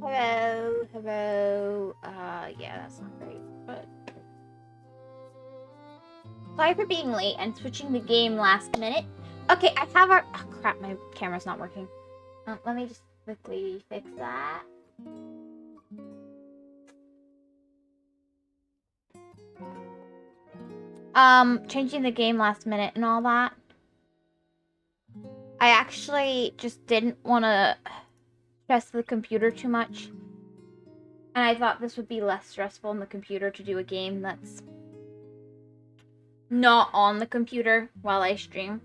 Hello, hello. Yeah, that's not great, but... Sorry for being late and switching the game last minute. Okay, I have our... Oh, crap, my camera's not working. Let me just quickly fix that. Changing the game last minute and all that. I actually just didn't want to stress the computer too much. And I thought this would be less stressful on the computer to do a game that's not on the computer while I stream.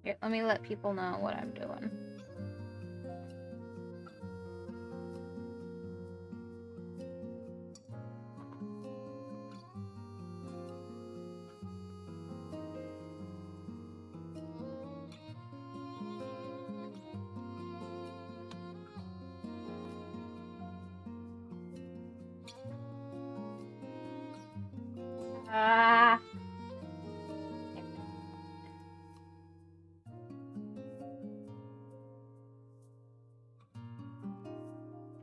Here, let me let people know what I'm doing.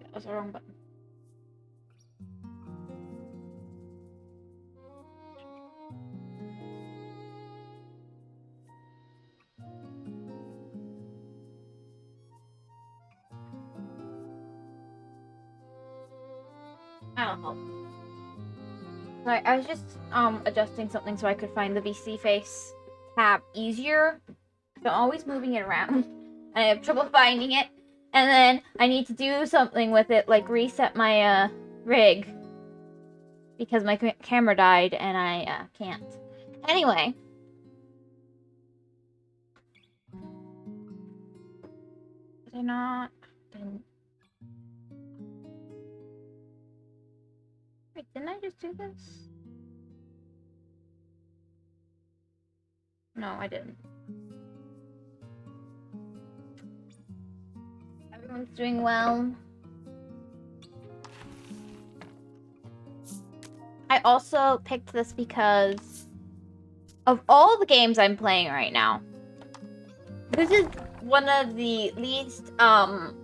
That was the wrong button. I don't know. Sorry, I was just adjusting something so I could find the VC face tab easier. So I'm always moving it around. I have trouble finding it. And then I need to do something with it, like reset my rig. Because my camera died and I can't. Anyway. Did I not? Wait, didn't I just do this? No, I didn't. Everyone's doing well. I also picked this because of all the games I'm playing right now, this is one of the least, how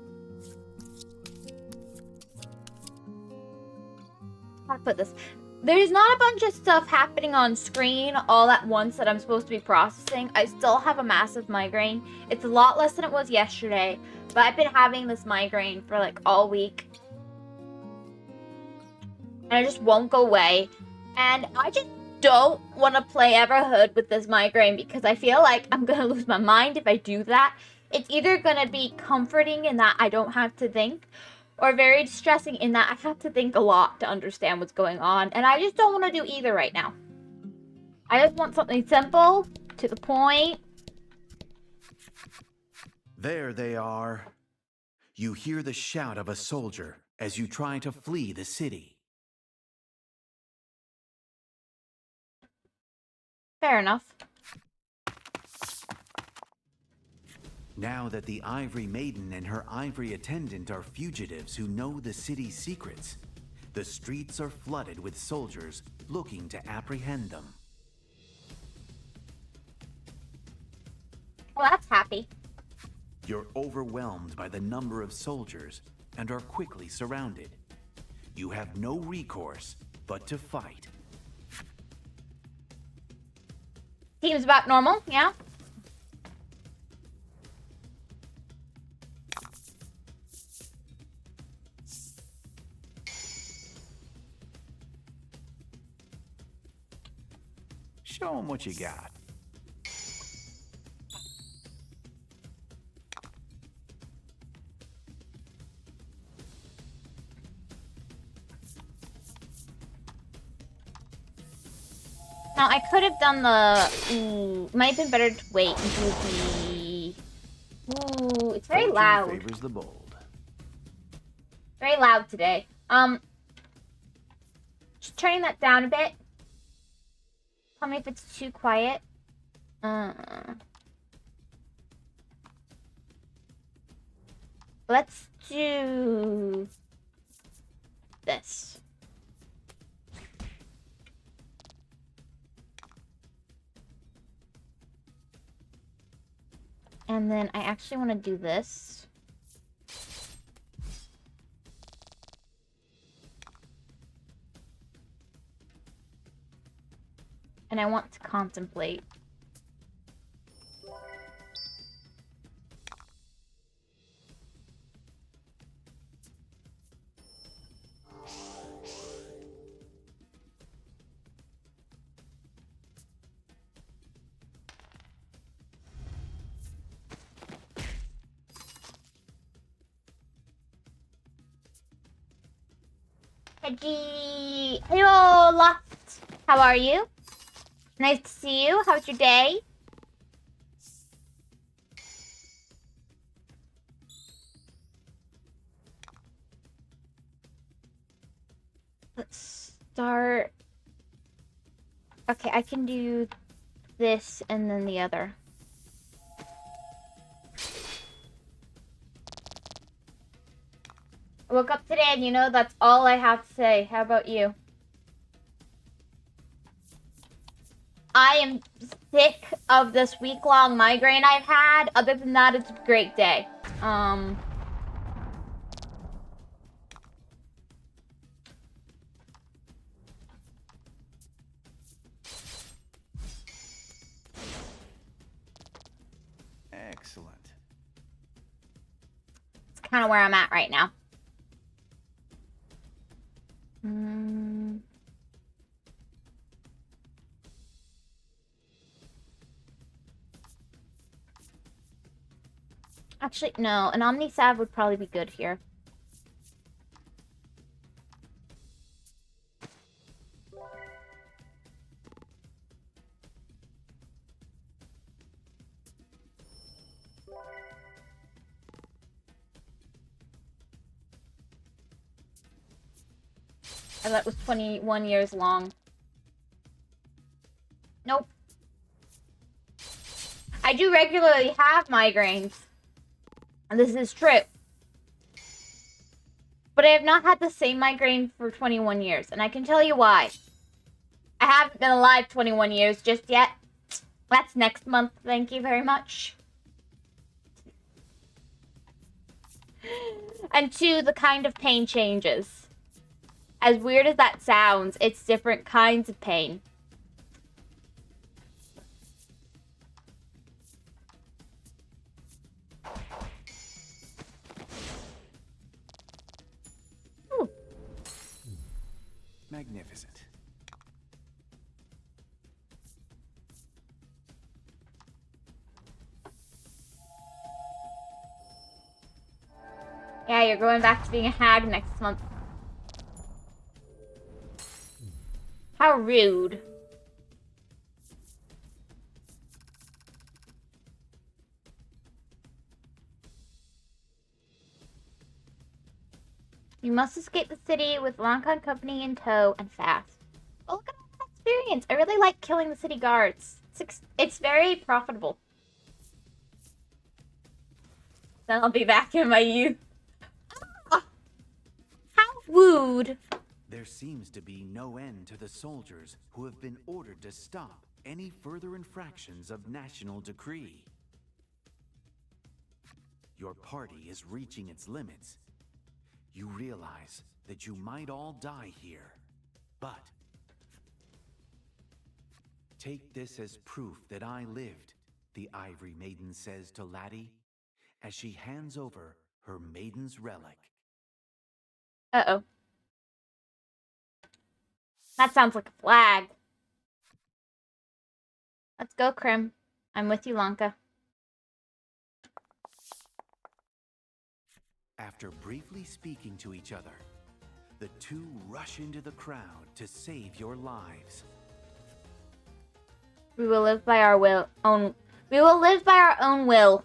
to put this? There's not a bunch of stuff happening on screen all at once that I'm supposed to be processing. I still have a massive migraine. It's a lot less than it was yesterday, but I've been having this migraine for like all week. And it just won't go away. And I just don't want to play Everhood with this migraine because I feel like I'm going to lose my mind if I do that. It's either going to be comforting in that I don't have to think, or very distressing in that I have to think a lot to understand what's going on. And I just don't want to do either right now. I just want something simple, to the point. There they are. You hear the shout of a soldier as you try to flee the city. Fair enough. Now that the Ivory Maiden and her Ivory attendant are fugitives who know the city's secrets, the streets are flooded with soldiers looking to apprehend them. Well, that's happy. You're overwhelmed by the number of soldiers and are quickly surrounded. You have no recourse but to fight. Seems about normal, yeah? Show them what you got. Now, I could have done the... Ooh, might have been better to wait until the... Ooh, it's very loud. Favors the bold. Very loud today. Just turning that down a bit. Tell me if it's too quiet. Let's do this. And then I actually want to do this. And I want to contemplate. Hello, Loft. How are you? Nice to see you. How's your day? Let's start. Okay, I can do this and then the other. I woke up today and that's all I have to say. How about you? I am sick of this week-long migraine I've had. Other than that, it's a great day. Excellent. It's kind of where I'm at right now. Actually, no. An Omnisav would probably be good here. That was 21 years long. Nope. I do regularly have migraines. And this is true. But I have not had the same migraine for 21 years. And I can tell you why. I haven't been alive 21 years just yet. That's next month. Thank you very much. And two, the kind of pain changes. As weird as that sounds, it's different kinds of pain. Ooh. Magnificent. Yeah, you're going back to being a hag next month. How rude. You must escape the city with Lankan Company in tow and fast. Oh, look at all that experience. I really like killing the city guards. It's very profitable. Then I'll be back in my youth. Ah, how rude. There seems to be no end to the soldiers who have been ordered to stop any further infractions of national decree. Your party is reaching its limits. You realize that you might all die here, but take this as proof that I lived, the Ivory Maiden says to Laddie, as she hands over her Maiden's relic. Uh-oh. That sounds like a flag. Let's go, Krim. I'm with you, Lanka. After briefly speaking to each other, the two rush into the crowd to save your lives. We will live by our own. We will live by our own will.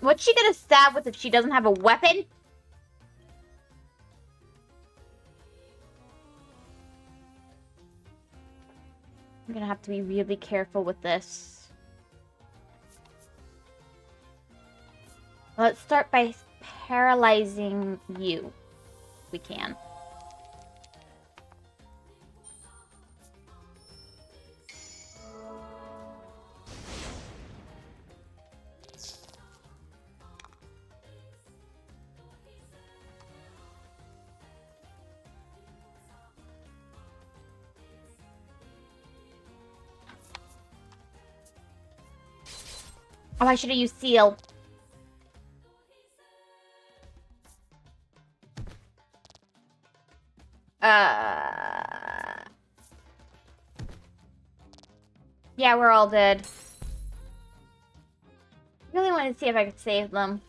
What's she gonna stab with if she doesn't have a weapon? I'm gonna have to be really careful with this. Let's start by paralyzing you. If we can. Oh, I should have used seal. Yeah, we're all dead. I really wanted to see if I could save them.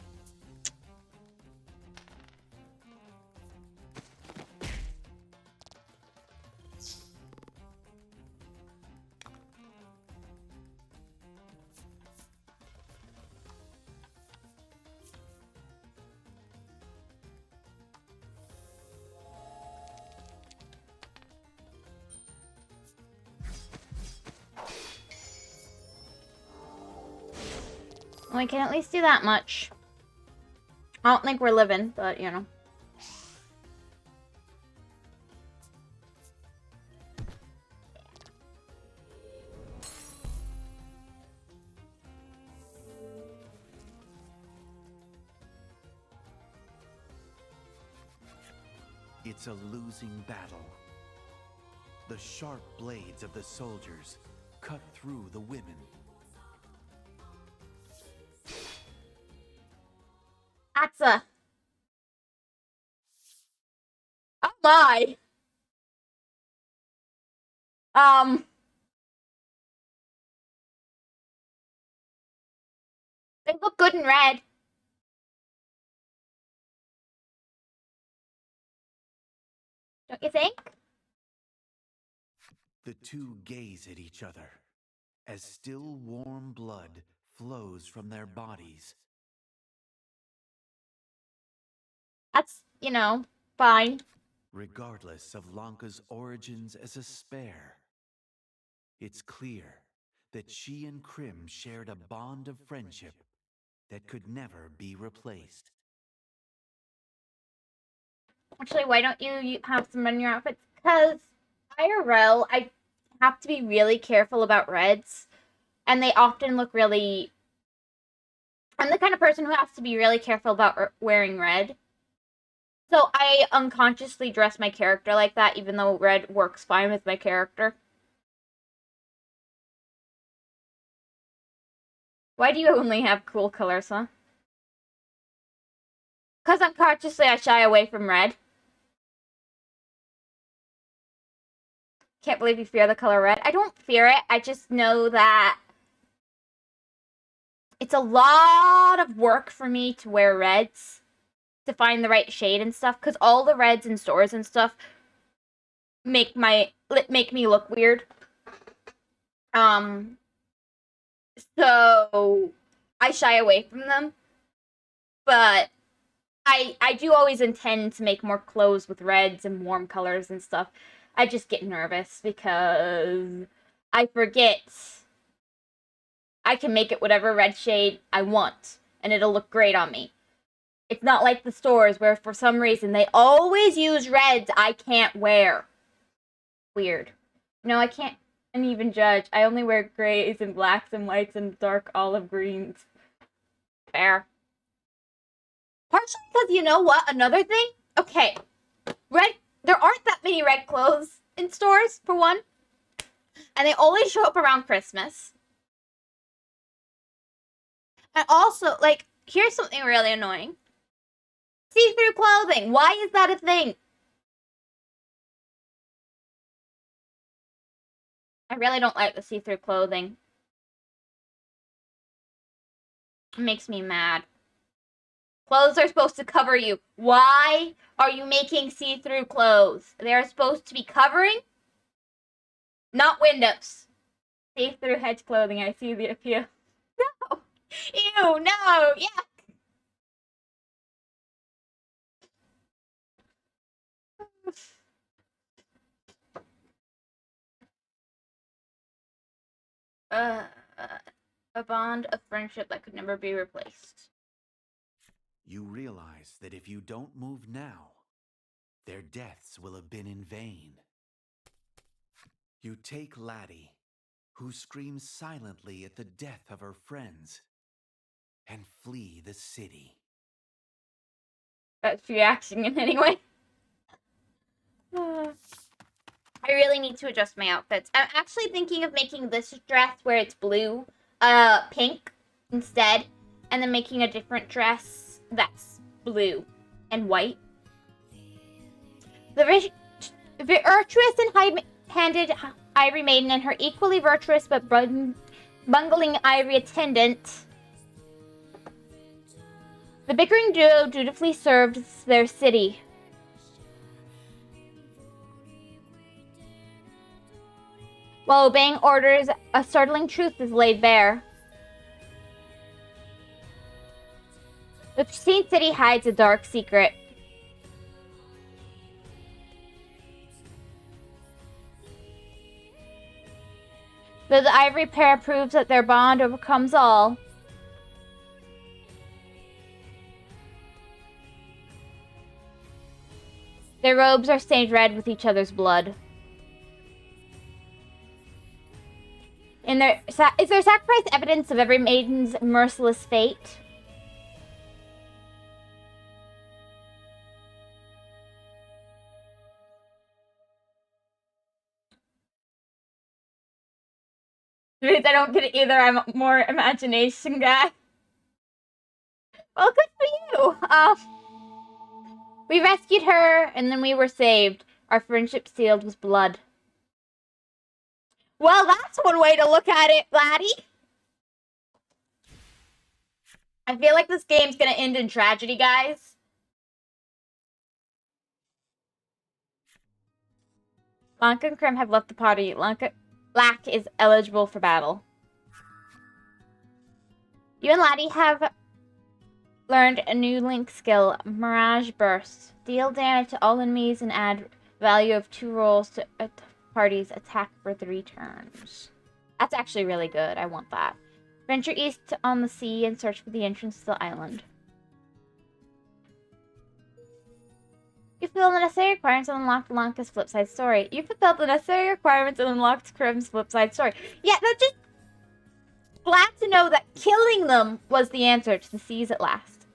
We can at least do that much. I don't think we're living, but you know. It's a losing battle. The sharp blades of the soldiers cut through the women. That's a... Oh my! They look good in red. Don't you think? The two gaze at each other as still warm blood flows from their bodies. That's, you know, fine. Regardless of Lanka's origins as a spare, it's clear that she and Krim shared a bond of friendship that could never be replaced. Actually, why don't you have some in your outfits? Because IRL, I have to be really careful about reds. And they often look really... I'm the kind of person who has to be really careful about wearing red. So I unconsciously dress my character like that, even though red works fine with my character. Why do you only have cool colors, huh? Because unconsciously I shy away from red. Can't believe you fear the color red. I don't fear it. I just know that it's a lot of work for me to wear reds to find the right shade and stuff. Because all the reds in stores and stuff make me look weird. So I shy away from them. But I do always intend to make more clothes with reds and warm colors and stuff. I just get nervous because I forget I can make it whatever red shade I want and it'll look great on me. It's not like the stores where for some reason they always use reds I can't wear. Weird. No, I can't even judge. I only wear grays and blacks and whites and dark olive greens. Fair. Partially because you know what? Another thing? Okay. Red, there aren't that many red clothes in stores, for one. And they always show up around Christmas. And also, like, here's something really annoying. See-through clothing. Why is that a thing? I really don't like the see-through clothing. It makes me mad. Clothes are supposed to cover you. Why are you making see-through clothes? They're supposed to be covering, not windows. See-through hedge clothing. I see the appeal. No. Ew, no. Yeah. Uh, a bond of friendship that could never be replaced. You realize that if you don't move now, their deaths will have been in vain. You take Laddie, who screams silently at the death of her friends, and flee the city. That's reaction in any way. I really need to adjust my outfits. I'm actually thinking of making this dress where it's blue, pink instead, and then making a different dress that's blue and white. The virtuous and high-handed Ivory Maiden and her equally virtuous but bungling Ivory attendant. The bickering duo dutifully served their city. While obeying orders, a startling truth is laid bare. The pristine city hides a dark secret. Though the Ivory pair proves that their bond overcomes all, their robes are stained red with each other's blood. Is their sacrifice evidence of every maiden's merciless fate? Because I don't get it either. I'm a more imagination guy. Well, good for you. We rescued her, and then we were saved. Our friendship sealed with blood. Well, that's one way to look at it, laddie. I feel like this game's gonna end in tragedy, guys. Lanka and Krim have left the party. Lack is eligible for battle. You and Laddie have learned a new link skill, Mirage Burst. Deal damage to all enemies and add value of 2 rolls to a party's attack for 3 turns. That's actually really good. I want that. Venture east on the sea and search for the entrance to the island. You fulfilled the necessary requirements and unlocked Lanka's flip-side story. You fulfilled the necessary requirements and unlocked Krim's flip-side story. Yeah, that's just glad to know that killing them was the answer to the seas at last.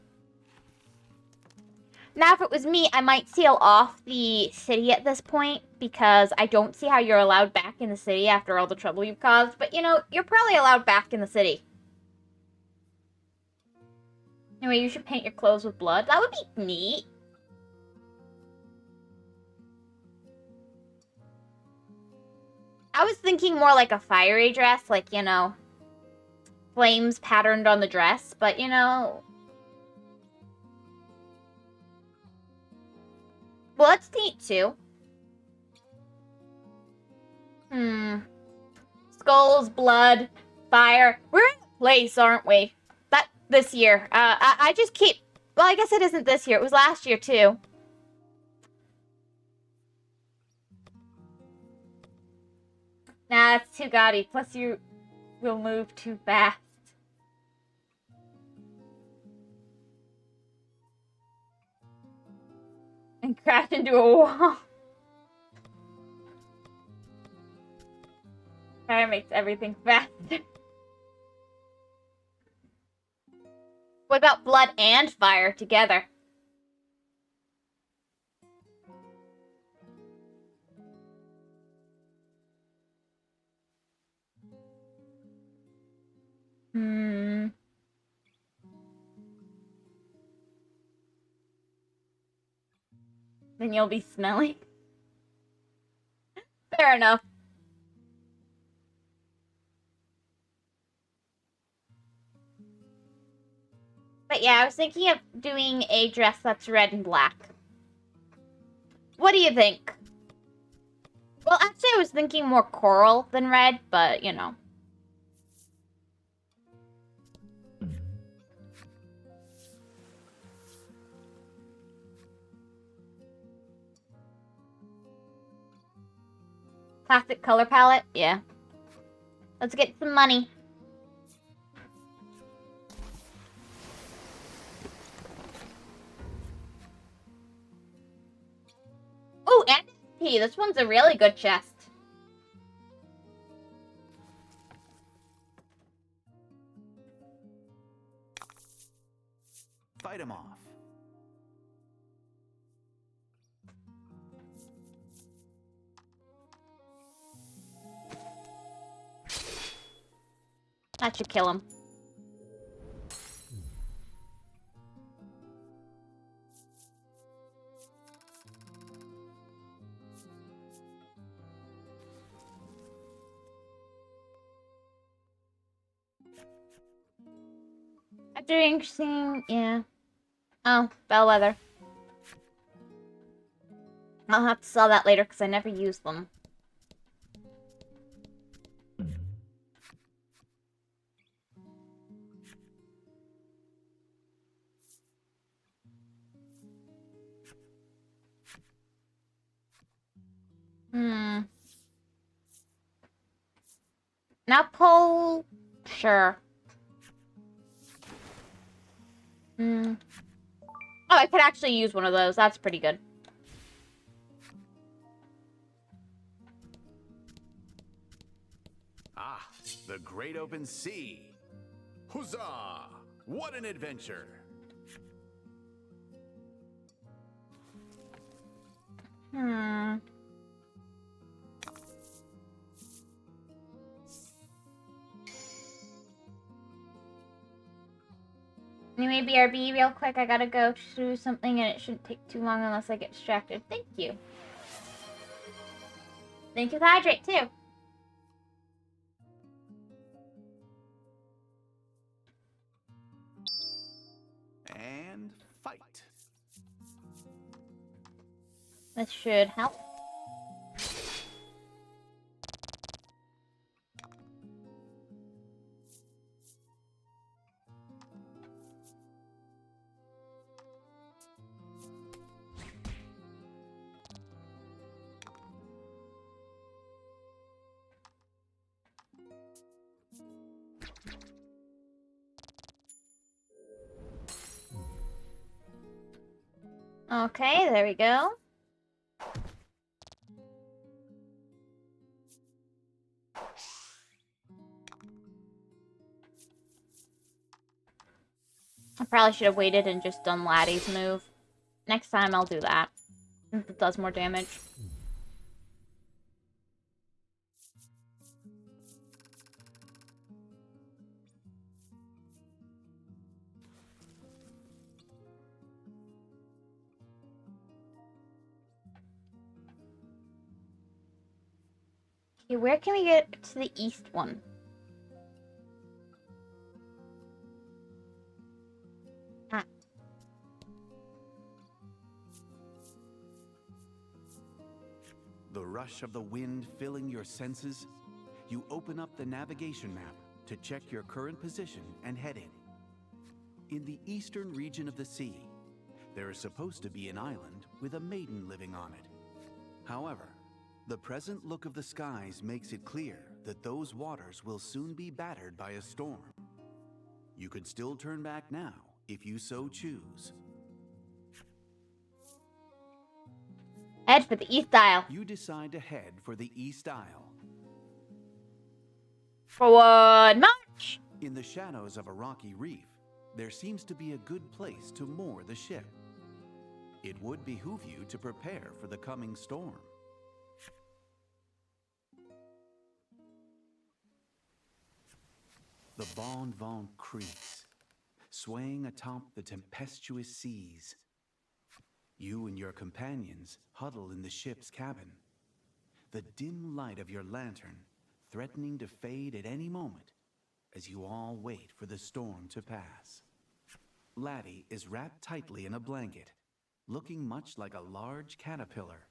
Now, if it was me, I might seal off the city at this point because I don't see how you're allowed back in the city after all the trouble you've caused. But, you know, you're probably allowed back in the city. Anyway, you should paint your clothes with blood. That would be neat. I was thinking more like a fiery dress, like, you know, flames patterned on the dress, but, you know, blood's neat, too. Skulls, blood, fire. We're in a place, aren't we? This year. I just keep... Well, I guess it isn't this year. It was last year, too. Nah, it's too gaudy. Plus, you will move too fast. And crash into a wall. Fire makes everything faster. What about blood and fire together? Then you'll be smelly. Fair enough. But yeah, I was thinking of doing a dress that's red and black. What do you think? Well, actually, I was thinking more coral than red, but, you know. Classic color palette? Yeah. Let's get some money. Oh, and XP. This one's a really good chest. Fight him off. That should kill him. After interesting, yeah. Oh, bellwether. I'll have to sell that later because I never use them. Now pull... Sure. Oh, I could actually use one of those. That's pretty good. Ah, the great open sea. Huzzah! What an adventure! Anyway, BRB, real quick, I gotta go through something and it shouldn't take too long unless I get distracted. Thank you. Thank you for the hydrate, too. And fight. This should help. Okay, there we go. I probably should have waited and just done Laddie's move. Next time I'll do that, since it does more damage. Okay, where can we get to the east one? Ah. The rush of the wind filling your senses, you open up the navigation map to check your current position and heading. In the eastern region of the sea, there is supposed to be an island with a maiden living on it. However, the present look of the skies makes it clear that those waters will soon be battered by a storm. You could still turn back now if you so choose. Head for the East Isle. You decide to head for the East Isle. Forward march! In the shadows of a rocky reef, there seems to be a good place to moor the ship. It would behoove you to prepare for the coming storm. The Bon Vent creaks, swaying atop the tempestuous seas. You and your companions huddle in the ship's cabin, the dim light of your lantern threatening to fade at any moment as you all wait for the storm to pass. Laddie is wrapped tightly in a blanket, looking much like a large caterpillar.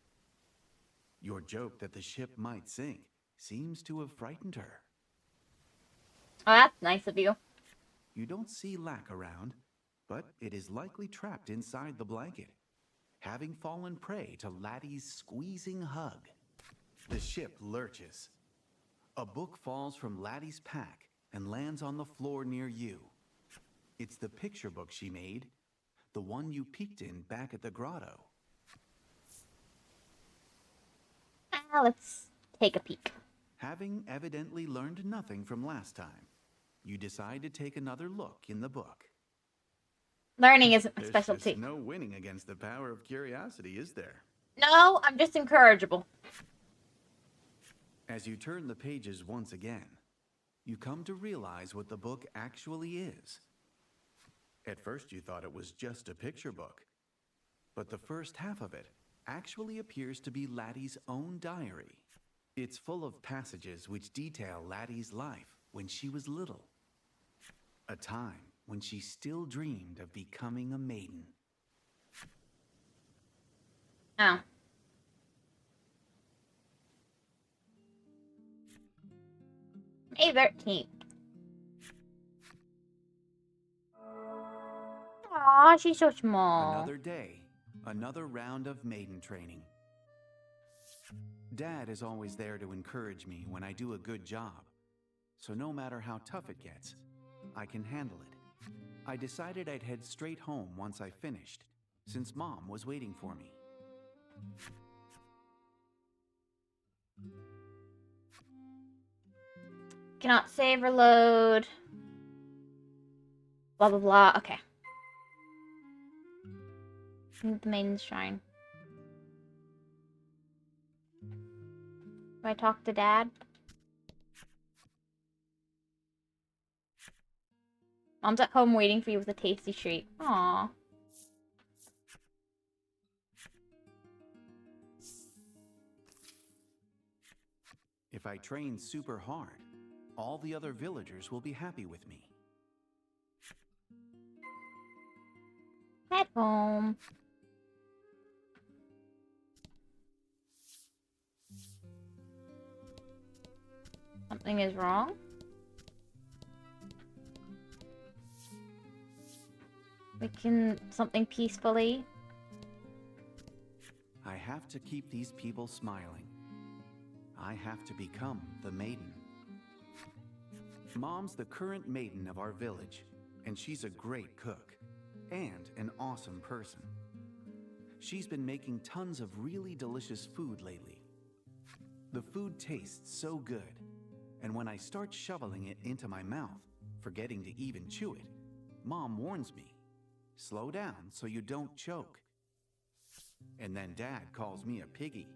Your joke that the ship might sink seems to have frightened her. Oh, that's nice of you. You don't see Lack around, but it is likely trapped inside the blanket, having fallen prey to Laddie's squeezing hug. The ship lurches. A book falls from Laddie's pack and lands on the floor near you. It's the picture book she made, the one you peeked in back at the grotto. Let's take a peek. Having evidently learned nothing from last time, you decide to take another look in the book. Learning isn't my There's specialty. just no winning against the power of curiosity, is there? No, I'm just incorrigible. As you turn the pages once again, you come to realize what the book actually is. At first you thought it was just a picture book, but the first half of it actually appears to be Laddie's own diary. It's full of passages which detail Laddie's life when she was little. A time when she still dreamed of becoming a maiden. Oh. May 13th. Aw, she's so small. Another day, another round of maiden training. Dad is always there to encourage me when I do a good job, so no matter how tough it gets, I can handle it. I decided I'd head straight home once I finished, since Mom was waiting for me. Cannot save or load. Blah, blah, blah. Okay. The Maiden's Shrine. Do I talk to Dad? Mom's at home waiting for you with a tasty treat. Aww. If I train super hard, all the other villagers will be happy with me. Head home. Something is wrong? We can... something peacefully. I have to keep these people smiling. I have to become the maiden. Mom's the current maiden of our village, and she's a great cook and an awesome person. She's been making tons of really delicious food lately. The food tastes so good, and when I start shoveling it into my mouth, forgetting to even chew it, Mom warns me, "Slow down so you don't choke." And then Dad calls me a piggy,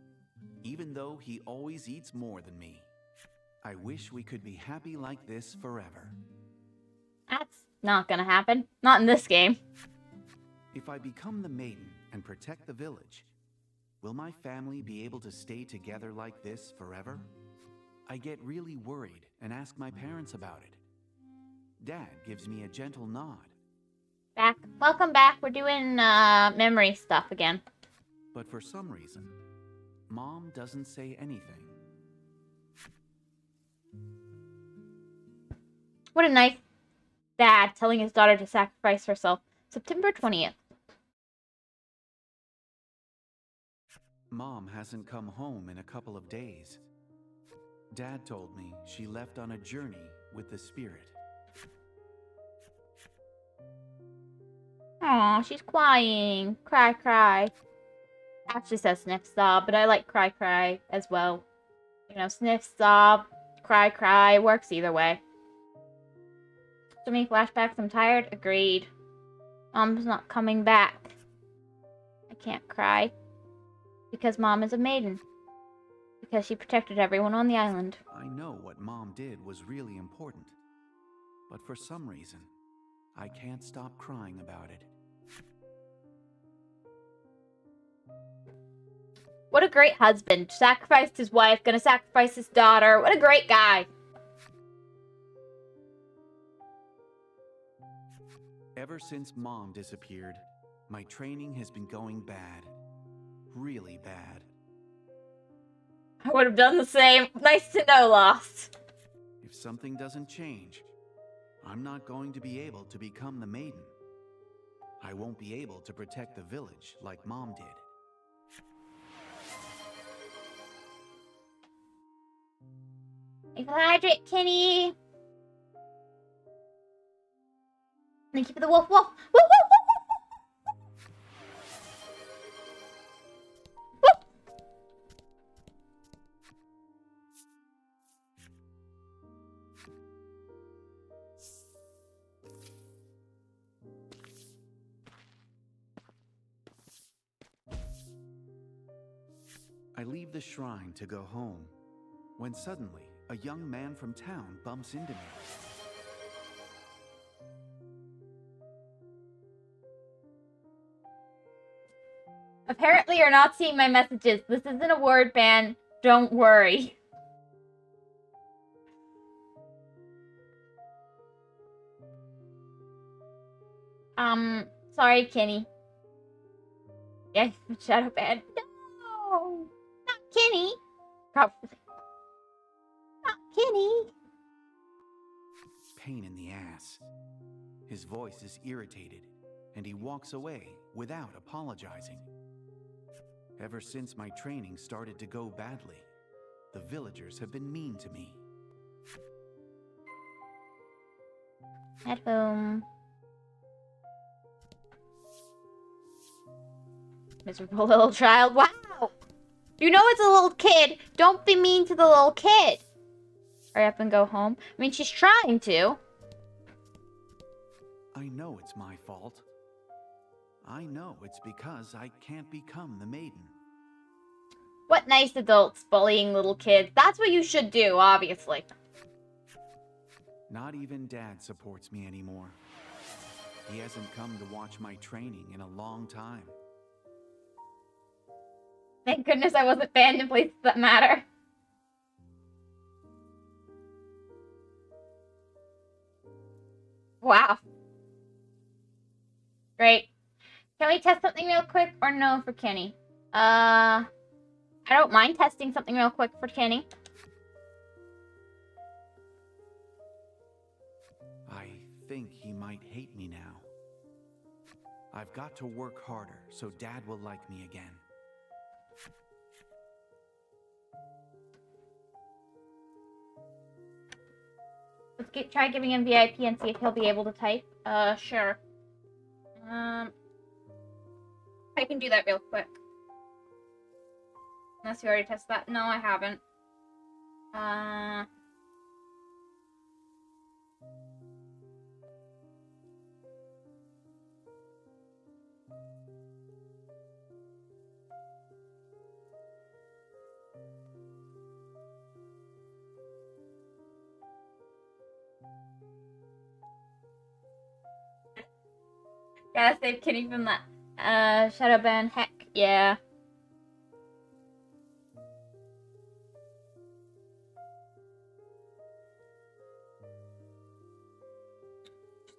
even though he always eats more than me. I wish we could be happy like this forever. That's not gonna happen. Not in this game. If I become the maiden and protect the village, will my family be able to stay together like this forever? I get really worried and ask my parents about it. Dad gives me a gentle nod. Back. Welcome back. We're doing memory stuff again. But for some reason, Mom doesn't say anything. What a nice dad telling his daughter to sacrifice herself. September 20th. Mom hasn't come home in a couple of days. Dad told me she left on a journey with the spirit. Aw, she's crying. Cry, cry. Actually says sniff, sob, but I like cry, cry as well. You know, sniff, sob, cry, cry. Works either way. So many flashbacks. I'm tired. Agreed. Mom's not coming back. I can't cry. Because Mom is a maiden. Because she protected everyone on the island. I know what Mom did was really important, but for some reason, I can't stop crying about it. What a great husband. Sacrificed his wife, gonna sacrifice his daughter. What a great guy. Ever since Mom disappeared, my training has been going bad. Really bad. I would have done the same. Nice to know, Lost. If something doesn't change, I'm not going to be able to become the maiden. I won't be able to protect the village like Mom did. Thank you for the hydrate, Kenny. Thank you for the wolf. Woof, woof, woof, woof. I leave the shrine to go home, when suddenly a young man from town bumps into me. Apparently you're not seeing my messages. This isn't a word ban. Don't worry. Sorry, Kenny. Yeah, shadow ban. No! Not Kenny! Probably. Not Kenny! Pain in the ass. His voice is irritated, and he walks away without apologizing. Ever since my training started to go badly, the villagers have been mean to me. At home. Miserable little child. Wow! You know it's a little kid. Don't be mean to the little kid. Hurry up and go home. I mean, she's trying to. I know it's my fault. I know it's because I can't become the maiden. What nice adults bullying little kids. That's what you should do, obviously. Not even Dad supports me anymore. He hasn't come to watch my training in a long time. Thank goodness I wasn't banned in places that matter. Wow. Great. Can we test something real quick or no for Kenny? I don't mind testing something real quick for Kenny. I think he might hate me now. I've got to work harder so Dad will like me again. Let's try giving him VIP and see if he'll be able to type. Sure. I can do that real quick. Unless you already tested that. No, I haven't. Gotta save Kenny from that. Shadow ban. Heck, yeah.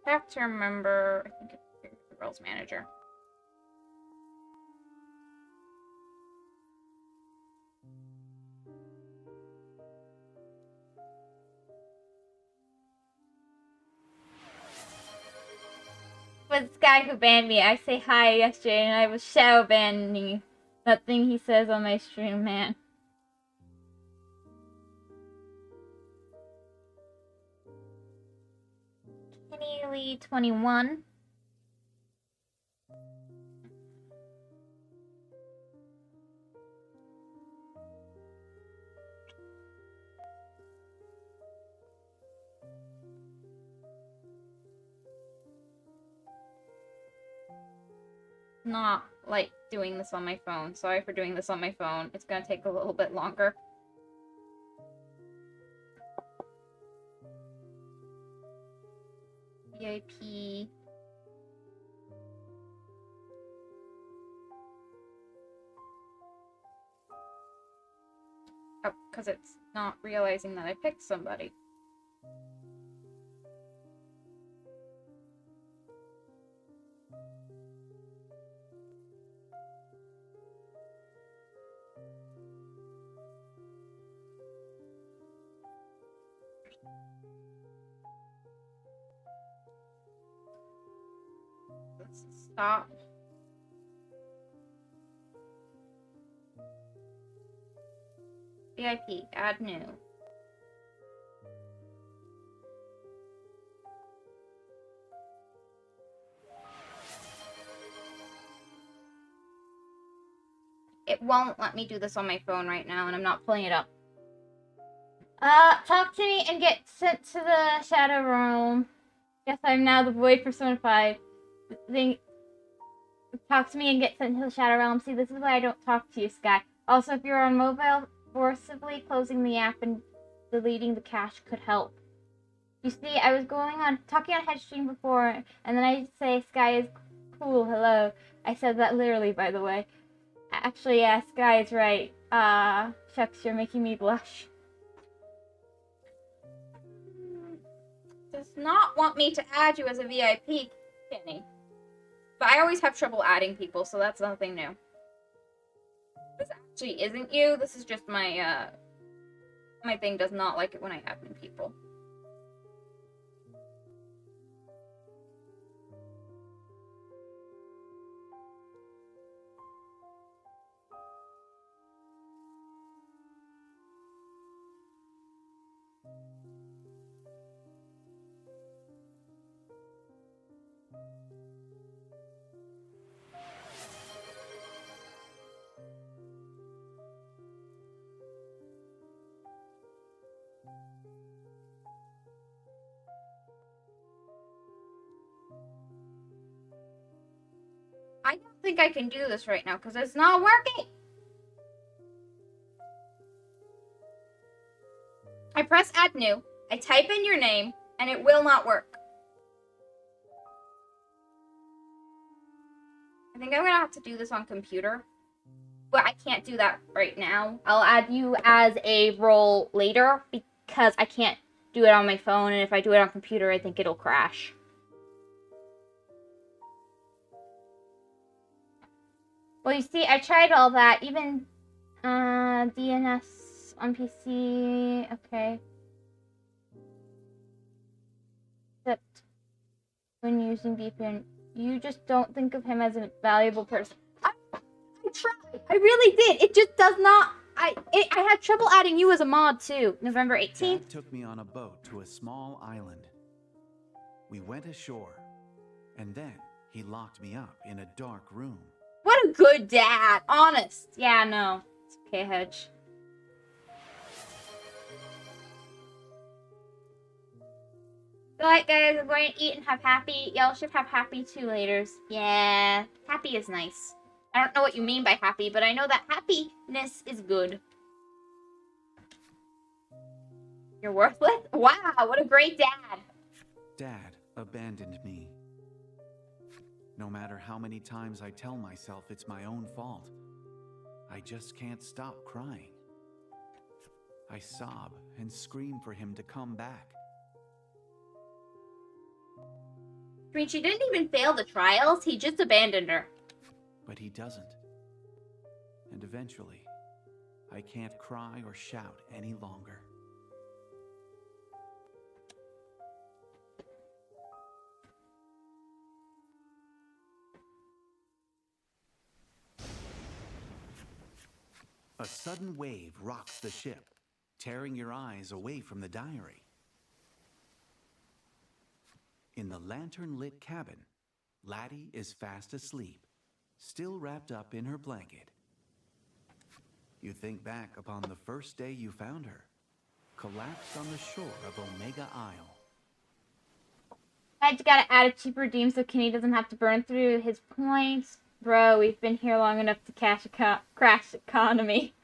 I have to remember, I think it's the girls manager. Was this guy who banned me. I say hi yesterday and I was shadow banning that thing he says on my stream, man. Kenny Lee 21. Not like doing this on my phone. Sorry for doing this on my phone. It's gonna take a little bit longer. VIP. Oh, because it's not realizing that I picked somebody. Let's stop. VIP, add new. It won't let me do this on my phone right now, and I'm not pulling it up. Talk to me and get sent to the Shadow Realm. Guess I'm now the void personified. Talk to me and get sent to the Shadow Realm. See, this is why I don't talk to you, Sky. Also, if you're on mobile, forcibly closing the app and deleting the cache could help. You see, I was talking on Headstream before, and then I say Sky is cool, hello. I said that literally, by the way. Actually, yeah, Sky is right. Shucks, you're making me blush. Does not want me to add you as a VIP, Kenny. But I always have trouble adding people, so that's nothing new. This actually isn't you. This is just my, my thing does not like it when I add new people. I don't think I can do this right now because it's not working. I press add new, I type in your name, and it will not work. I think I'm gonna have to do this on computer, but I can't do that right now. I'll add you as a role later because I can't do it on my phone, and if I do it on computer, I think it'll crash. Well, you see, I tried all that, even DNS on PC, okay. Except when using VPN, you just don't think of him as a valuable person. I tried. I really did. It just does not. I had trouble adding you as a mod too. November 18th. Dad took me on a boat to a small island. We went ashore, and then he locked me up in a dark room. What a good dad. Honest. Yeah, no. It's okay, Hedge. Alright, guys, I'm going to eat and have happy. Y'all should have happy too later. Yeah, happy is nice. I don't know what you mean by happy, but I know that happiness is good. You're worthless? Wow, what a great dad. Dad abandoned me. No matter how many times I tell myself it's my own fault, I just can't stop crying. I sob and scream for him to come back. I mean, she didn't even fail the trials. He just abandoned her. But he doesn't. And eventually, I can't cry or shout any longer. A sudden wave rocks the ship, tearing your eyes away from the diary. In the lantern-lit cabin, Laddie is fast asleep, still wrapped up in her blanket. You think back upon the first day you found her, collapsed on the shore of Omega Isle. I just gotta add a cheap redeem so Kenny doesn't have to burn through his points. Bro, we've been here long enough to crash economy.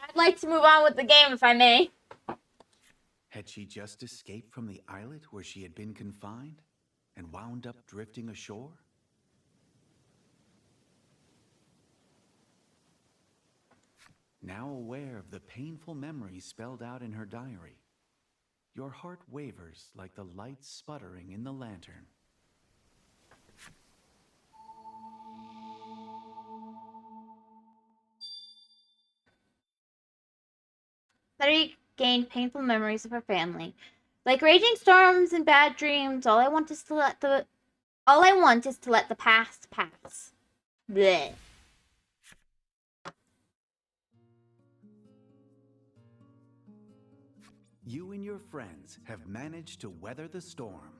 I'd like to move on with the game if I may. Had she just escaped from the islet where she had been confined and wound up drifting ashore? Now aware of the painful memories spelled out in her diary, your heart wavers like the light sputtering in the lantern. Letty gained painful memories of her family. Like raging storms and bad dreams, all I want is to let the past pass. Bleh. You and your friends have managed to weather the storm.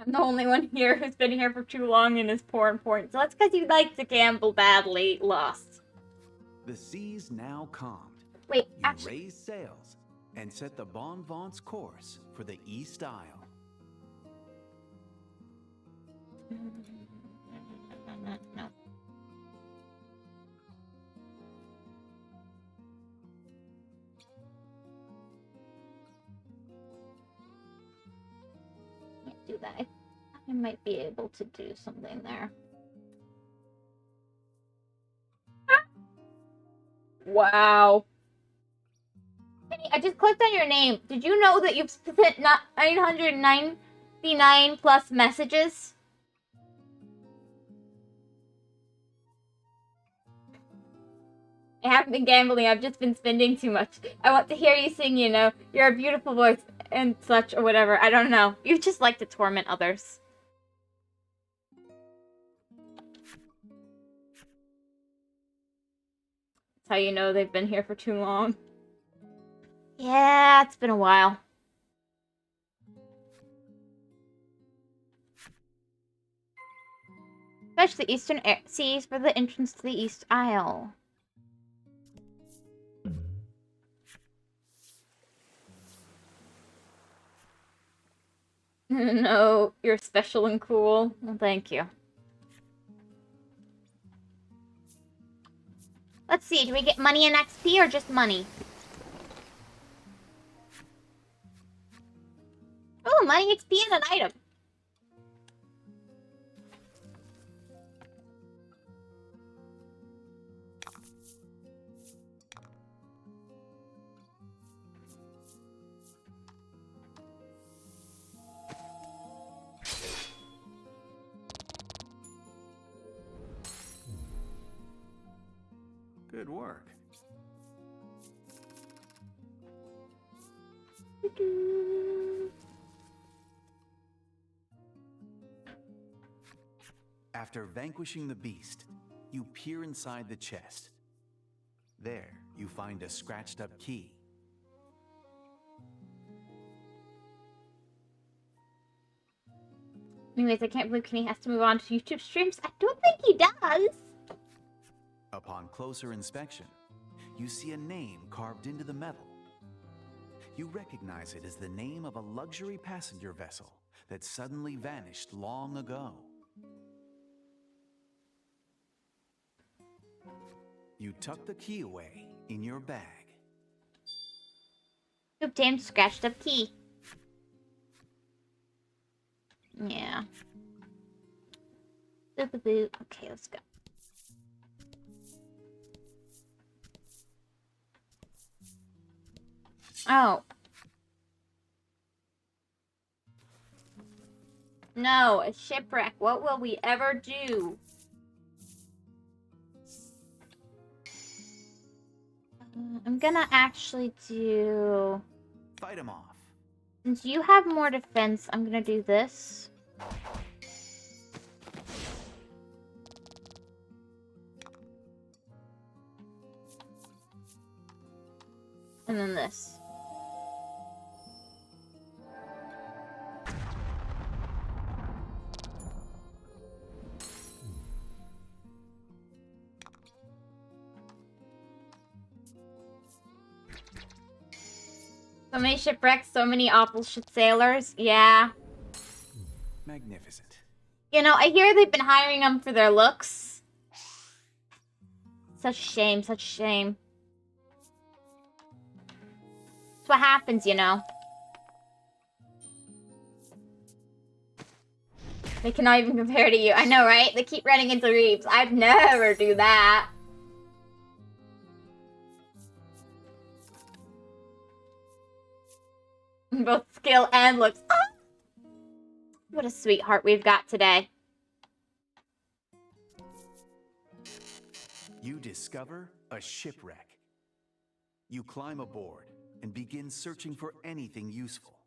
I'm the only one here who's been here for too long and is poor and poor. So that's because you like to gamble badly. Lost. The sea's now calmed. Wait, You actually... raise sails and set the Bon Vent's course for the East Isle. No. Can't do that. I might be able to do something there. Wow. I just clicked on your name. Did you know that you've sent 999 plus messages? I haven't been gambling, I've just been spending too much. I want to hear you sing, you know. You're a beautiful voice and such or whatever. I don't know. You just like to torment others. That's how you know they've been here for too long. Yeah, it's been a while. Fetch the eastern seas for the entrance to the East Isle. No, you're special and cool. Well, thank you. Let's see, do we get money and XP or just money? Oh, money, XP, and an item. Good work. After vanquishing the beast, you peer inside the chest. There, you find a scratched-up key. Anyways, I can't believe Kenny has to move on to YouTube streams. I don't think he does. Upon closer inspection, you see a name carved into the metal. You recognize it as the name of a luxury passenger vessel that suddenly vanished long ago. You tuck the key away in your bag. You obtained scratched up key. Yeah. Boop. Okay, let's go. Oh. No, a shipwreck. What will we ever do? I'm gonna actually do... Fight him off. Since you have more defense, I'm gonna do this. And then this. So many shipwrecks, so many awful sailors. Yeah. Magnificent. You know, I hear they've been hiring them for their looks. Such shame, such shame. That's what happens, you know. They cannot even compare to you. I know, right? They keep running into reefs. I'd never do that. Both skill and looks. Ah! What a sweetheart we've got today. You discover a shipwreck. You climb aboard and begin searching for anything useful.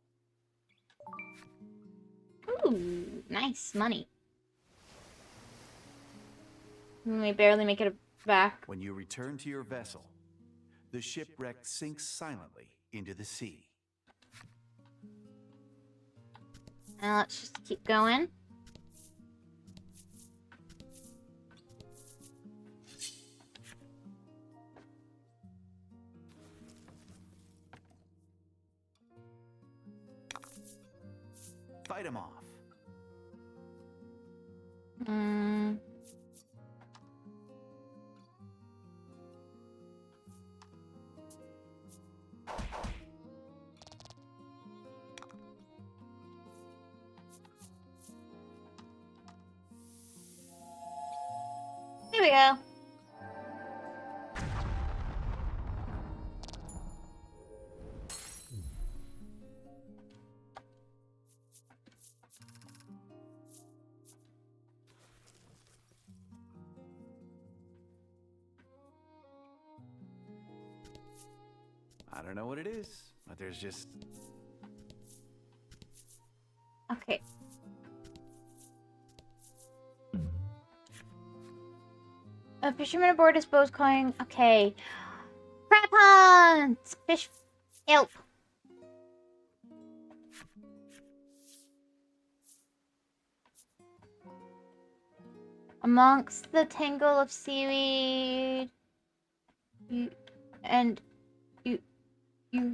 Ooh, nice money. We barely make it back. When you return to your vessel, the shipwreck sinks silently into the sea. Now let's just keep going. Fight him off. Hmm. There we go. I don't know what it is, but there's just... Okay. A fisherman aboard his boat calling. Okay. Crab hunts! Fish. Help. Amongst the tangle of seaweed, you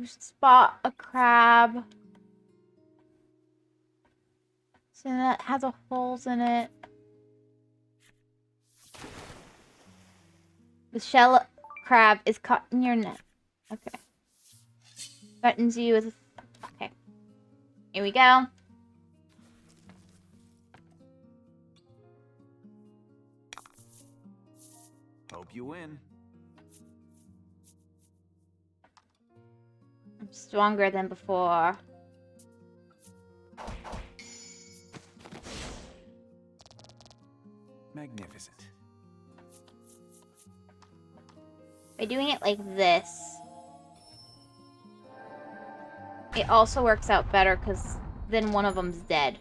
spot a crab. So that has a holes in it. The shell crab is caught in your net. Okay. Threatens you with. Okay. Here we go. Hope you win. I'm stronger than before. Magnificent. By doing it like this, it also works out better because then one of them's dead.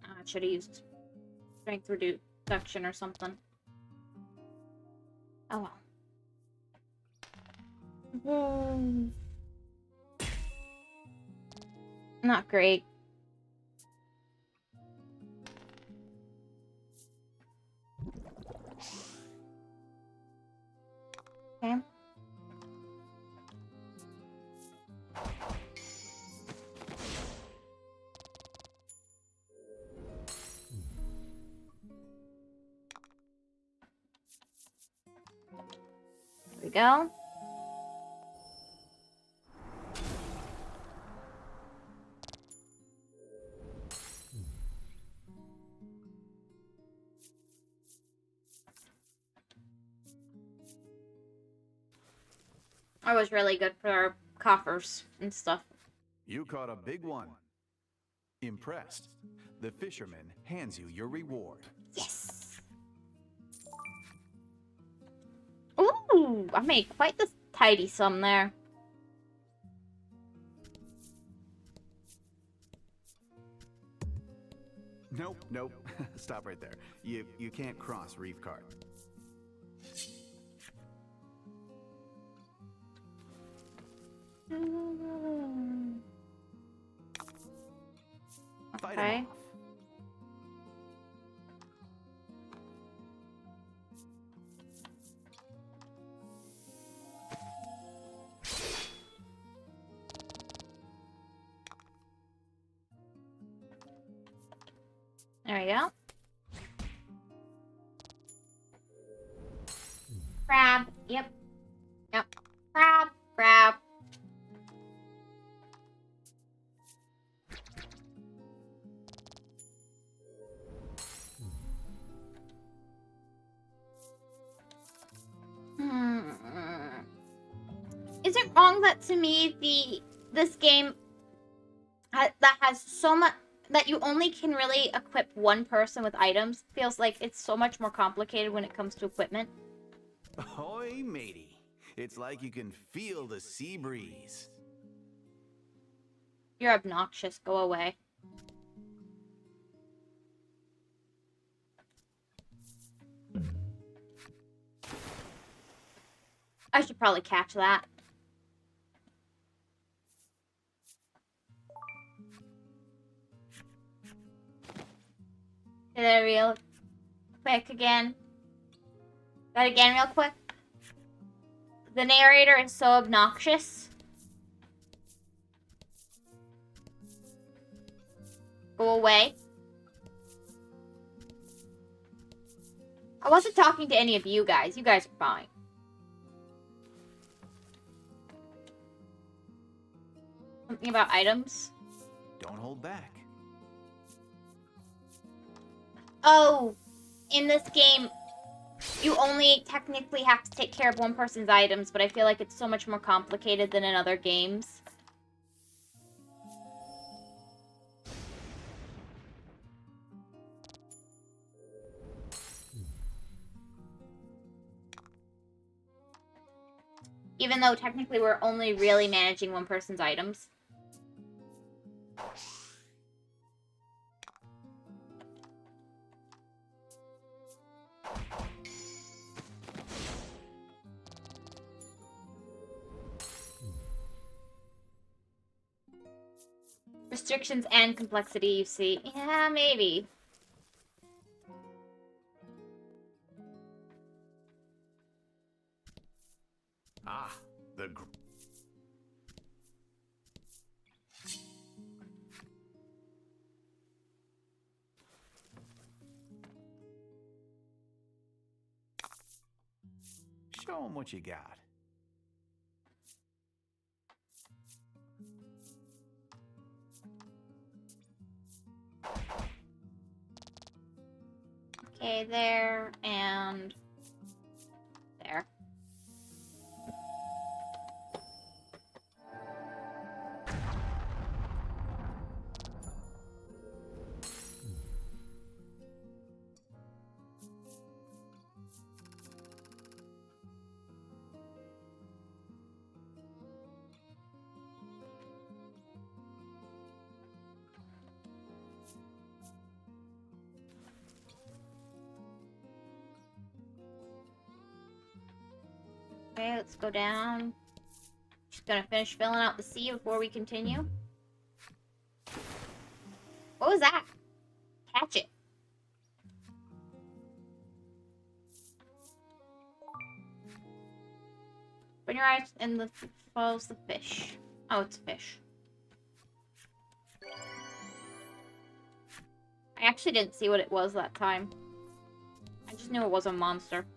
I should have used strength reduction or something. Oh well. Not great. Okay. There we go. That was really good for our coffers and stuff. You caught a big one. Impressed, the fisherman hands you your reward. Yes! Ooh! I made quite the tidy sum there. Nope, nope. Stop right there. You can't cross Reef Cart. Fight him off. There we go. Crab. Yep. Yep. Crab. Crab. Is it wrong that to me this game that has so much that you only can really equip one person with items feels like it's so much more complicated when it comes to equipment? Ahoy, matey. It's like you can feel the sea breeze. You're obnoxious. Go away. I should probably catch that. Do that real quick again. That again real quick. The narrator is so obnoxious. Go away. I wasn't talking to any of you guys. You guys are fine. Something about items. Don't hold back. Oh, in this game, you only technically have to take care of one person's items, but I feel like it's so much more complicated than in other games. Even though technically we're only really managing one person's items. Restrictions and complexity, you see. Yeah, maybe. Ah, the show 'em what you got. Okay, there and there. Okay, let's go down. Just gonna finish filling out the C before we continue. What was that? Catch it. Open your eyes and the follows the fish. Oh, it's a fish. I actually didn't see what it was that time. I just knew it was a monster.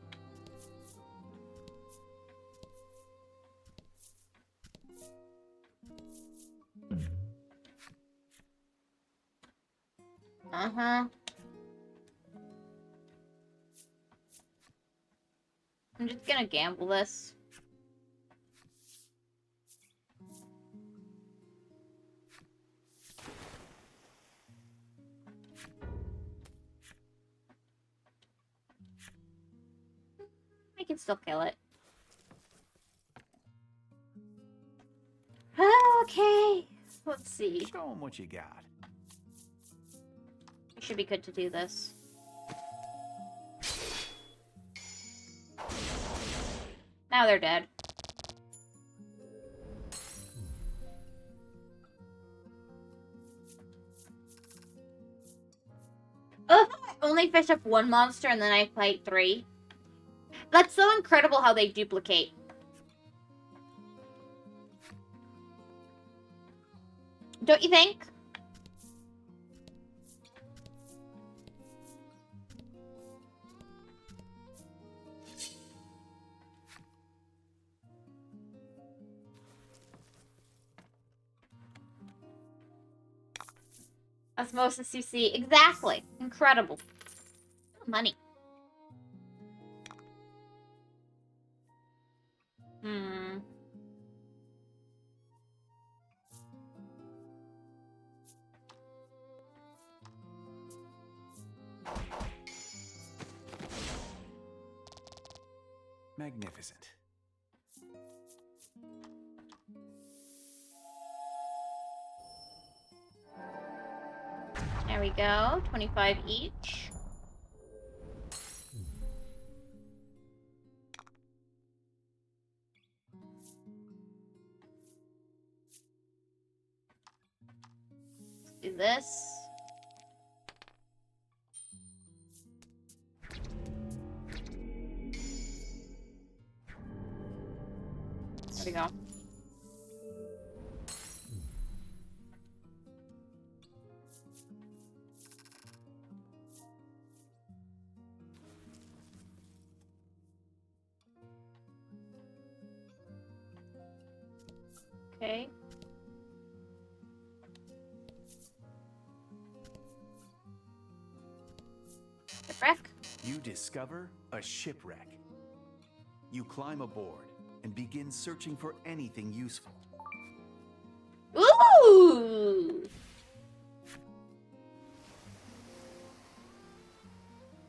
Uh-huh. I'm just gonna gamble this. I can still kill it. Okay. Let's see. Show 'em what you got. I should be good to do this. Now they're dead. Oh, I only fished up one monster and then I played 3. That's so incredible how they duplicate. Don't you think? Osmosis, you see. Exactly. Incredible. Money. Magnificent. There we go. 25 each. Do this. There we go. Okay. Shipwreck? You discover a shipwreck. You climb aboard and begin searching for anything useful. Ooh!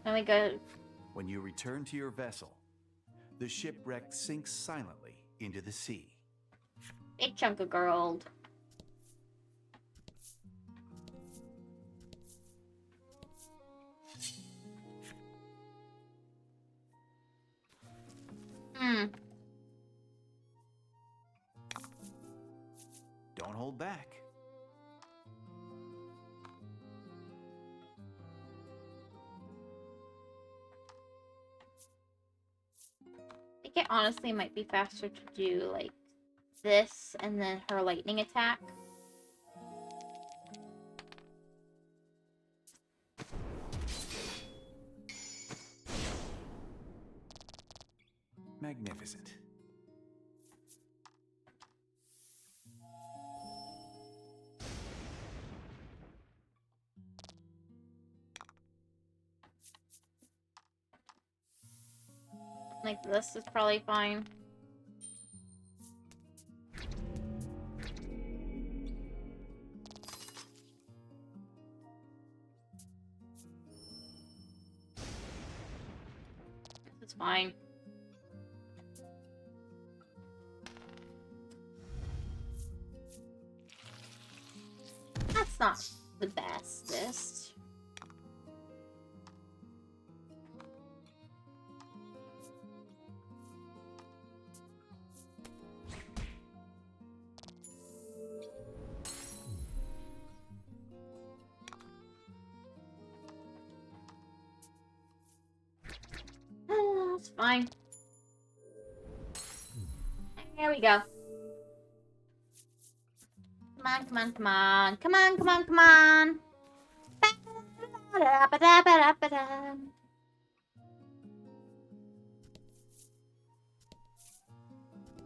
Then we go. When you return to your vessel, the shipwreck sinks silently into the sea. Big chunk of gold. Don't hold back. I think it honestly might be faster to do like this and then her lightning attack. Magnificent. Like this is probably fine. This is fine. That's not the bestest. That's fine. There we go. Come on, come on, come on. Come on, come on, come on. Ba-da-ba-da-ba-da-ba-da.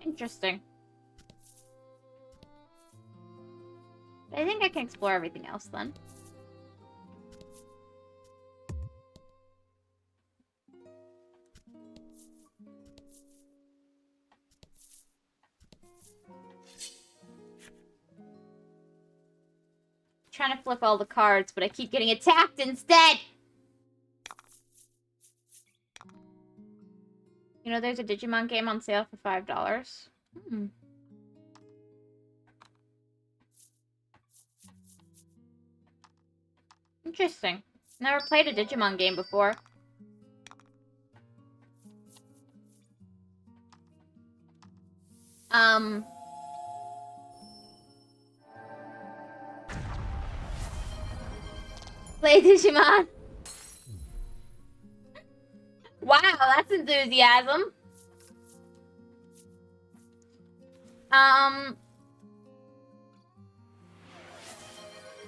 Interesting. I think I can explore everything else then. Trying to flip all the cards, but I keep getting attacked instead! You know, there's a Digimon game on sale for $5. Interesting. Never played a Digimon game before. Play Digimon. Wow, that's enthusiasm.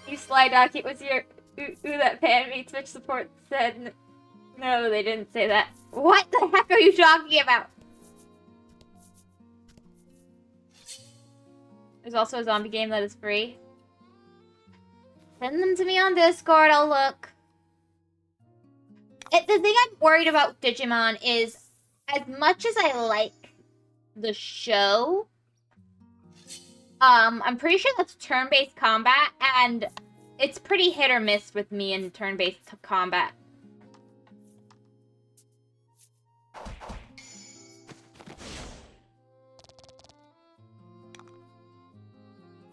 You Sly Doc, it was your ooh that pan me Twitch support said no, they didn't say that. What the heck are you talking about? There's also a zombie game that is free. Send them to me on Discord, I'll look. The thing I'm worried about Digimon is, as much as I like the show, I'm pretty sure that's turn-based combat, and it's pretty hit or miss with me in turn-based combat.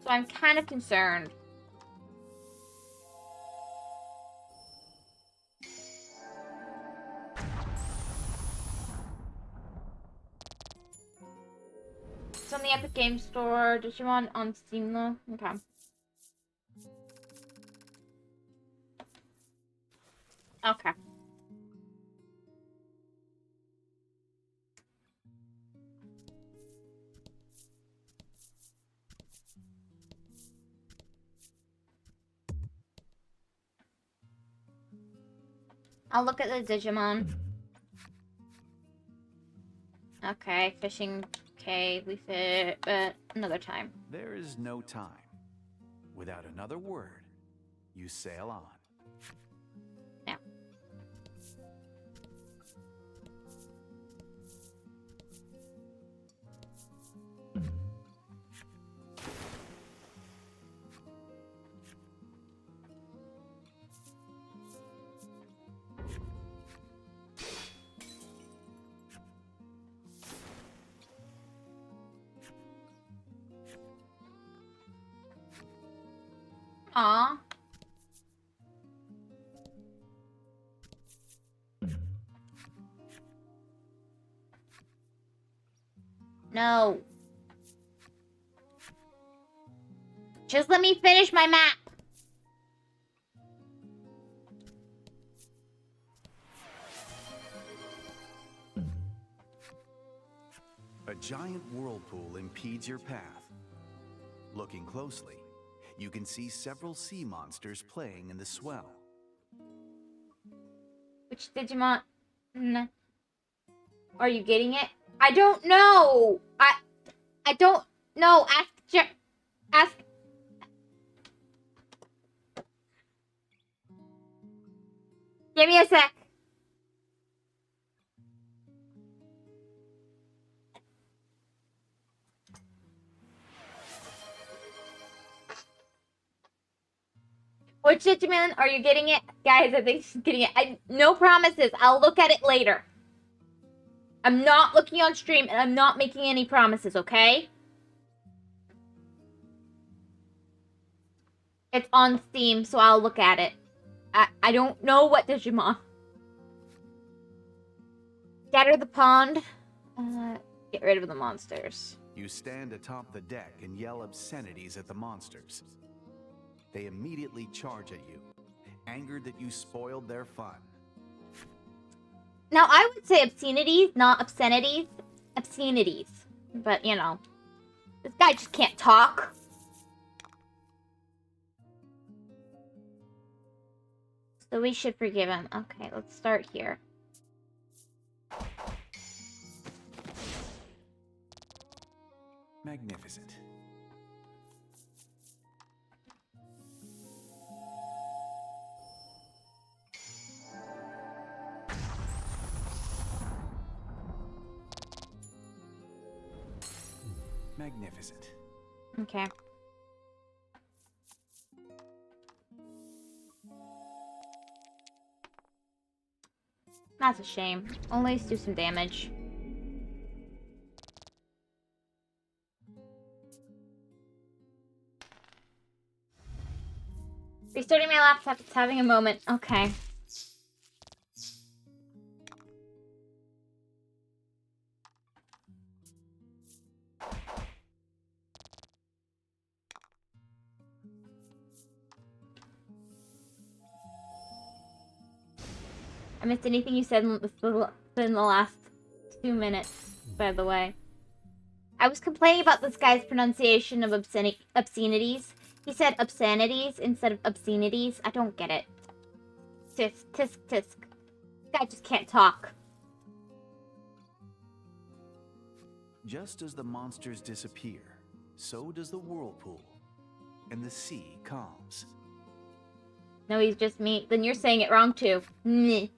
So I'm kind of concerned. It's on the Epic Games Store. Digimon on Steam though. Okay. Okay. I'll look at the Digimon. Okay, fishing. Okay, we fit, but another time. There is no time. Without another word, you sail on. Yeah. Aw. No. Just let me finish my map. A giant whirlpool impedes your path. Looking closely, you can see several sea monsters playing in the swell. Which Digimon? Are you getting it? I don't know. I don't know. Ask. Give me a sec. Which Digimon are you getting it? Guys, I think she's getting it. No promises. I'll look at it later. I'm not looking on stream and I'm not making any promises, okay? It's on Steam, so I'll look at it. I don't know what Digimon. Scatter the pond. Get rid of the monsters. You stand atop the deck and yell obscenities at the monsters. They immediately charge at you, angered that you spoiled their fun. Now, I would say obscenities, not obscenities. Obscenities. But, you know, this guy just can't talk. So we should forgive him. Okay, let's start here. Magnificent. Magnificent. Okay. That's a shame. Only let's do some damage. Restarting my laptop, it's having a moment. Okay. I missed anything you said in the last 2 minutes, by the way. I was complaining about this guy's pronunciation of obscenities. He said obscenities instead of obscenities. I don't get it. Tisk, tisk, tisk. This guy just can't talk. Just as the monsters disappear, so does the whirlpool, and the sea calms. No, he's just me. Then you're saying it wrong too. Meh.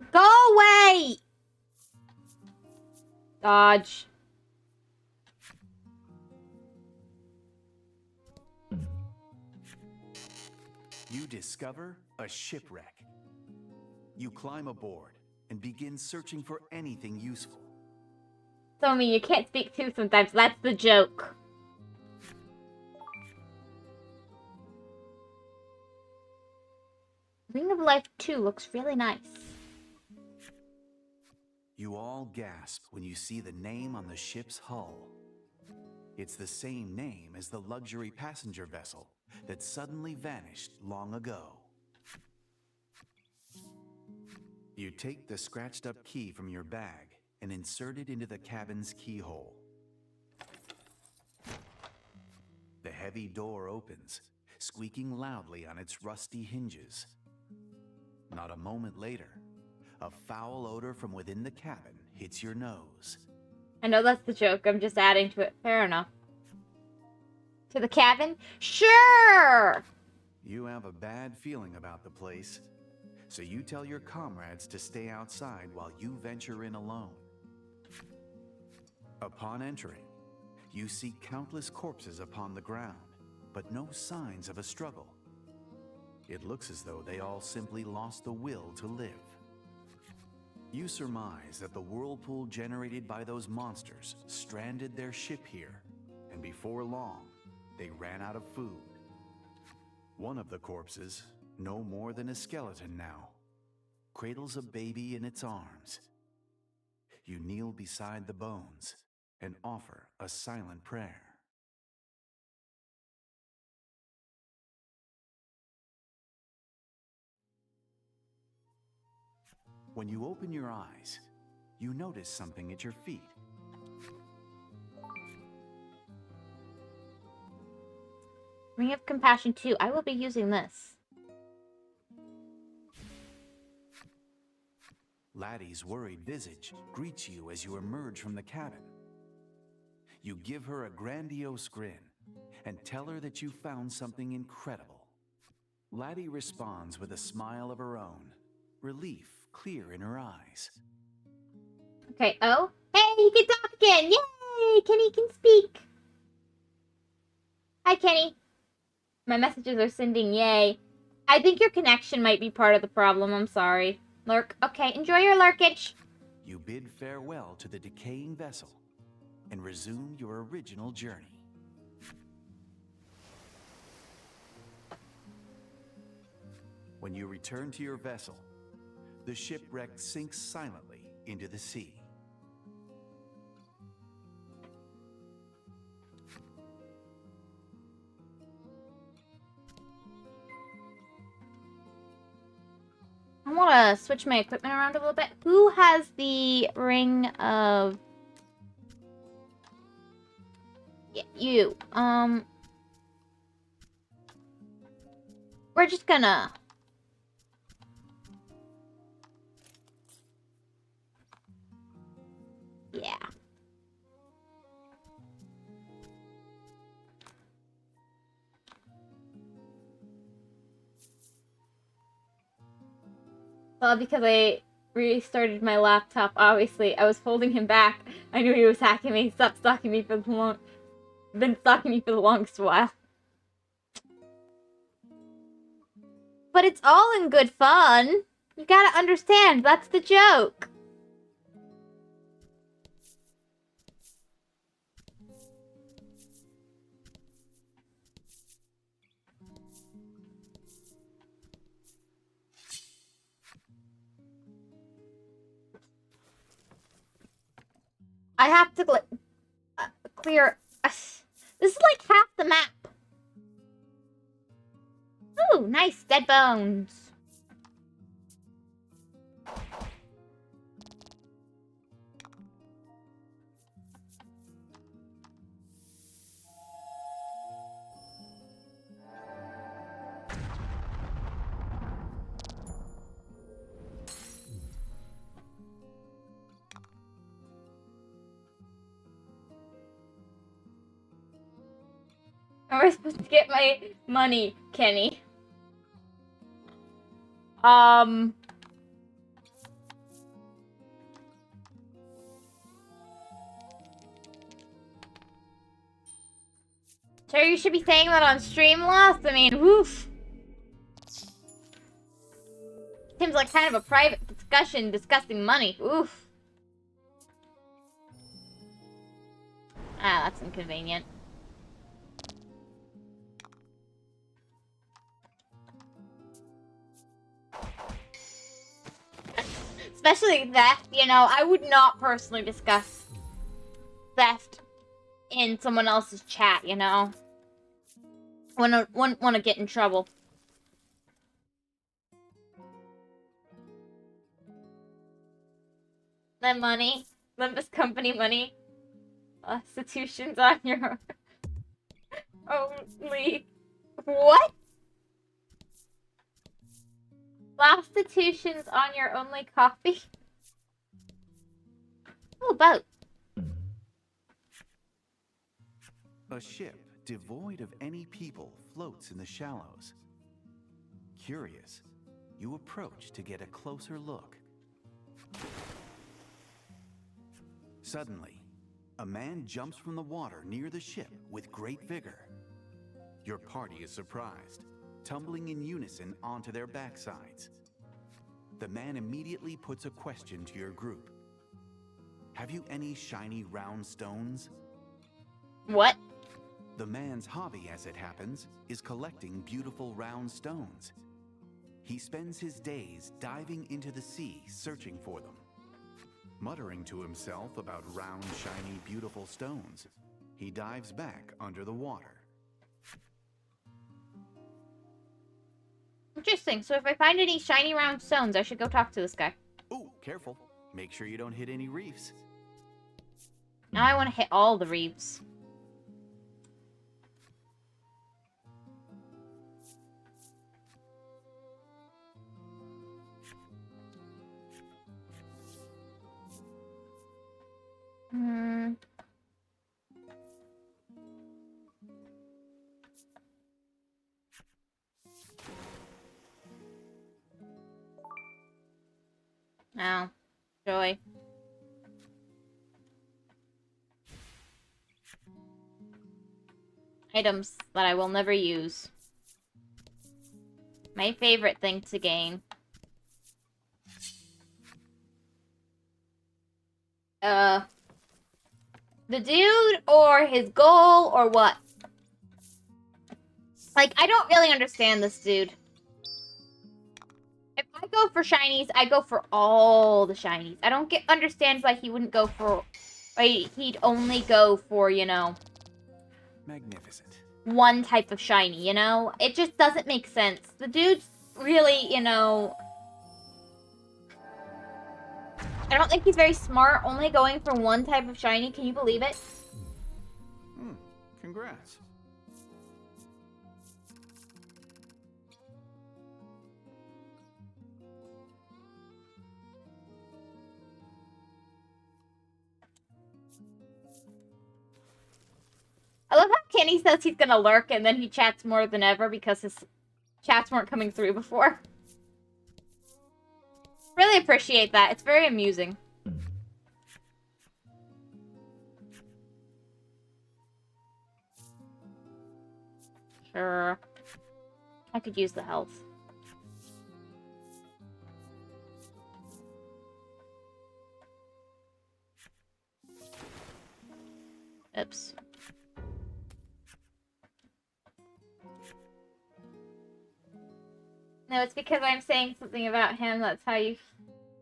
Go away! Dodge. You discover a shipwreck. You climb aboard and begin searching for anything useful. So, I mean, you can't speak too sometimes. That's the joke. Ring of Life 2 looks really nice. You all gasp when you see the name on the ship's hull. It's the same name as the luxury passenger vessel that suddenly vanished long ago. You take the scratched-up key from your bag and insert it into the cabin's keyhole. The heavy door opens, squeaking loudly on its rusty hinges. Not a moment later, a foul odor from within the cabin hits your nose. I know that's the joke. I'm just adding to it. Fair enough. To the cabin? Sure! You have a bad feeling about the place, so you tell your comrades to stay outside while you venture in alone. Upon entering, you see countless corpses upon the ground, but no signs of a struggle. It looks as though they all simply lost the will to live. You surmise that the whirlpool generated by those monsters stranded their ship here, and before long, they ran out of food. One of the corpses, no more than a skeleton now, cradles a baby in its arms. You kneel beside the bones and offer a silent prayer. When you open your eyes, you notice something at your feet. Ring of Compassion 2. I will be using this. Laddie's worried visage greets you as you emerge from the cabin. You give her a grandiose grin and tell her that you found something incredible. Laddie responds with a smile of her own, relief clear in her eyes. Okay, oh. Hey, he can talk again! Yay! Kenny can speak! Hi, Kenny. My messages are sending yay. I think your connection might be part of the problem. I'm sorry. Lurk. Okay, enjoy your lurkage. You bid farewell to the decaying vessel and resume your original journey. When you return to your vessel, the shipwreck sinks silently into the sea. I want to switch my equipment around a little bit. Who has the ring of... Yeah, you. We're just gonna... Yeah. Well, because I restarted my laptop, obviously, I was holding him back. I knew he was hacking me. Stopped stalking me for the long... Been stalking me for the longest while. But it's all in good fun. You gotta understand, that's the joke. I have to clear... this is like half the map. Ooh, nice. Dead bones. How am I supposed to get my money, Kenny? Sure you should be saying that on stream, Lost? I mean, woof. Seems like kind of a private discussion discussing money. Oof. Ah, that's inconvenient. Especially theft, you know, I would not personally discuss theft in someone else's chat, you know? Wouldn't want to get in trouble. Then money. Limbus company money. Institutions on your only... What? Prostitutions on your only coffee? Oh, boat. A ship devoid of any people floats in the shallows. Curious, you approach to get a closer look. Suddenly, a man jumps from the water near the ship with great vigor. Your party is surprised, tumbling in unison onto their backsides. The man immediately puts a question to your group. Have you any shiny round stones? What? The man's hobby, as it happens, is collecting beautiful round stones. He spends his days diving into the sea searching for them. Muttering to himself about round, shiny, beautiful stones, he dives back under the water. Interesting. So if I find any shiny round stones, I should go talk to this guy. Ooh, careful. Make sure you don't hit any reefs. Now I want to hit all the reefs. Oh, joy. Items that I will never use. My favorite thing to gain. The dude or his goal or what? Like, I don't really understand this dude. If I go for shinies, I go for all the shinies. I don't understand why he wouldn't go for... Why he'd only go for, you know... Magnificent. One type of shiny, you know? It just doesn't make sense. The dude's really, you know... I don't think he's very smart, only going for one type of shiny. Can you believe it? Congrats. I love how Kenny says he's gonna lurk and then he chats more than ever because his chats weren't coming through before. Really appreciate that. It's very amusing. Sure. I could use the health. Oops. No, it's because I'm saying something about him. That's how you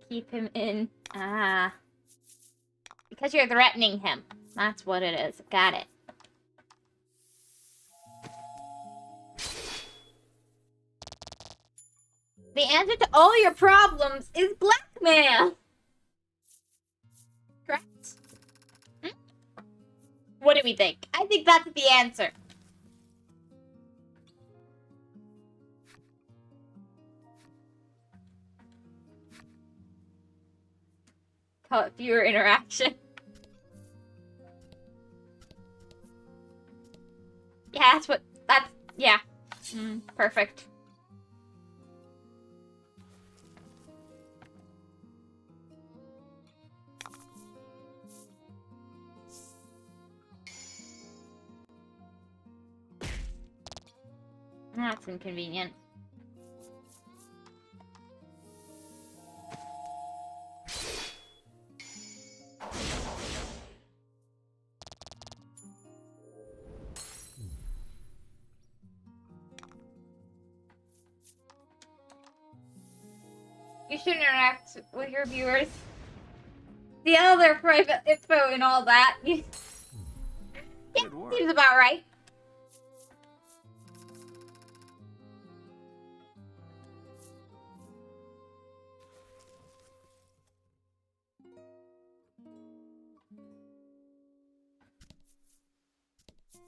keep him in. Ah. Because you're threatening him. That's what it is. Got it. The answer to all your problems is blackmail. Correct? Hmm? What do we think? I think that's the answer. Call it viewer interaction. Yeah, yeah. Perfect. That's inconvenient. You should interact with your viewers. See all their private info and all that. Yeah, Good work. seems about right.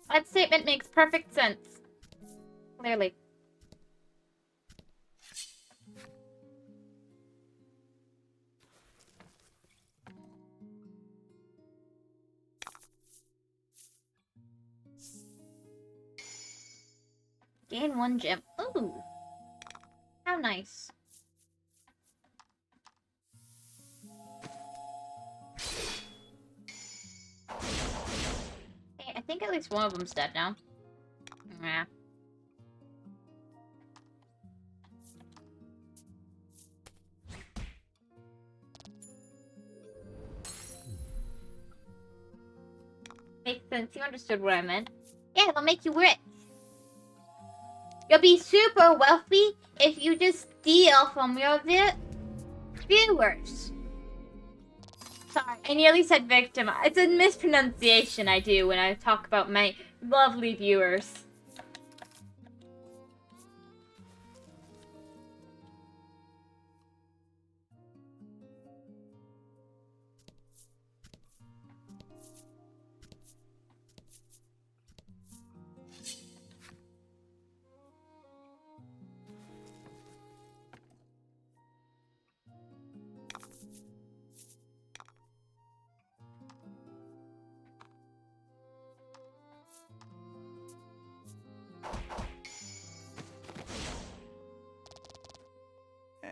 That statement makes perfect sense. Clearly. Gain 1 gem. Ooh. How nice. Hey, I think at least one of them's dead now. Yeah. Makes sense. You understood what I meant. Yeah, it'll make you rich. You'll be super wealthy if you just steal from your viewers. Sorry, I nearly said victim. It's a mispronunciation I do when I talk about my lovely viewers.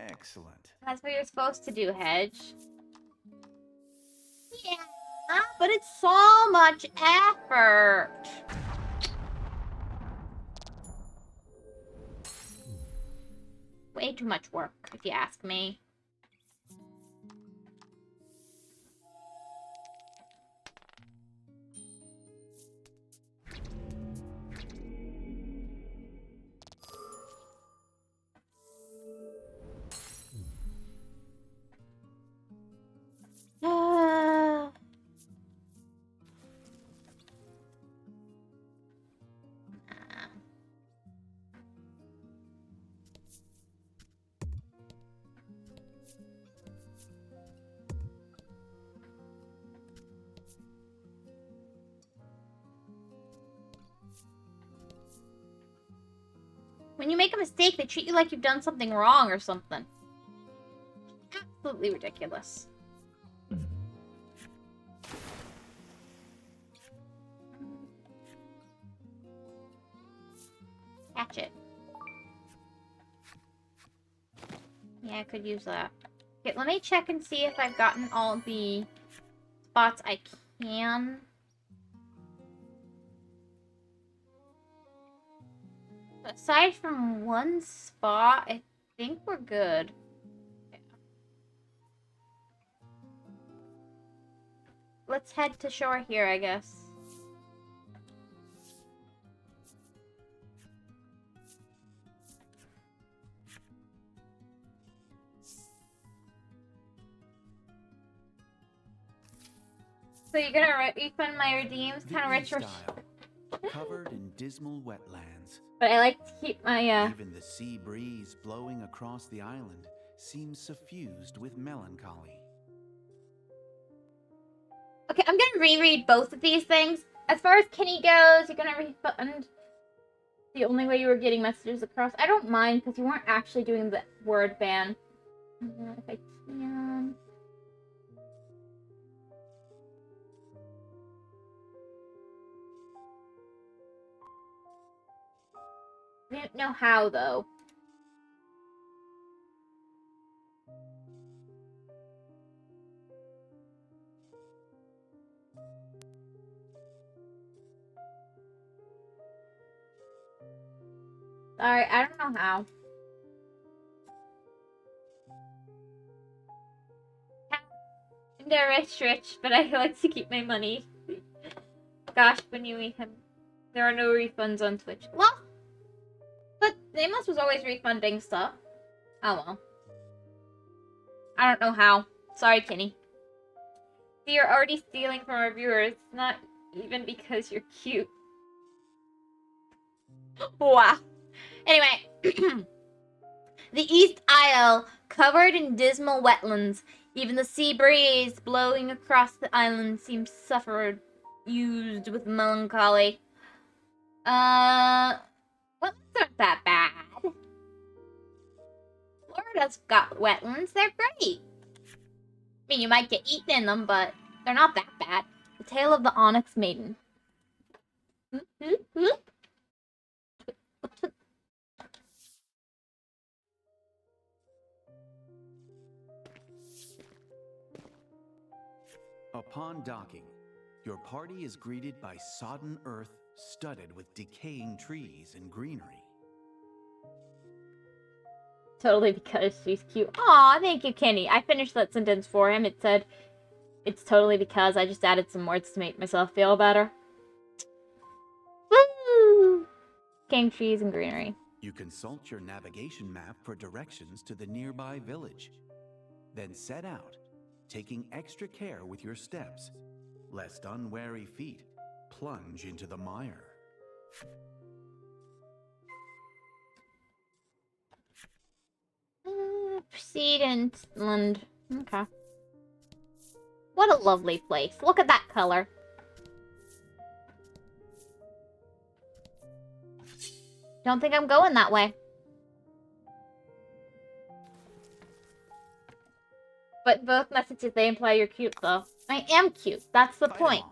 Excellent. That's what you're supposed to do, Hedge. Yeah, but it's so much effort. Way too much work, if you ask me. When you make a mistake, they treat you like you've done something wrong or something. Absolutely ridiculous. Hatchet. Yeah, I could use that. Okay, let me check and see if I've gotten all the spots I can. Aside from one spot, I think we're good. Yeah. Let's head to shore here, I guess. So you're gonna refund my redeems? Kind of rich. Style, covered in dismal wetlands. But I like to keep my, Even the sea breeze blowing across the island seems suffused with melancholy. Okay, I'm gonna reread both of these things. As far as Kenny goes, you're gonna refund the only way you were getting messages across. I don't mind, because you weren't actually doing the word ban. If I can... I don't know how, though. Sorry, I don't know how. They're rich, but I like to keep my money. Gosh, when you have... There are no refunds on Twitch. Well, but Nameless was always refunding stuff. Oh well. I don't know how. Sorry, Kenny. See, you're already stealing from our viewers. It's not even because you're cute. Wow. Anyway. The East Isle, covered in dismal wetlands. Even the sea breeze blowing across the island seems suffered, used with melancholy. Wetlands aren't that bad. Florida's got wetlands. They're great. I mean, you might get eaten in them, but they're not that bad. The Tale of the Onyx Maiden. Upon docking, your party is greeted by sodden earth studded with decaying trees and greenery. Totally because she's cute. Aw, thank you, Kenny. I finished that sentence for him. It said, it's totally because I just added some words to make myself feel better. Woo! Decaying trees and greenery. You consult your navigation map for directions to the nearby village. Then set out, taking extra care with your steps, lest unwary feet plunge into the mire. Proceed inland. Okay. What a lovely place. Look at that color. Don't think I'm going that way. But both messages, they imply you're cute, though. I am cute. That's the point.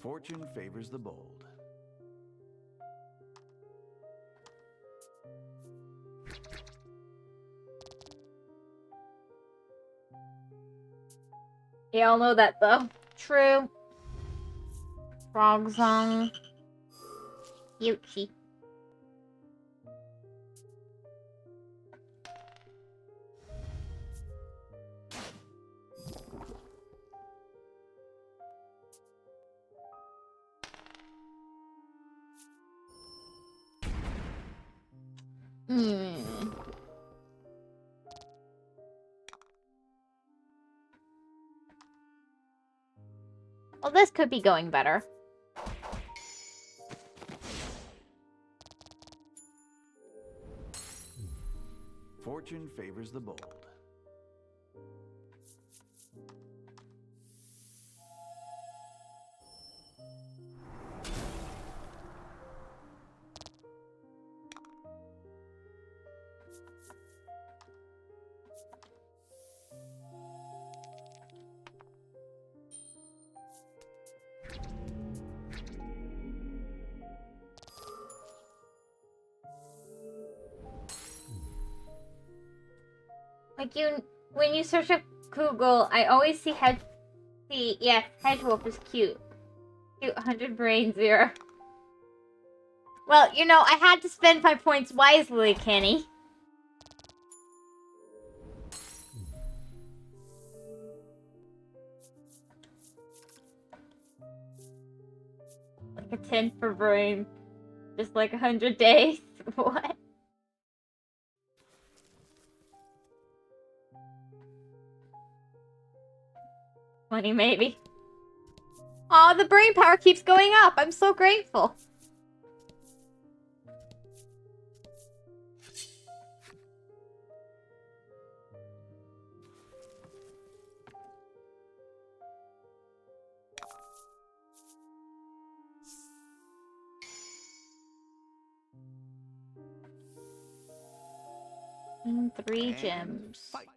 Fortune favors the bold. Y'all know that, though. True. Frog song. Yuchi. Well, this could be going better. Fortune favors the bold. Like when you search up Google, I always see Hedgewolf is cute. Cute, 100 brain, 0. Well, you know, I had to spend my points wisely, Kenny. Like a 10 for brain. Just like 100 days. What? Money, maybe. Aw, the brain power keeps going up. I'm so grateful. And 3 gems. Fight.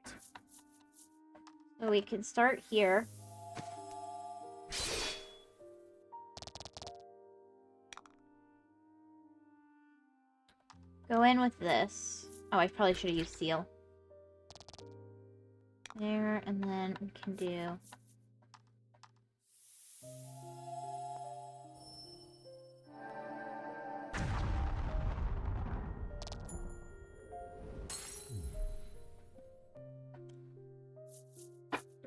So we can start here. Go in with this. Oh, I probably should have used seal. There, and then we can do...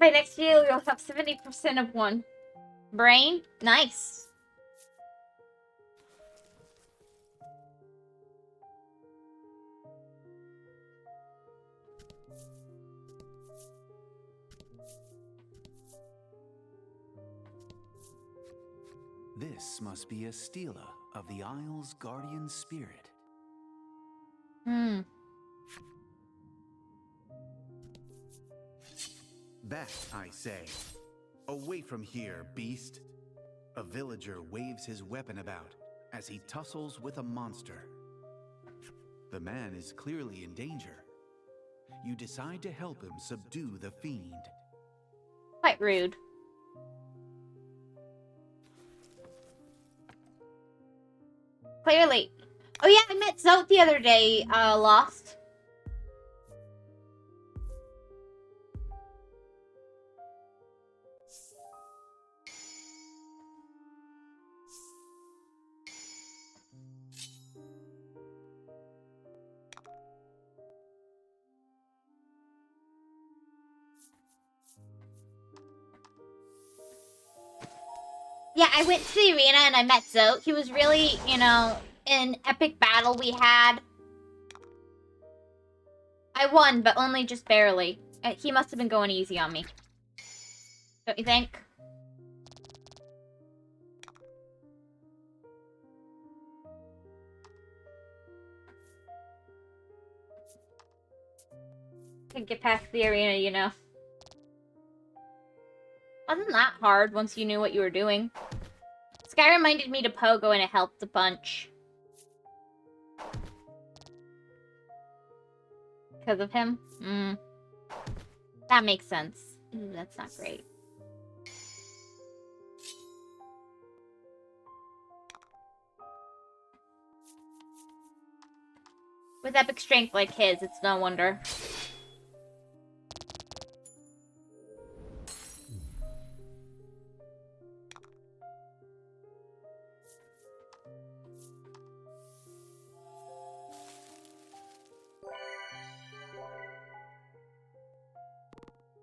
By next year, you'll have 70% of one. Brain? Nice. This must be a stela of the Isle's guardian spirit. Back, I say. Away from here, beast. A villager waves his weapon about as he tussles with a monster. The man is clearly in danger. You decide to help him subdue the fiend. Quite rude. Clearly. Oh yeah, I met Zote the other day, Lost. Yeah, I went to the arena and I met Zote. He was really, you know, an epic battle we had. I won, but only just barely. He must have been going easy on me. Don't you think? Couldn't get past the arena, you know. Wasn't that hard once you knew what you were doing. This guy reminded me to Pogo and it helped a bunch. Because of him? That makes sense. Ooh, that's not great. With epic strength like his, it's no wonder.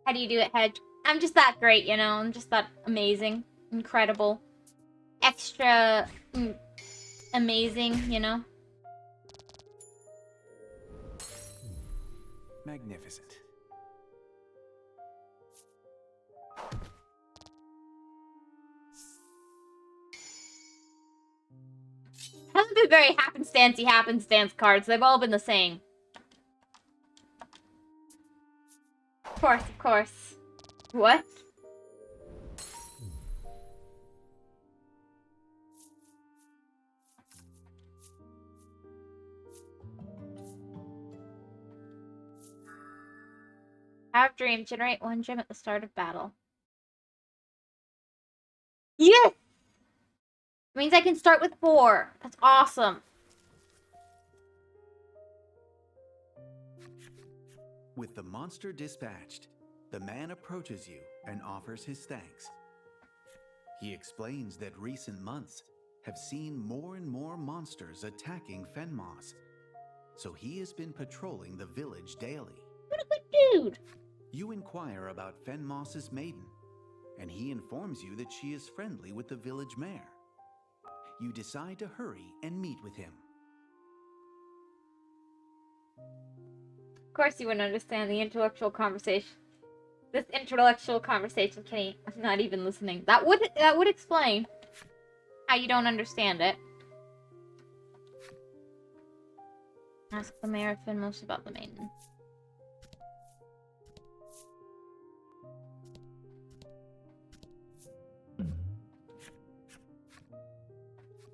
How do you do it, Hedge? I'm just that great, you know? I'm just that amazing. Incredible. Extra... amazing, you know? Magnificent. Haven't been very happenstance cards. They've all been the same. Of course, of course. What? Have dream. Generate 1 gem at the start of battle. Yes! Means I can start with 4. That's awesome. With the monster dispatched, the man approaches you and offers his thanks. He explains that recent months have seen more and more monsters attacking Fenmoss, so he has been patrolling the village daily. What a good dude! You inquire about Fenmoss's Maiden, and he informs you that she is friendly with the village mayor. You decide to hurry and meet with him. Of course you wouldn't understand the intellectual conversation. This intellectual conversation, Kenny. I'm not even listening. That would explain how you don't understand it. Ask the mayor of Fenmoss about the Maiden.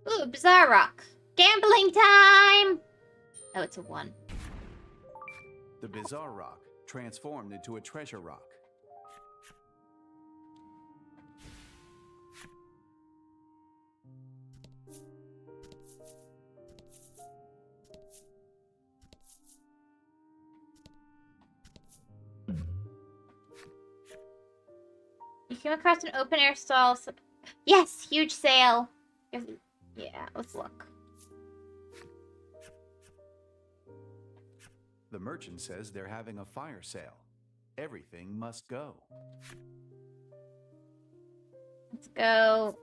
Ooh, Bizarre Rock. Gambling time! Oh, it's a 1. The Bizarre Rock transformed into a treasure rock. You came across an open air stall. Yes, huge sale. Yeah, let's look. The merchant says they're having a fire sale. Everything must go. Let's go.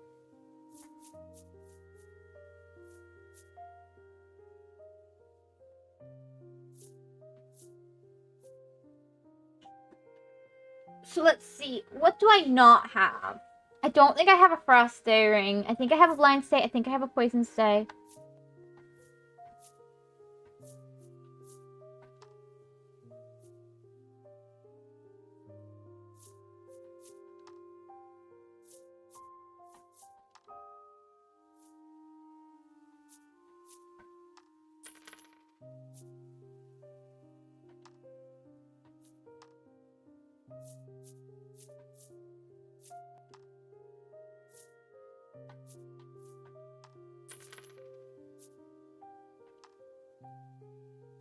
So let's see. What do I not have? I don't think I have a Frost Stay ring. I think I have a Blind Stay. I think I have a Poison Stay.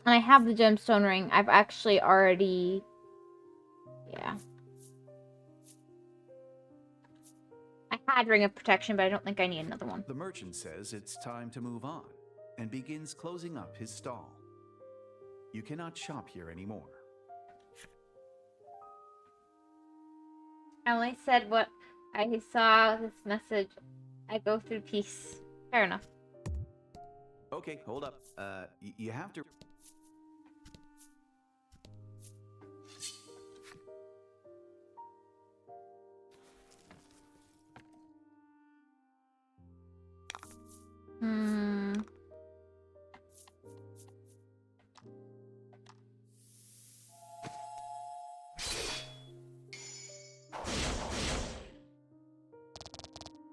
And I have the gemstone ring. I've actually already... Yeah. I had Ring of Protection, but I don't think I need another one. The merchant says it's time to move on and begins closing up his stall. You cannot shop here anymore. I only said what I saw this message. I go through peace. Fair enough. Okay, hold up. You have to...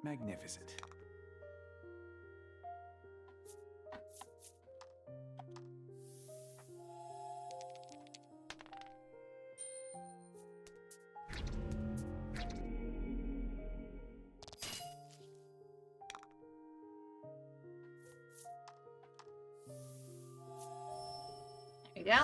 Magnificent. There you go.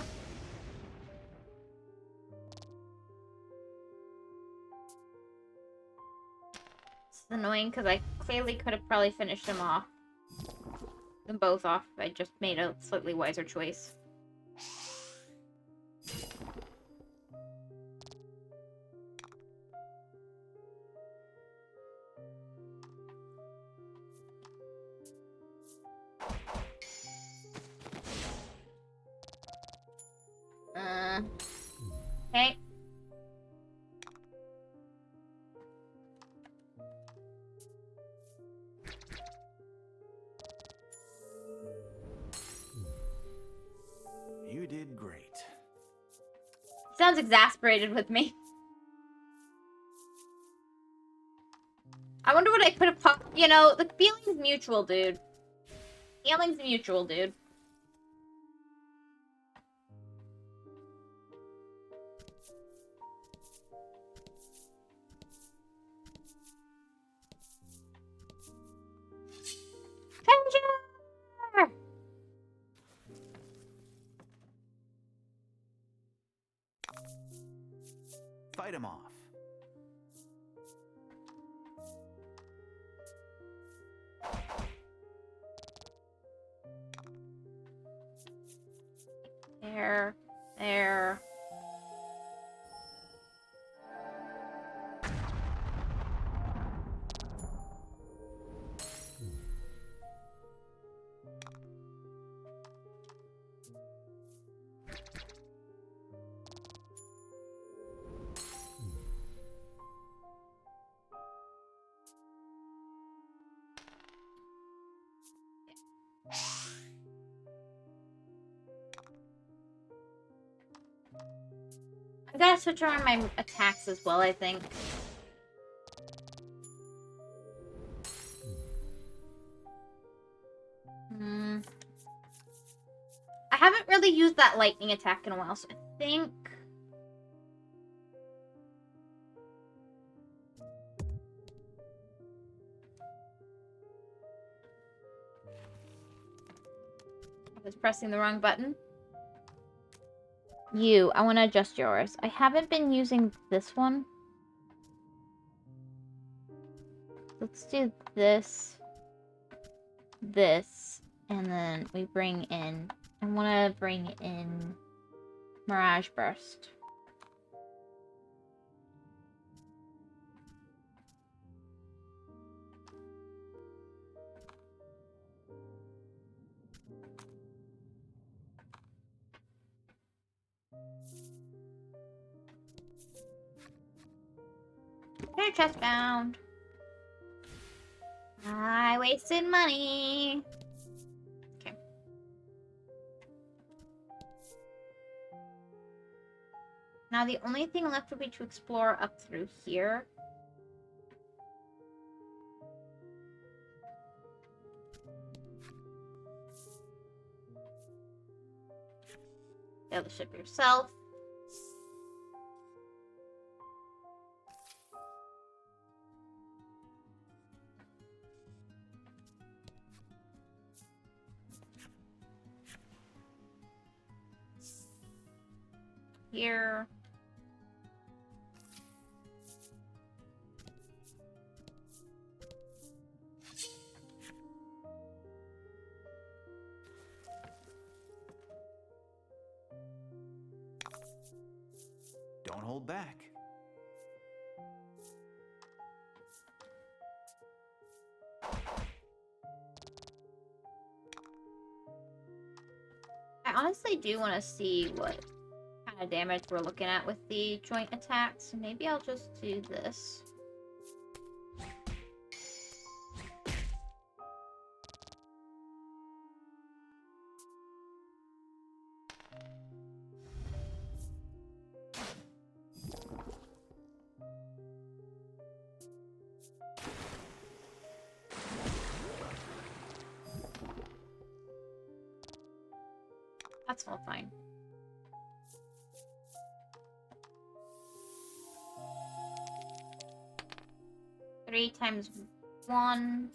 It's annoying because I clearly could have probably finished them off. Them both off. I just made a slightly wiser choice. Okay. You did great. Sounds exasperated with me. I wonder what I could have you know, the feeling's mutual, dude. Feeling's mutual, dude. Avenger! Fight him off. There. There. I gotta switch around my attacks as well, I think. I haven't really used that lightning attack in a while, so I think... I was pressing the wrong button. I want to adjust yours. I haven't been using this one. Let's do this, and then we bring in... I want to bring in Mirage Burst. Treasure chest found. I wasted money. Okay. Now the only thing left would be to explore up through here. Sail the ship yourself. Here. Don't hold back. I honestly do want to see what kind of damage we're looking at with the joint attacks. Maybe I'll just do this. That's all fine. Three times 1.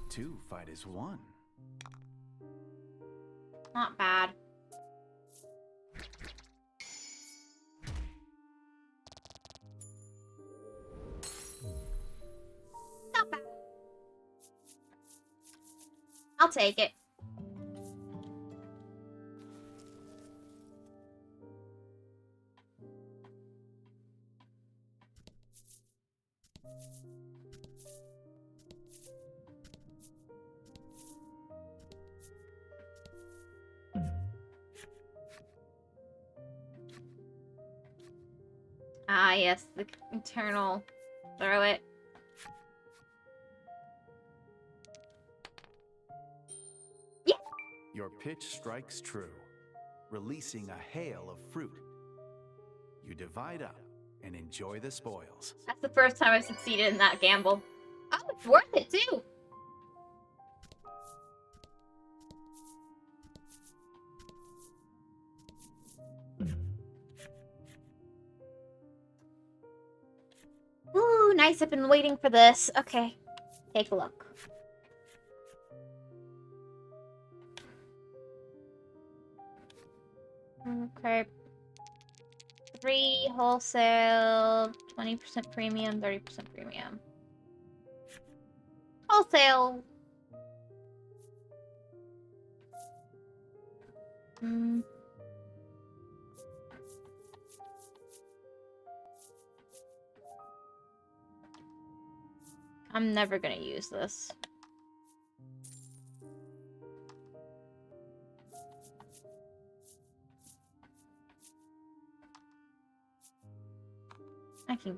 Two fight as one. Not bad. Not bad. I'll take it. Ah, yes, the eternal. Throw it. Yeah. Your pitch strikes true, releasing a hail of fruit. You divide up and enjoy the spoils. That's the first time I've succeeded in that gamble. Oh, it's worth it too. Ooh, nice. I've been waiting for this. Okay. Take a look. Okay. 3 wholesale, 20% premium, 30% premium. Wholesale. I'm never gonna use this. I can...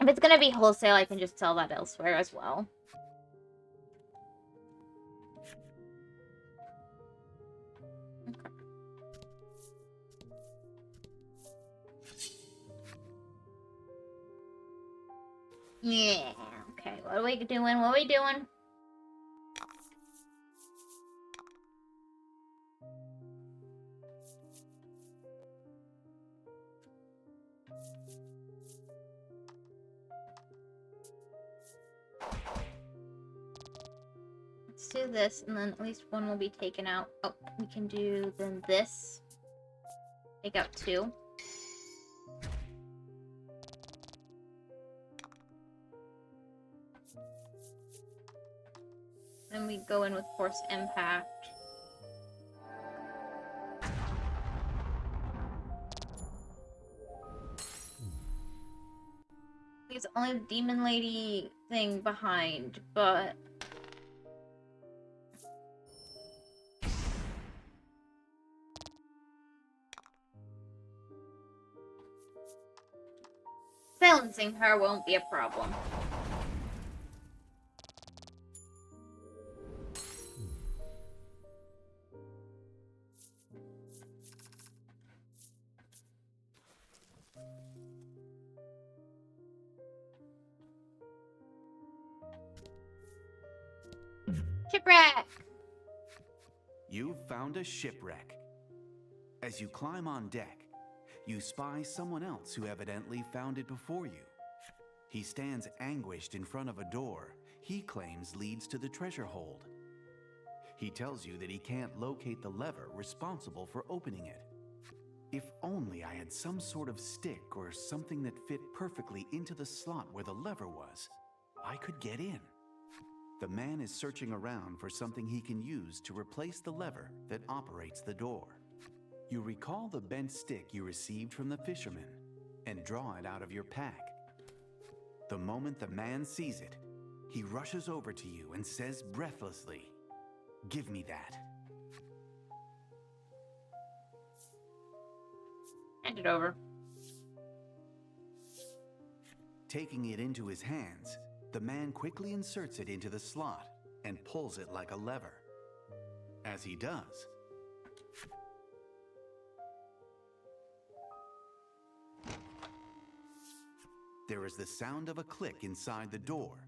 If it's gonna be wholesale, I can just sell that elsewhere as well. Okay. Yeah. Okay, what are we doing? What are we doing? do this, and then at least one will be taken out. Oh, we can do then this. Take out 2. Then we go in with Force Impact. Leaves only the Demon Lady thing behind, but... silencing her won't be a problem. Shipwreck! You've found a shipwreck. As you climb on deck, you spy someone else who evidently found it before you. He stands anguished in front of a door he claims leads to the treasure hold. He tells you that he can't locate the lever responsible for opening it. If only I had some sort of stick or something that fit perfectly into the slot where the lever was, I could get in. The man is searching around for something he can use to replace the lever that operates the door. You recall the bent stick you received from the fisherman and draw it out of your pack. The moment the man sees it, he rushes over to you and says breathlessly, "Give me that." Hand it over. Taking it into his hands, the man quickly inserts it into the slot and pulls it like a lever. As he does, there is the sound of a click inside the door,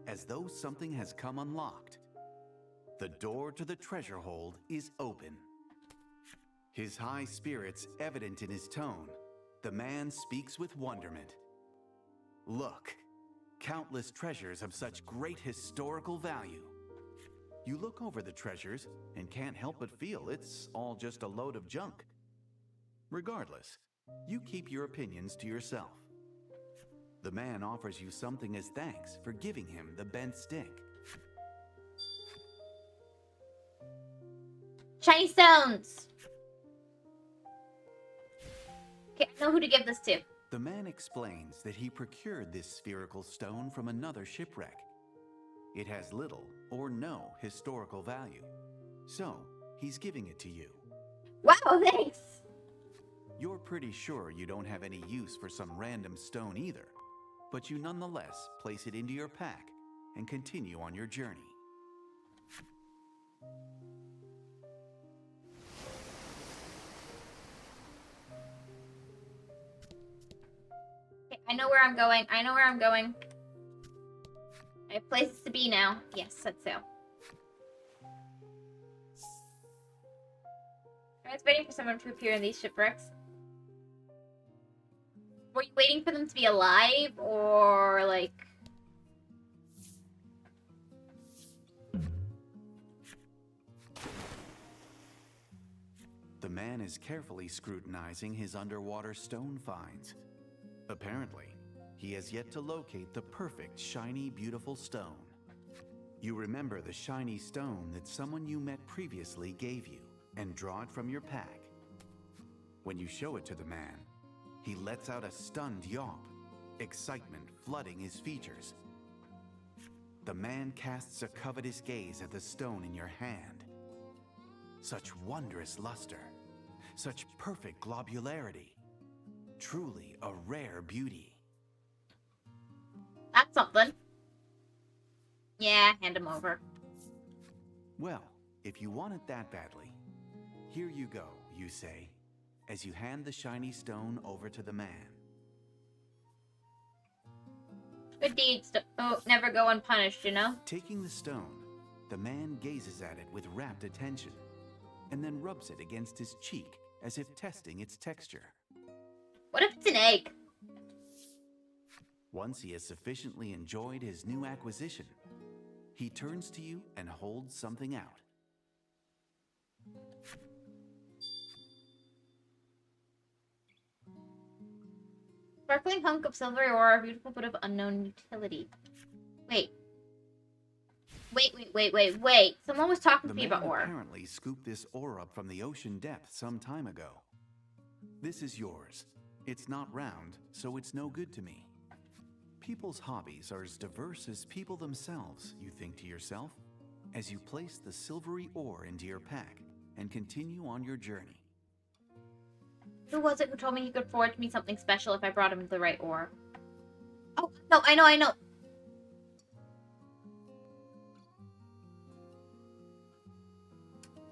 as though something has come unlocked. The door to the treasure hold is open. His high spirits evident in his tone, the man speaks with wonderment. "Look, countless treasures of such great historical value." You look over the treasures and can't help but feel it's all just a load of junk. Regardless, you keep your opinions to yourself. The man offers you something as thanks for giving him the bent stick. Shiny stones! Okay, I know who to give this to. The man explains that he procured this spherical stone from another shipwreck. It has little or no historical value, so he's giving it to you. Wow, thanks! You're pretty sure you don't have any use for some random stone either, but you nonetheless place it into your pack and continue on your journey. Okay, I know where I'm going. I know where I'm going. I have places to be now. Yes, that's so. I was waiting for someone to appear in these shipwrecks. Were you waiting for them to be alive, or, like... The man is carefully scrutinizing his underwater stone finds. Apparently, he has yet to locate the perfect, shiny, beautiful stone. You remember the shiny stone that someone you met previously gave you and draw it from your pack. When you show it to the man, he lets out a stunned yawp, excitement flooding his features. The man casts a covetous gaze at the stone in your hand. Such wondrous luster, such perfect globularity, truly a rare beauty. That's something. Yeah, hand him over. Well, if you want it that badly, here you go, you say, as you hand the shiny stone over to the man. Good deeds never go unpunished, you know? Taking the stone, the man gazes at it with rapt attention, and then rubs it against his cheek as if testing its texture. What if it's an egg? Once he has sufficiently enjoyed his new acquisition, He turns to you and holds something out. Sparkling hunk of silvery ore, a beautiful bit of unknown utility. Wait. Wait. Someone was talking to me about ore. Apparently scooped this ore up from the ocean depth some time ago. This is yours. It's not round, so it's no good to me. People's hobbies are as diverse as people themselves, you think to yourself, as you place the silvery ore into your pack and continue on your journey. Who was it who told me he could forge me something special if I brought him the right ore? Oh, no, I know.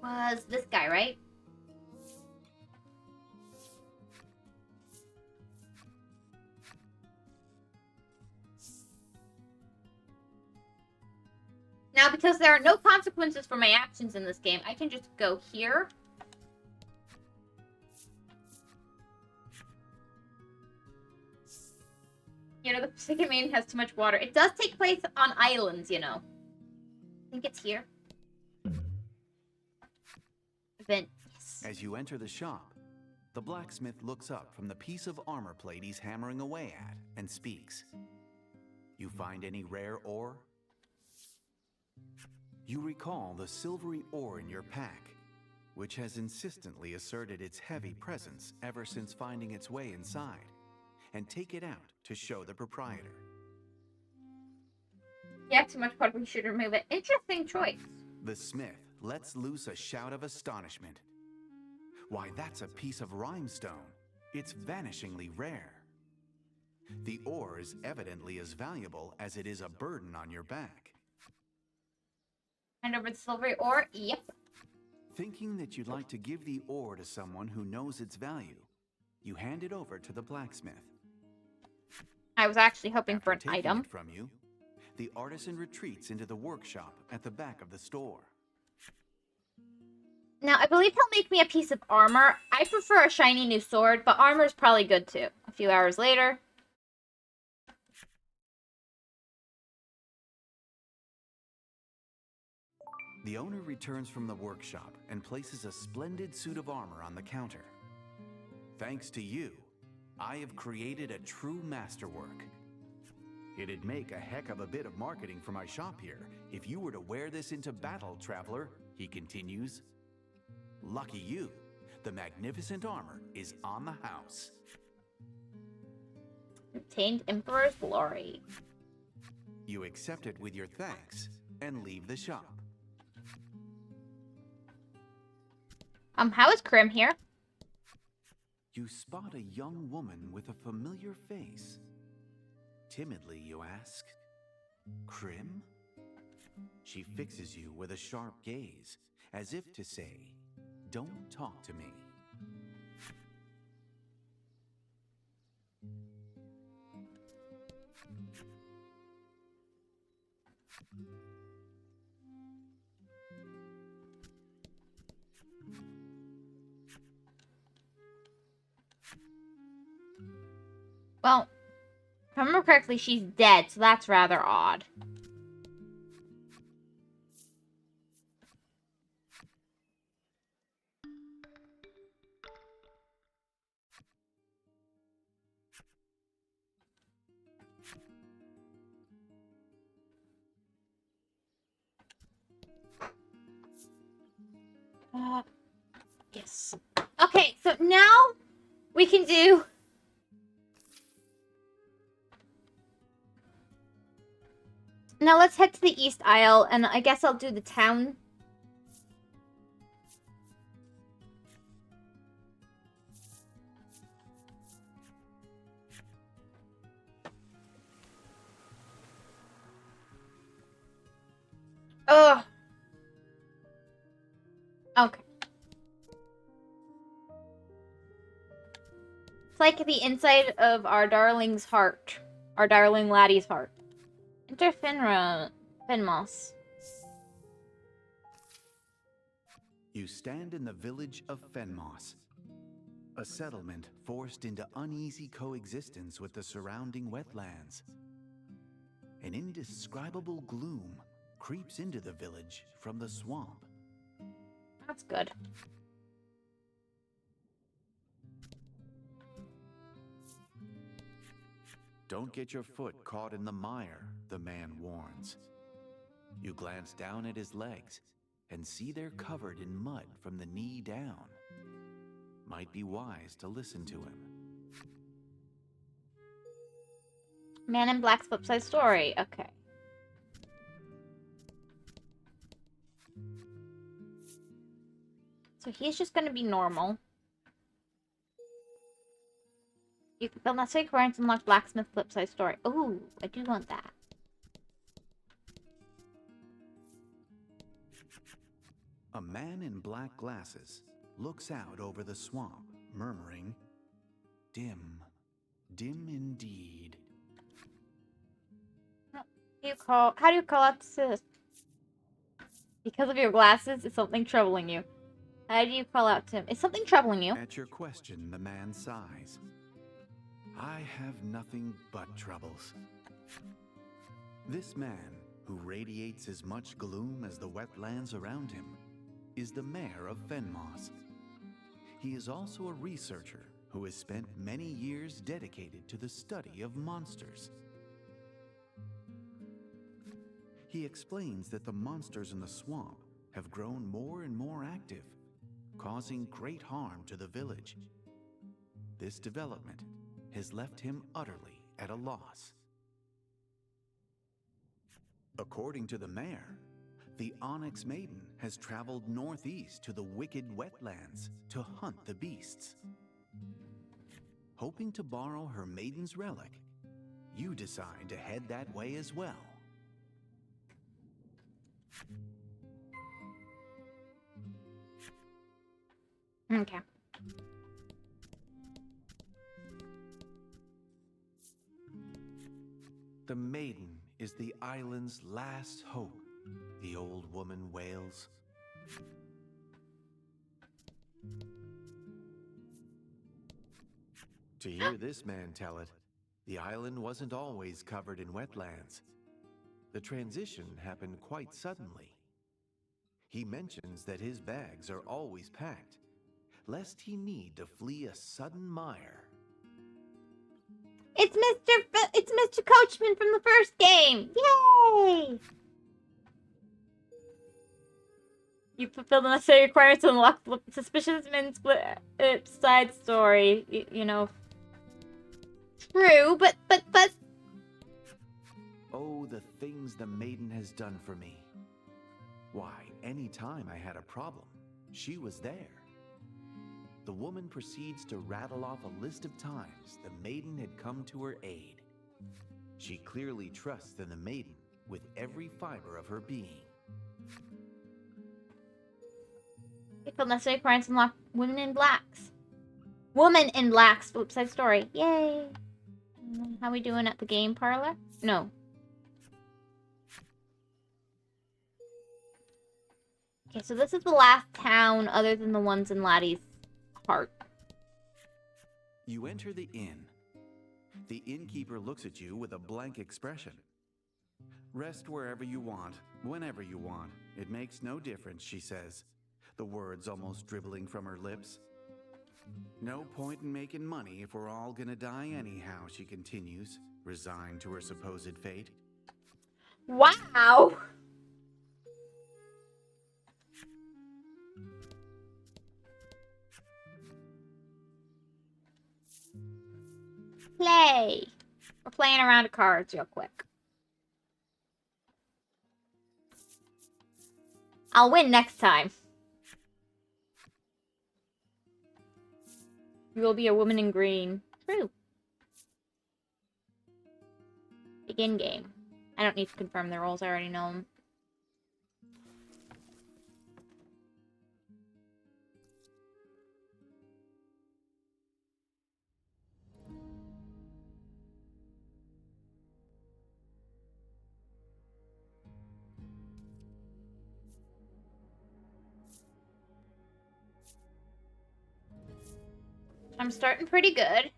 Was this guy, right? Now, because there are no consequences for my actions in this game, I can just go here. You know, the Pacific Maiden has too much water. It does take place on islands, you know. I think it's here. Event, yes. As you enter the shop, the blacksmith looks up from the piece of armor plate he's hammering away at and speaks. You find any rare ore? You recall the silvery ore in your pack, which has insistently asserted its heavy presence ever since finding its way inside, and take it out to show the proprietor. Yeah, too much water, we should remove it. Interesting choice. The smith lets loose a shout of astonishment. Why, that's a piece of rhinestone. It's vanishingly rare. The ore is evidently as valuable as it is a burden on your back. Hand over the silvery ore? Yep. Thinking that you'd like to give the ore to someone who knows its value, you hand it over to the blacksmith. I was actually hoping for an After taking item. it from you, the artisan retreats into the workshop at the back of the store. Now, I believe he'll make me a piece of armor. I prefer a shiny new sword, but armor is probably good too. A few hours later. The owner returns from the workshop and places a splendid suit of armor on the counter. Thanks to you, I have created a true masterwork. It'd make a heck of a bit of marketing for my shop here if you were to wear this into battle, traveler, he continues. Lucky you, the magnificent armor is on the house. Obtained Emperor's Glory. You accept it with your thanks and leave the shop. How is Krim here? You spot a young woman with a familiar face. Timidly, you ask, Krim? She fixes you with a sharp gaze, as if to say, don't talk to me. Well, if I remember correctly, she's dead, so that's rather odd. Yes. Okay, so now we can do... Now let's head to the East Isle, and I guess I'll do the town. Ugh. Okay. It's like the inside of our darling's heart. Our darling laddie's heart. Enter Fenmoss. You stand in the village of Fenmoss, a settlement forced into uneasy coexistence with the surrounding wetlands. An indescribable gloom creeps into the village from the swamp. That's good. Don't get your foot caught in the mire, the man warns. You glance down at his legs and see they're covered in mud from the knee down. Might be wise to listen to him. Man in Black's flip-side story. Okay. So he's just gonna be normal. You can fill necessary requirements to unlock Blacksmith flip-side story. Ooh, I do want that. A man in black glasses looks out over the swamp, murmuring, "Dim, dim indeed." How do you call out this? Because of your glasses, is something troubling you? How do you call out to him? Is something troubling you? At your question, the man sighs. I have nothing but troubles. This man, who radiates as much gloom as the wetlands around him, is the mayor of Fenmoss. He is also a researcher who has spent many years dedicated to the study of monsters. He explains that the monsters in the swamp have grown more and more active, causing great harm to the village. This development has left him utterly at a loss. According to the mayor, the Onyx Maiden has traveled northeast to the wicked wetlands to hunt the beasts. Hoping to borrow her maiden's relic, you decide to head that way as well. Okay. The maiden is the island's last hope, the old woman wails. To hear this man tell it, the island wasn't always covered in wetlands. The transition happened quite suddenly. He mentions that his bags are always packed, lest he need to flee a sudden mire. It's Mr. Coachman from the first game! Yay! You fulfill the necessary requirements to unlock suspicious men split side story. You know. True, but. Oh, the things the maiden has done for me. Why, any time I had a problem, she was there. The woman proceeds to rattle off a list of times the maiden had come to her aid. She clearly trusts in the maiden with every fiber of her being. You fulfill necessary requirements to unlock Women in Blacks. Woman in Blacks flip-side story. Yay! How we doing at the game parlor? No. Okay, so this is the last town other than the ones in Laddie's heart. You enter the inn. The innkeeper looks at you with a blank expression. Rest wherever you want, whenever you want. It makes no difference, she says, the words almost dribbling from her lips. No point in making money if we're all gonna die anyhow, she continues, resigned to her supposed fate. Wow! Play! We're playing around of cards real quick. I'll win next time. You will be a woman in green. True. Begin game. I don't need to confirm the roles, I already know them. I'm starting pretty good.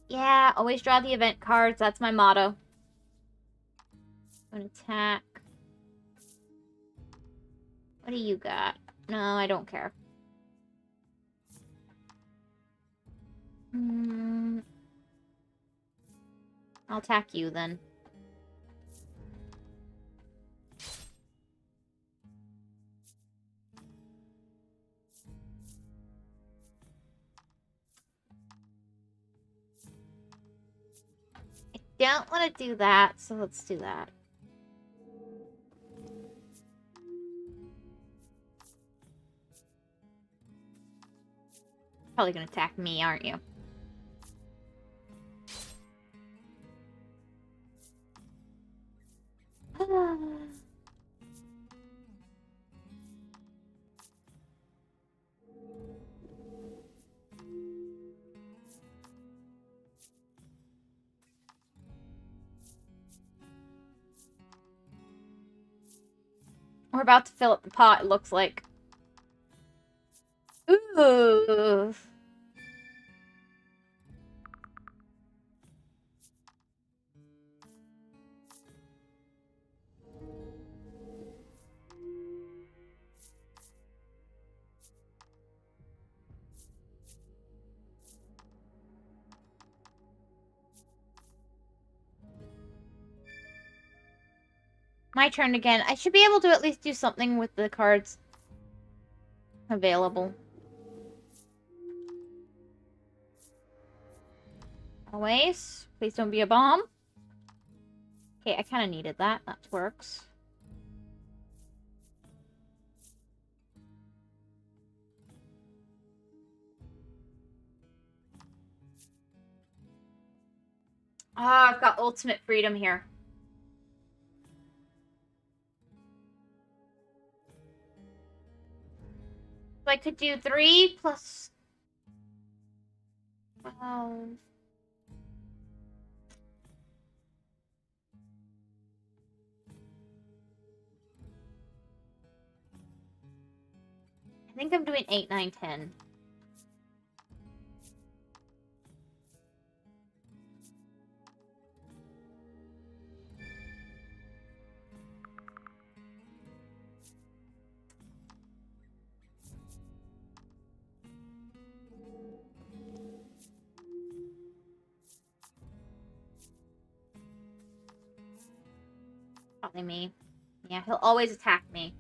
Yeah, always draw the event cards. That's my motto. An attack. What do you got? No, I don't care. I'll attack you then. I don't want to do that, so let's do that. Probably gonna attack me, aren't you? We're about to fill up the pot, it looks like. Ooh. My turn again. I should be able to at least do something with the cards available. Always. Please don't be a bomb. Okay, I kind of needed that. That works. Ah, I've got ultimate freedom here. So I could do 3 plus 12. I think I'm doing 8, 9, 10. Probably me. Yeah, he'll always attack me.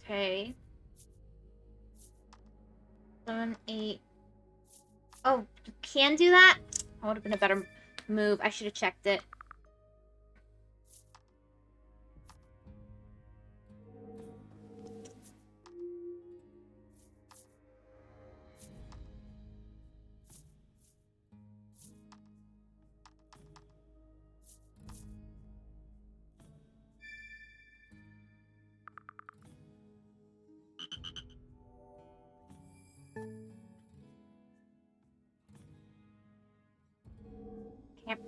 Okay. 7, 8. Oh, you can do that? That would have been a better move. I should have checked it. Can't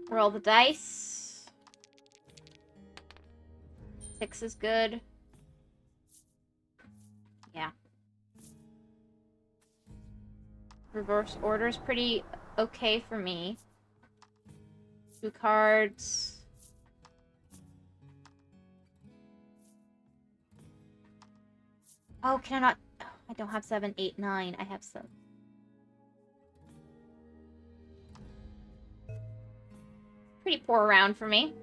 roll the dice. 6 is good. Yeah. Reverse order is pretty okay for me. 2 cards. Oh, can I not? Oh, I don't have 7, 8, 9. I have some. Pretty poor round for me.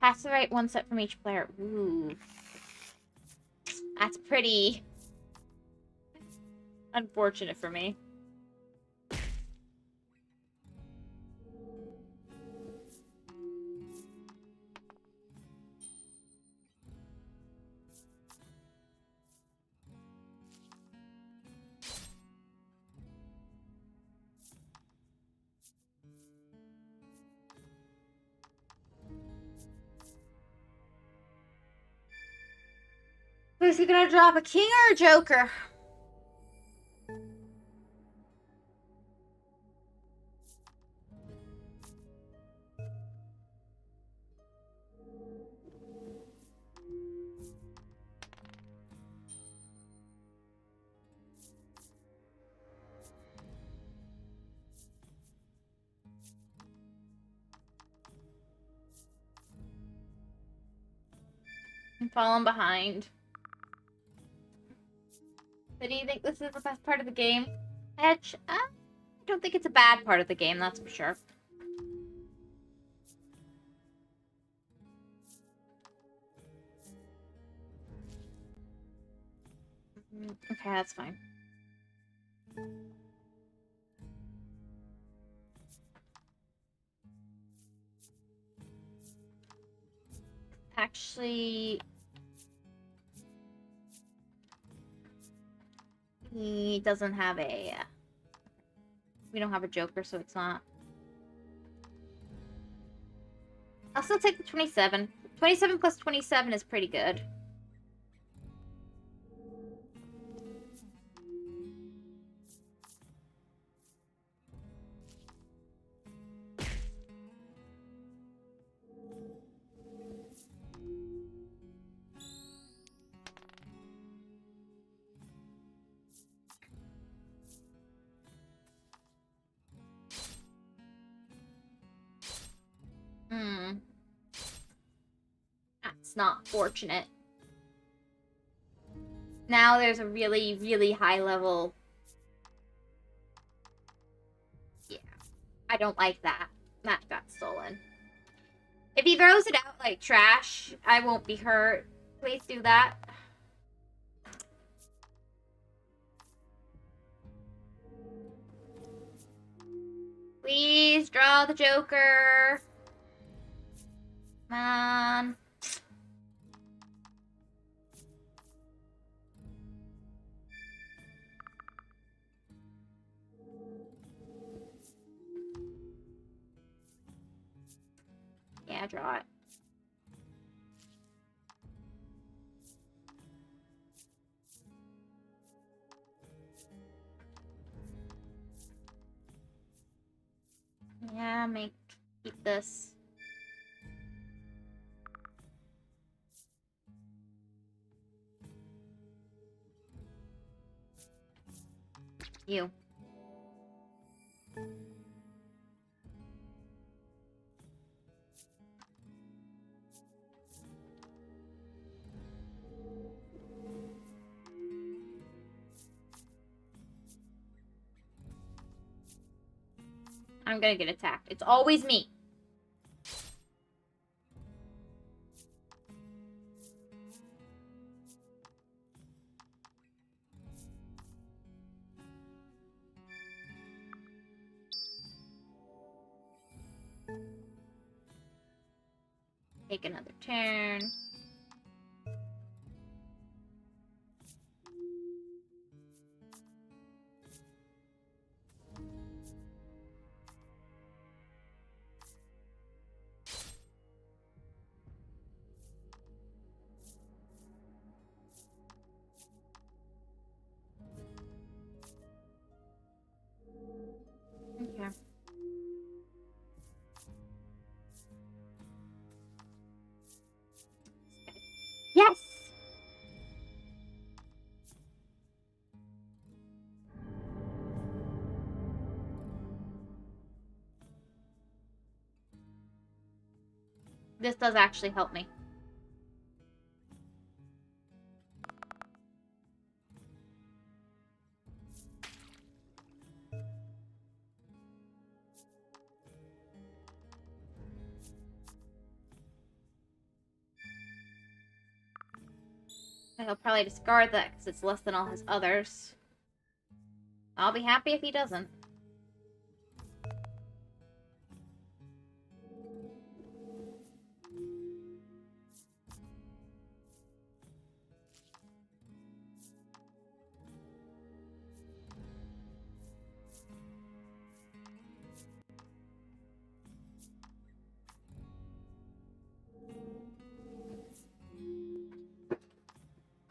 Has to write 1 set from each player. Ooh. That's pretty unfortunate for me. Is he gonna drop a king or a joker? I'm falling behind. So do you think this is the best part of the game? Edge? I don't think it's a bad part of the game, that's for sure. Okay, that's fine. Actually, he doesn't have a... we don't have a joker, so it's not. I'll still take the 27. 27 plus 27 is pretty good. That's not fortunate. Now there's a really, really high level. Yeah. I don't like that. That got stolen. If he throws it out like trash, I won't be hurt. Please do that. Please draw the Joker. Come on. Yeah, draw it. Yeah, keep this. You. I'm gonna get attacked. It's always me. Take another turn. Okay. Yes! This does actually help me. He'll probably discard that because it's less than all his others. I'll be happy if he doesn't.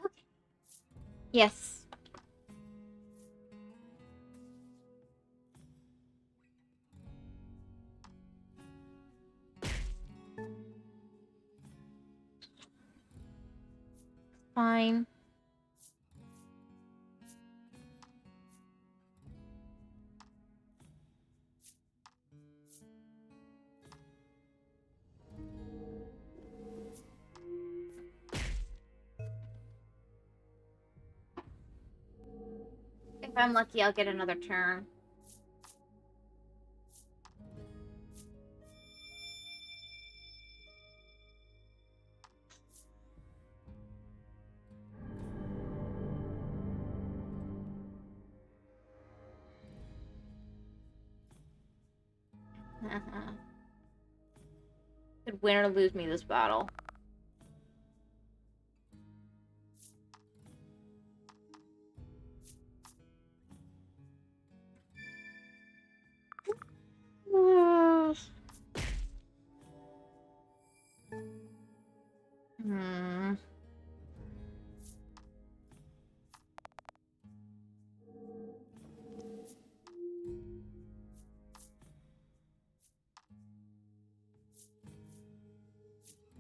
Okay. Yes. Fine. If I'm lucky, I'll get another turn. Could win or lose me this battle. Hmm.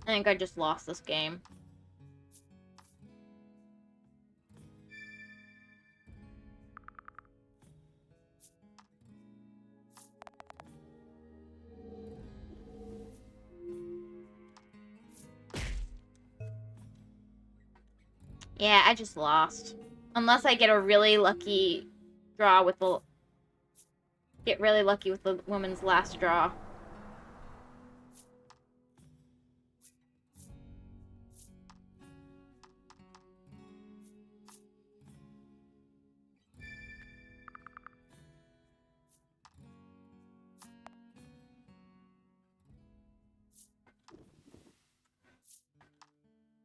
I think I just lost this game. Yeah, I just lost. Unless I get a really lucky draw with the... Get really lucky with the woman's last draw.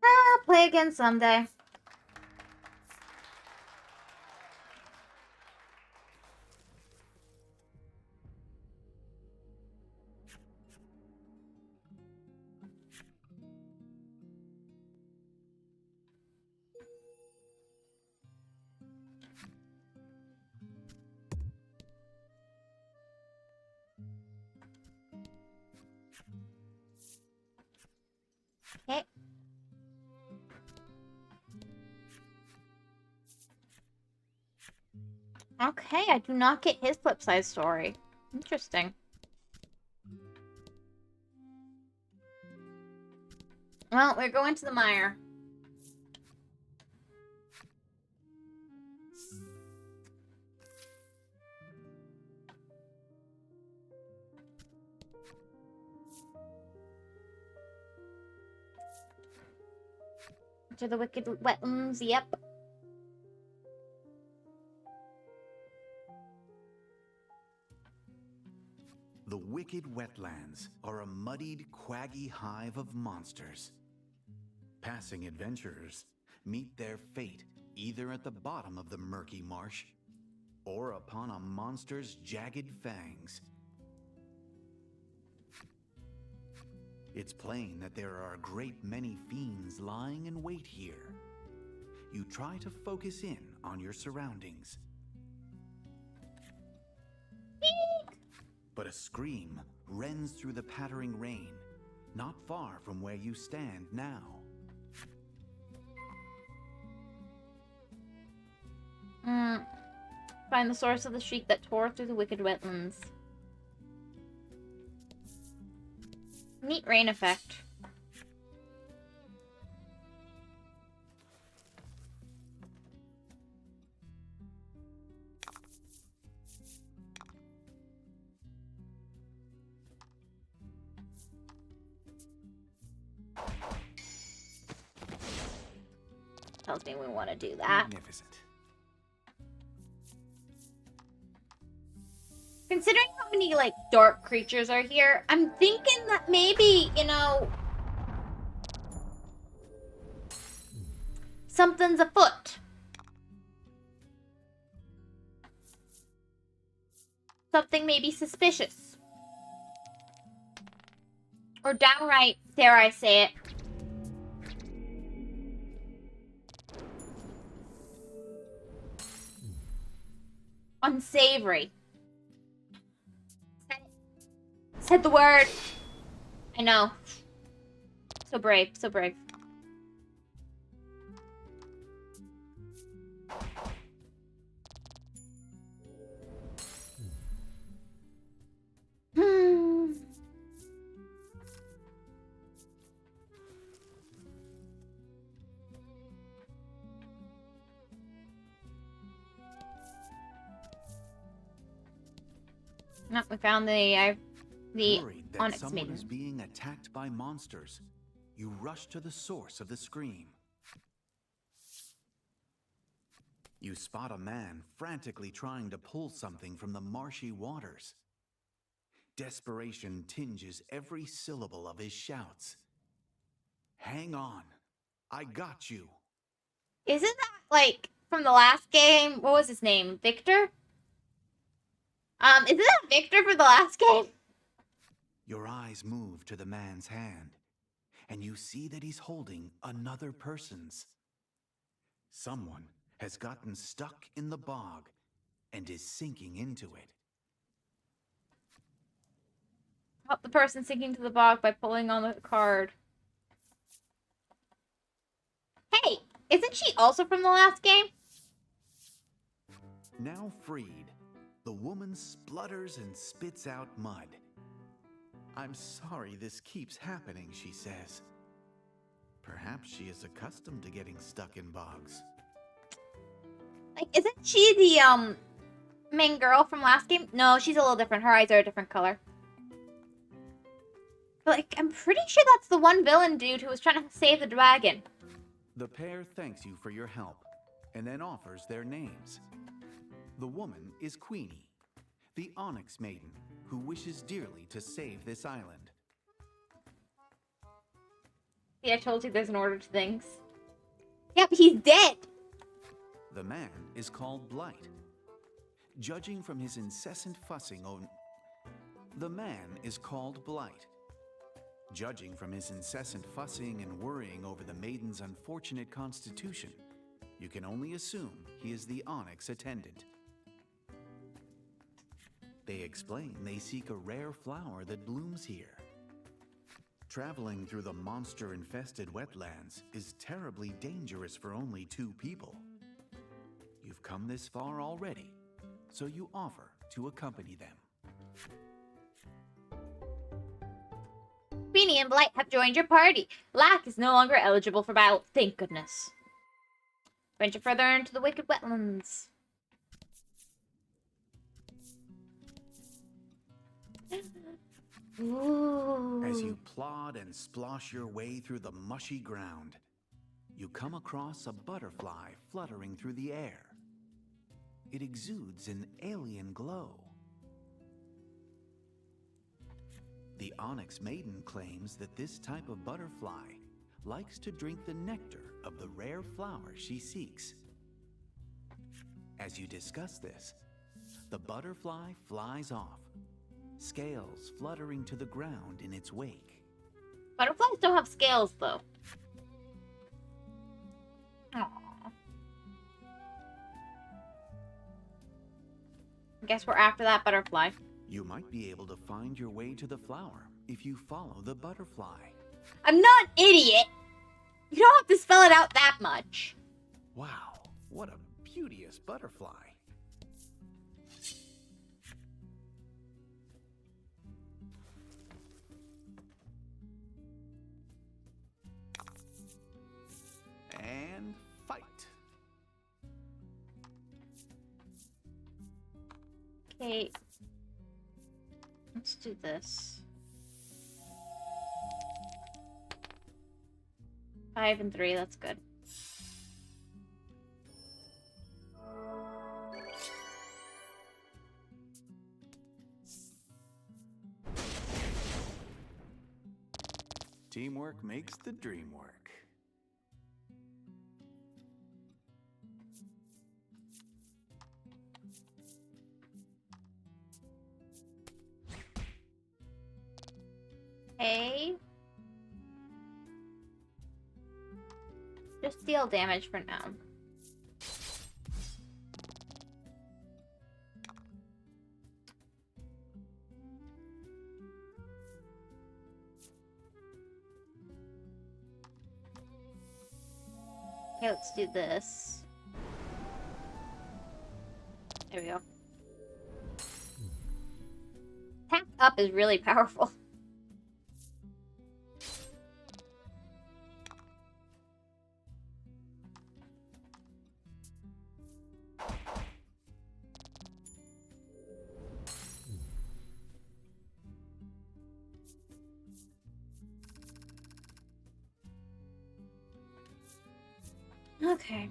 I'll play again someday. Okay. Okay, I do not get his flip side story. Interesting. Well, we're going to the mire. To the wicked wetlands, yep. The wicked wetlands are a muddied, quaggy hive of monsters. Passing adventurers meet their fate either at the bottom of the murky marsh or upon a monster's jagged fangs. It's plain that there are a great many fiends lying in wait here. You try to focus in on your surroundings. But a scream rends through the pattering rain, not far from where you stand now. Find the source of the shriek that tore through the wicked wetlands. Neat rain effect. Tells me we want to do that. Magnificent. Considering how many, like, dark creatures are here, I'm thinking that maybe, you know, something's afoot. Something maybe suspicious. Or downright, dare I say it, Unsavory. Said the word. I know. So brave, so brave. Hmm. Oh, we found the Worried that Onyx someone Maiden. is being attacked by monsters, you rush to the source of the scream. You spot a man frantically trying to pull something from the marshy waters. Desperation tinges every syllable of his shouts. Hang on, I got you. Isn't that like from the last game? What was his name? Victor? Isn't that Victor from the last game? Your eyes move to the man's hand, and you see that he's holding another person's. Someone has gotten stuck in the bog and is sinking into it. Help the person sinking to the bog by pulling on the card. Hey, isn't she also from the last game? Now freed, the woman splutters and spits out mud. I'm sorry this keeps happening, she says. Perhaps she is accustomed to getting stuck in bogs. Like, isn't she the main girl from last game? No, she's a little different. Her eyes are a different color. But like, I'm pretty sure that's the one villain dude who was trying to save the dragon. The pair thanks you for your help and then offers their names. The woman is Queenie, the Onyx Maiden, who wishes dearly to save this island. See, I told you there's an order to things. Yeah, but he's dead. The man is called Blight. Judging from his incessant fussing on... The man is called Blight. Judging from his incessant fussing and worrying over the maiden's unfortunate constitution, you can only assume he is the Onyx attendant. They explain they seek a rare flower that blooms here. Traveling through the monster-infested wetlands is terribly dangerous for only 2 people. You've come this far already, so you offer to accompany them. Beanie and Blight have joined your party. Lack is no longer eligible for battle. Thank goodness. Venture further into the wicked wetlands. Ooh. As you plod and splosh your way through the mushy ground, you come across a butterfly fluttering through the air. It exudes an alien glow. The Onyx Maiden claims that this type of butterfly likes to drink the nectar of the rare flower she seeks. As you discuss this, the butterfly flies off, scales fluttering to the ground in its wake. Butterflies don't have scales, though. Aww. I guess we're after that butterfly. You might be able to find your way to the flower if you follow the butterfly. I'm not an idiot! You don't have to spell it out that much. Wow, what a beauteous butterfly. And fight. Okay. Let's do this. 5 and 3, that's good. Teamwork makes the dream work. Okay. Just deal damage for now. Okay, let's do this. There we go. Tap up is really powerful. Okay.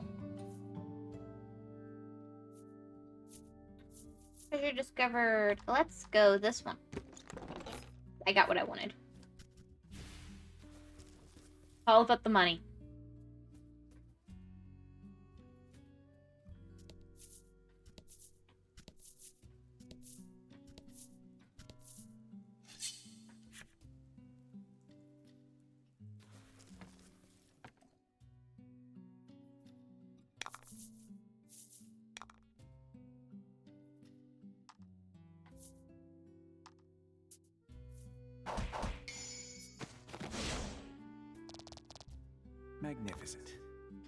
Treasure discovered. Let's go this one. I got what I wanted. All about the money. Magnificent.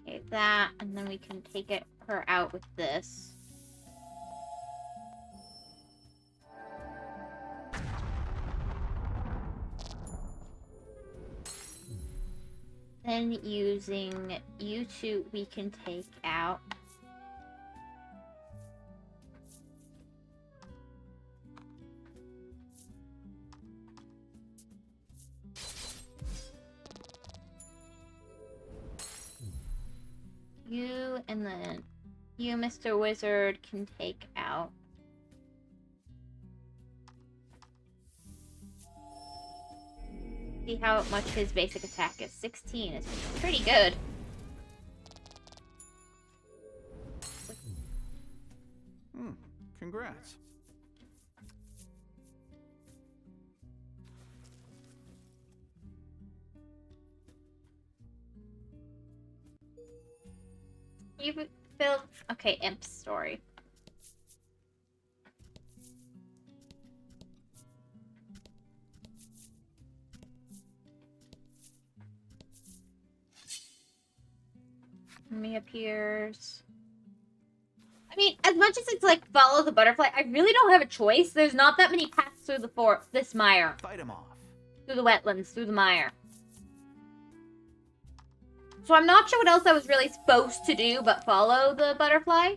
Okay, that, and then we can take her out with this. Then using you two, we can take out. You, and then you, Mr. Wizard, can take out. See how much his basic attack is. 16 is pretty good. Congrats. You built. Okay, Imp's story. Me appears. I mean, as much as it's like follow the butterfly, I really don't have a choice. There's not that many paths through this mire. Fight him off. Through the wetlands, through the mire. So I'm not sure what else I was really supposed to do but follow the butterfly.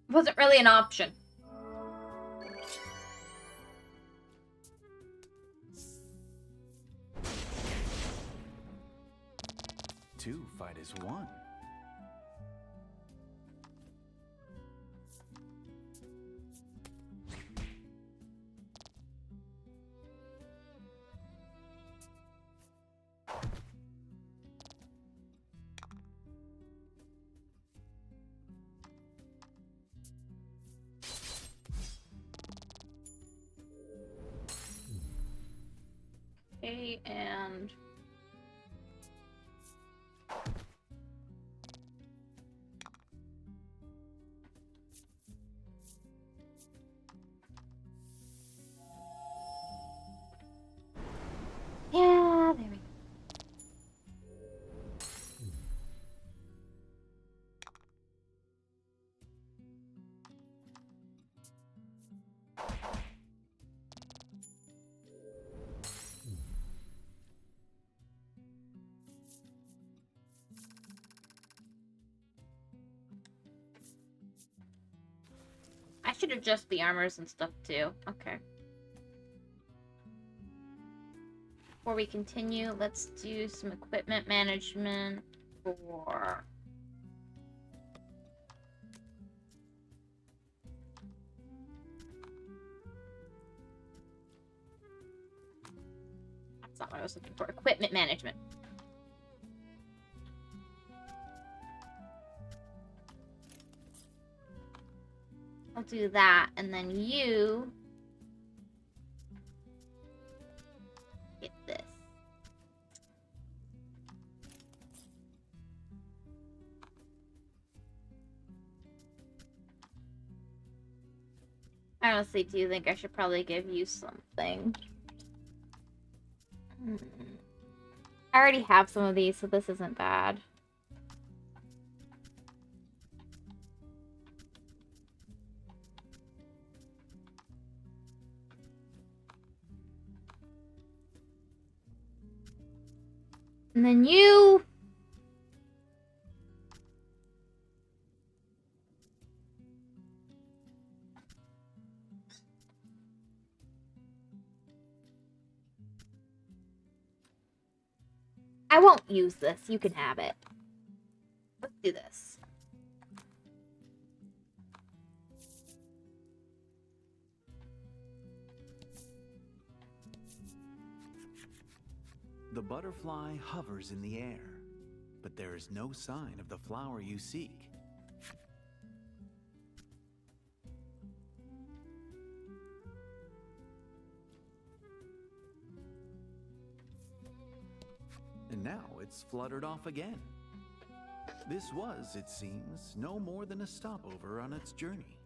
Wasn't really an option. Two fight as one. Okay, and yeah, there we go. I should adjust the armors and stuff too. Okay. Before we continue, let's do some equipment management for... That's not what I was looking for. Equipment management. I'll do that, and then you get this. I honestly do think I should probably give you something. I already have some of these, so this isn't bad. And then you... I won't use this. You can have it. Let's do this. The butterfly hovers in the air, but there is no sign of the flower you seek. And now it's fluttered off again. This was, it seems, no more than a stopover on its journey.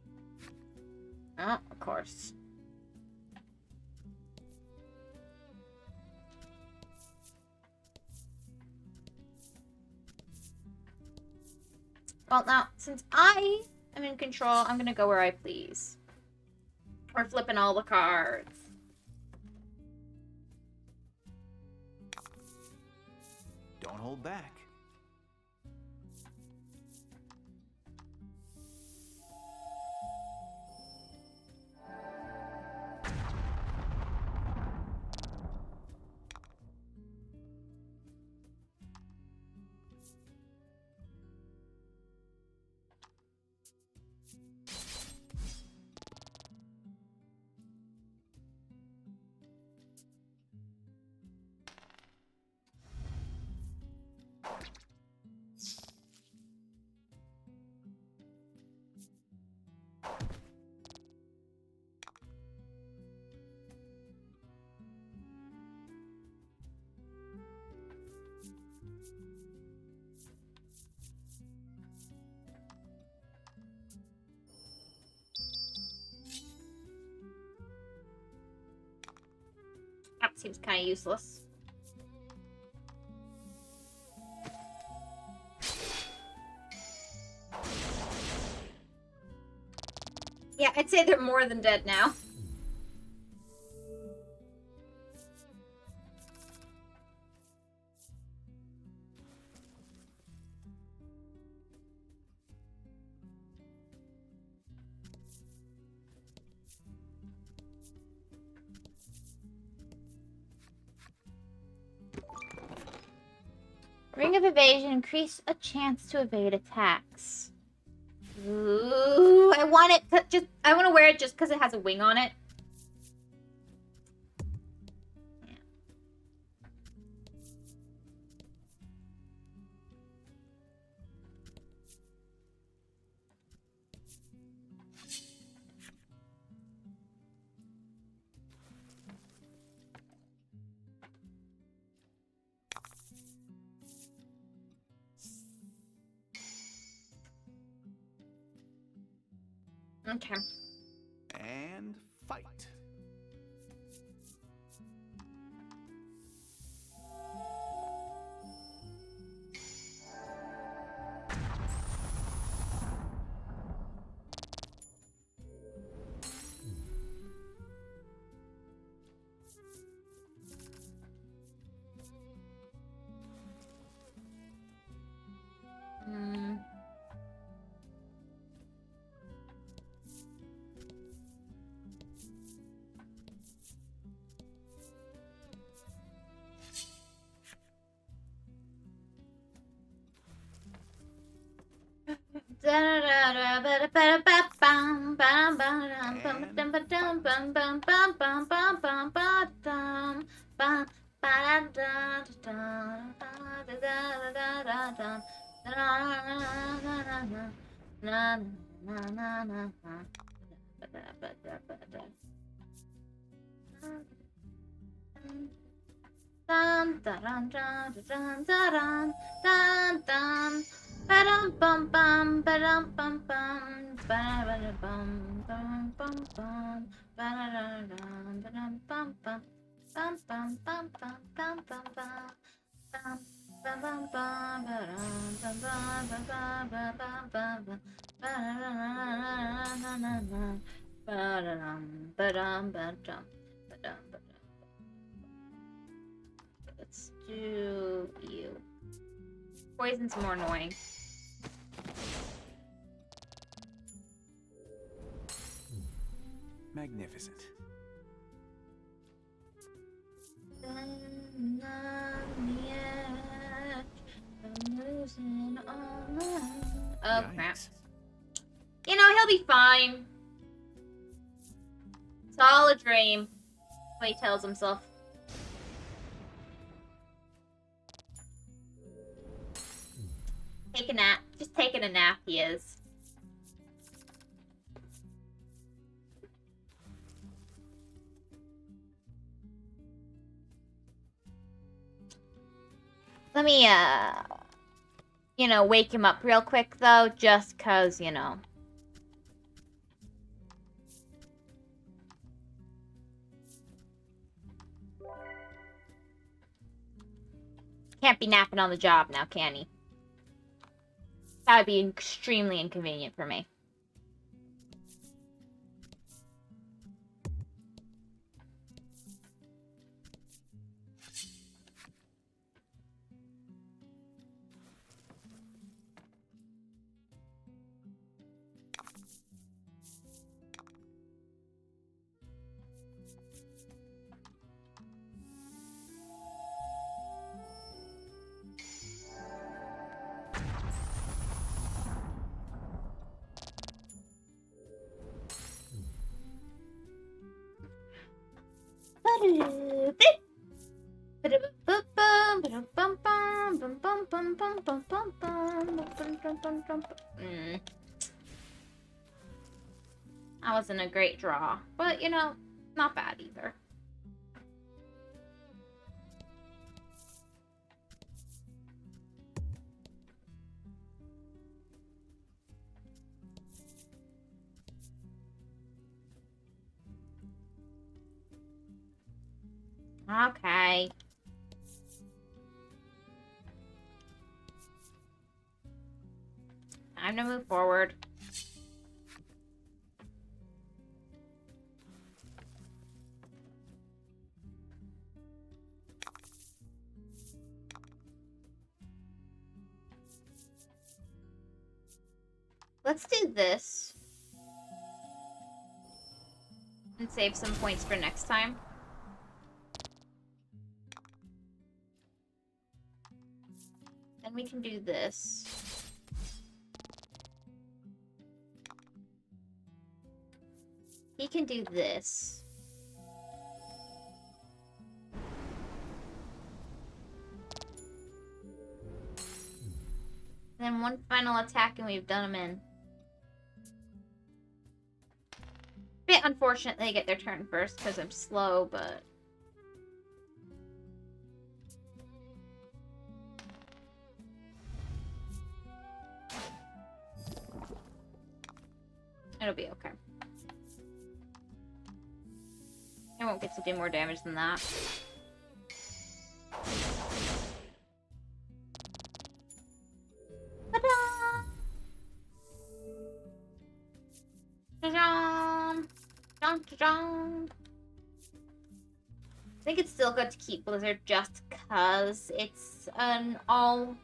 Oh, of course. Well, now, since I am in control, I'm gonna go where I please. We're flipping all the cards. Don't hold back. That seems kind of useless. Yeah, I'd say they're more than dead now. Ring of evasion, increase a chance to evade attacks. Ooh, I want it to just, I want to wear it just because it has a wing on it. Okay. And fight. Mm. Dun, dun, dun, dun, dun, dun, dun, dun. Ba-dum, bum, bum, ba-dum, bum, bum, ba-da-ba-da-bum, bum, bum, bum, ba-da-da-dum, ba-dum, bum, bum, bum, bum, bum, bum, bum, bum, bum. Let's do you. Poison's more annoying. Magnificent. Oh crap. Yikes. You know, he'll be fine. It's all a dream. What he tells himself. Take a nap. Just taking a nap, he is. Let me, you know, wake him up real quick, though, just 'cause, you know. Can't be napping on the job now, can he? That would be extremely inconvenient for me. That wasn't a great draw, but you know, not bad either. Okay. Time to move forward. Let's do this. And save some points for next time. Then we can do this. He can do this. And then one final attack and we've done him in. Bit unfortunate they get their turn first because I'm slow, but... it'll be okay. I won't get to do more damage than that. Ta-da! Ta-da! Dun-dun-dun! I think it's still good to keep Blizzard just because it's an all...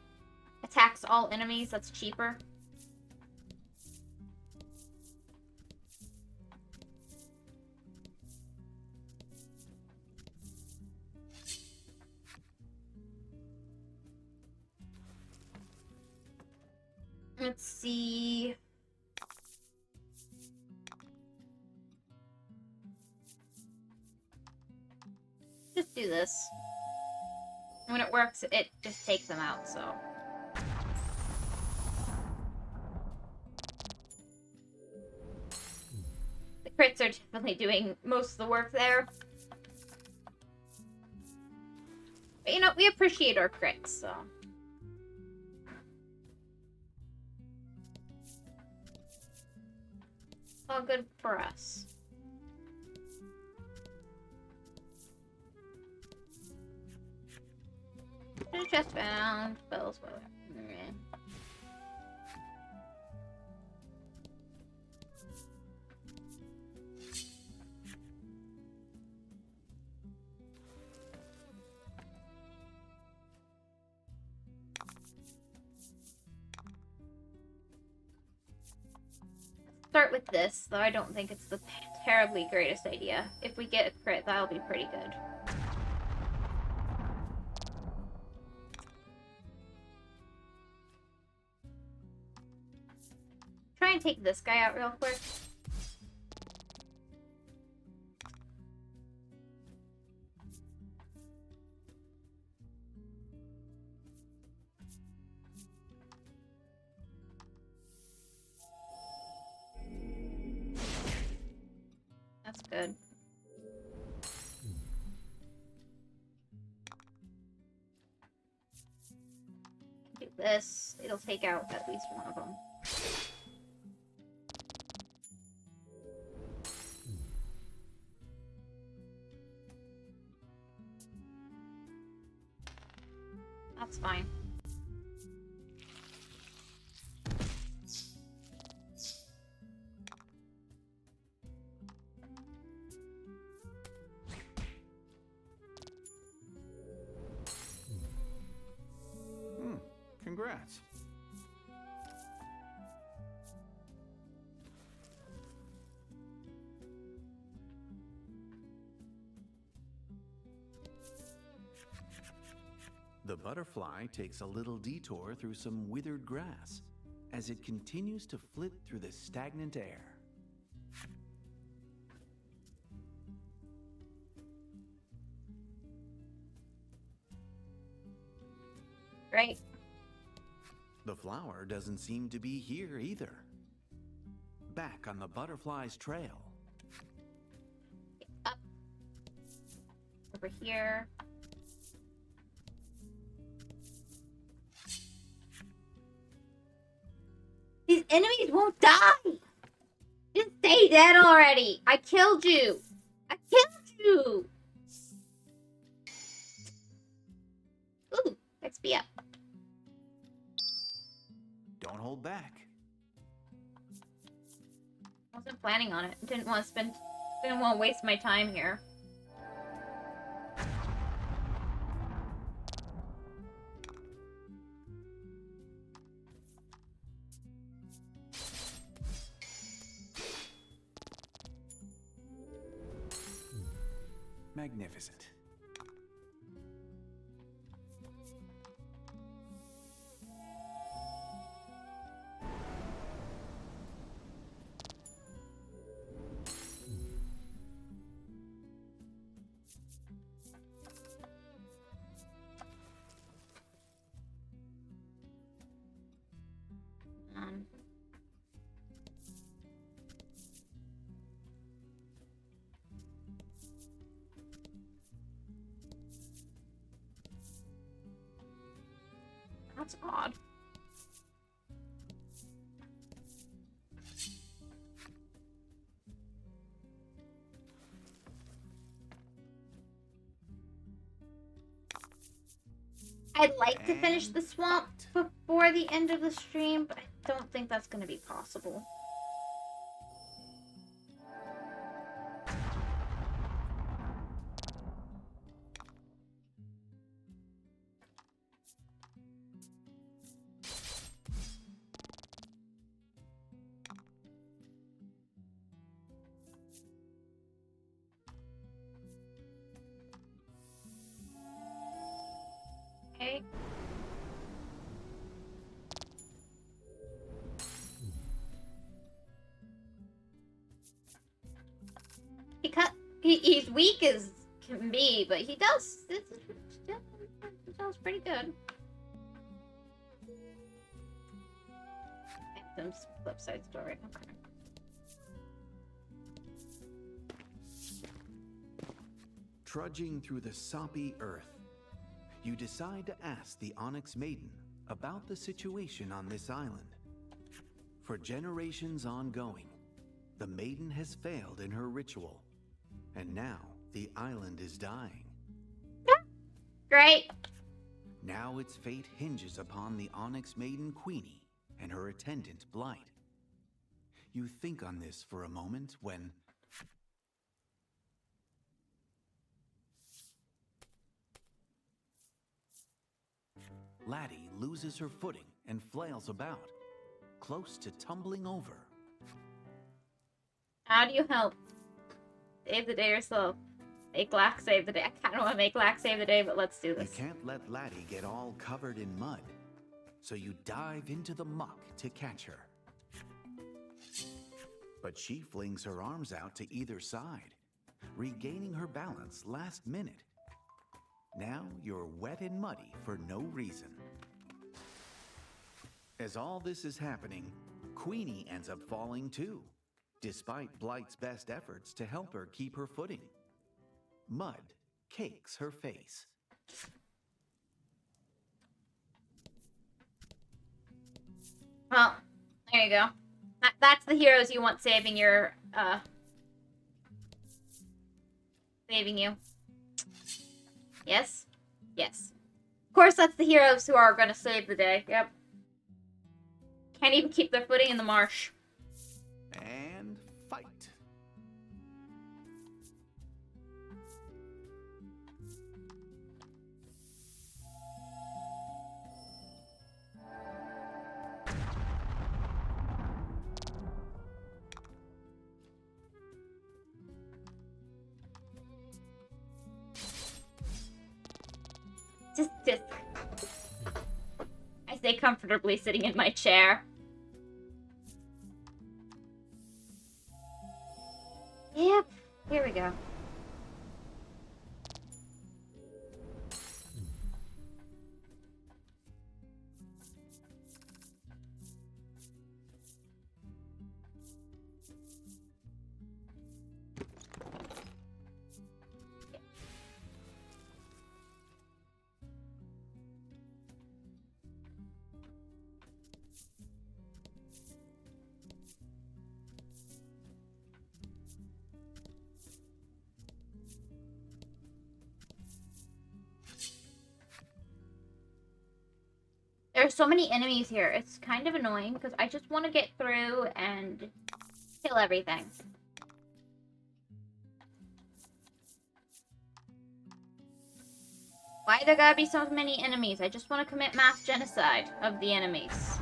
attacks all enemies, that's cheaper. Let's see. Just do this. When it works, it just takes them out, so. The crits are definitely doing most of the work there. But you know, we appreciate our crits, so. All good for us. Chest found. Spells, whatever. Start with this, though I don't think it's the terribly greatest idea. If we get a crit, that'll be pretty good. Try and take this guy out real quick. That's good. Do this. It'll take out at least one of them. That's fine. Congrats. The butterfly takes a little detour through some withered grass as it continues to flit through the stagnant air. Right. The flower doesn't seem to be here either. Back on the butterfly's trail. Up. Over here. These enemies won't die! Just stay dead already! I killed you! I killed you! Ooh, XP up. Don't hold back. I wasn't planning on it. Didn't want to waste my time here. Magnificent. That's odd. I'd like to finish the swamp before the end of the stream, but I don't think that's going to be possible. Okay. He's weak as can be, but he does pretty good. Some flip side story. Okay. Trudging through the soppy earth, you decide to ask the Onyx Maiden about the situation on this island. For generations ongoing, the Maiden has failed in her ritual, and now the island is dying. Great. Now its fate hinges upon the Onyx Maiden Queenie and her attendant Blight. You think on this for a moment when... Laddie loses her footing and flails about, close to tumbling over. How do you help? Save the day yourself. Make Lack save the day. I kind of want to make Lack save the day, but let's do this. You can't let Laddie get all covered in mud, so you dive into the muck to catch her. But she flings her arms out to either side, regaining her balance last minute. Now you're wet and muddy for no reason. As all this is happening, Queenie ends up falling too, despite Blight's best efforts to help her keep her footing. Mud cakes her face. Well, there you go. That's the heroes you want saving your, saving you. Yes? Yes. Of course, that's the heroes who are gonna save the day. Yep. Can't even keep their footing in the marsh. And fight. Just. I stay comfortably sitting in my chair. Yep, here we go. There's so many enemies here. It's kind of annoying because I just want to get through and kill everything. Why there gotta be so many enemies? I just want to commit mass genocide of the enemies.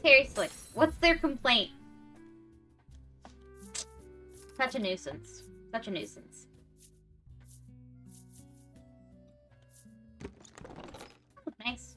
Seriously, what's their complaint? Such a nuisance. Such a nuisance. Nice.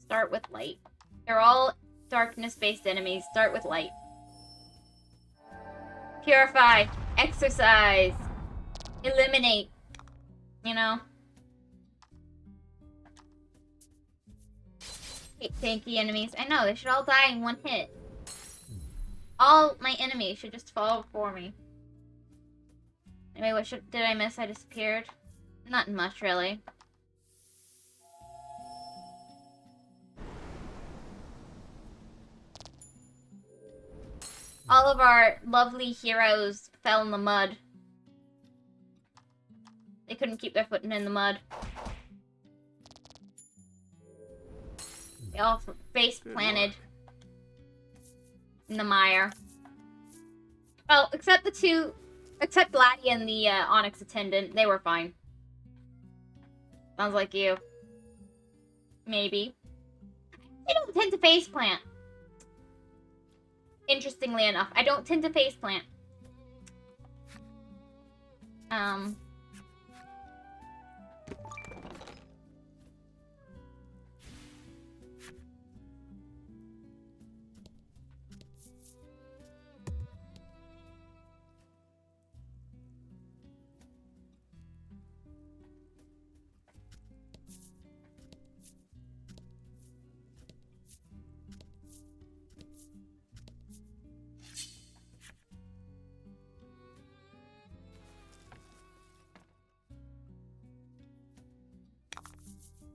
Start with light. They're all darkness-based enemies. Start with light. Purify. Exercise. Eliminate. You know? Hate tanky enemies. I know, they should all die in one hit. All my enemies should just fall before me. Anyway, what did I miss? I disappeared? Not much, really. All of our lovely heroes fell in the mud. They couldn't keep their footing in the mud. They all face planted in the mire. Oh, except Laddie and the Onyx attendant. They were fine. Sounds like you. Maybe. They don't tend to face plant. Interestingly enough, I don't tend to faceplant.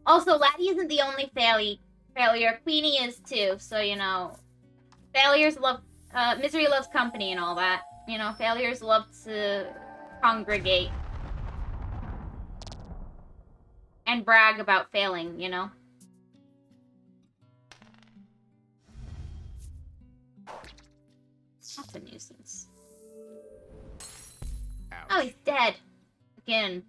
Also, Laddie isn't the only failure. Queenie is too, so, you know, failures love, misery loves company and all that. You know, failures love to congregate. And brag about failing, you know? That's a nuisance. Ouch. Oh, he's dead. Again.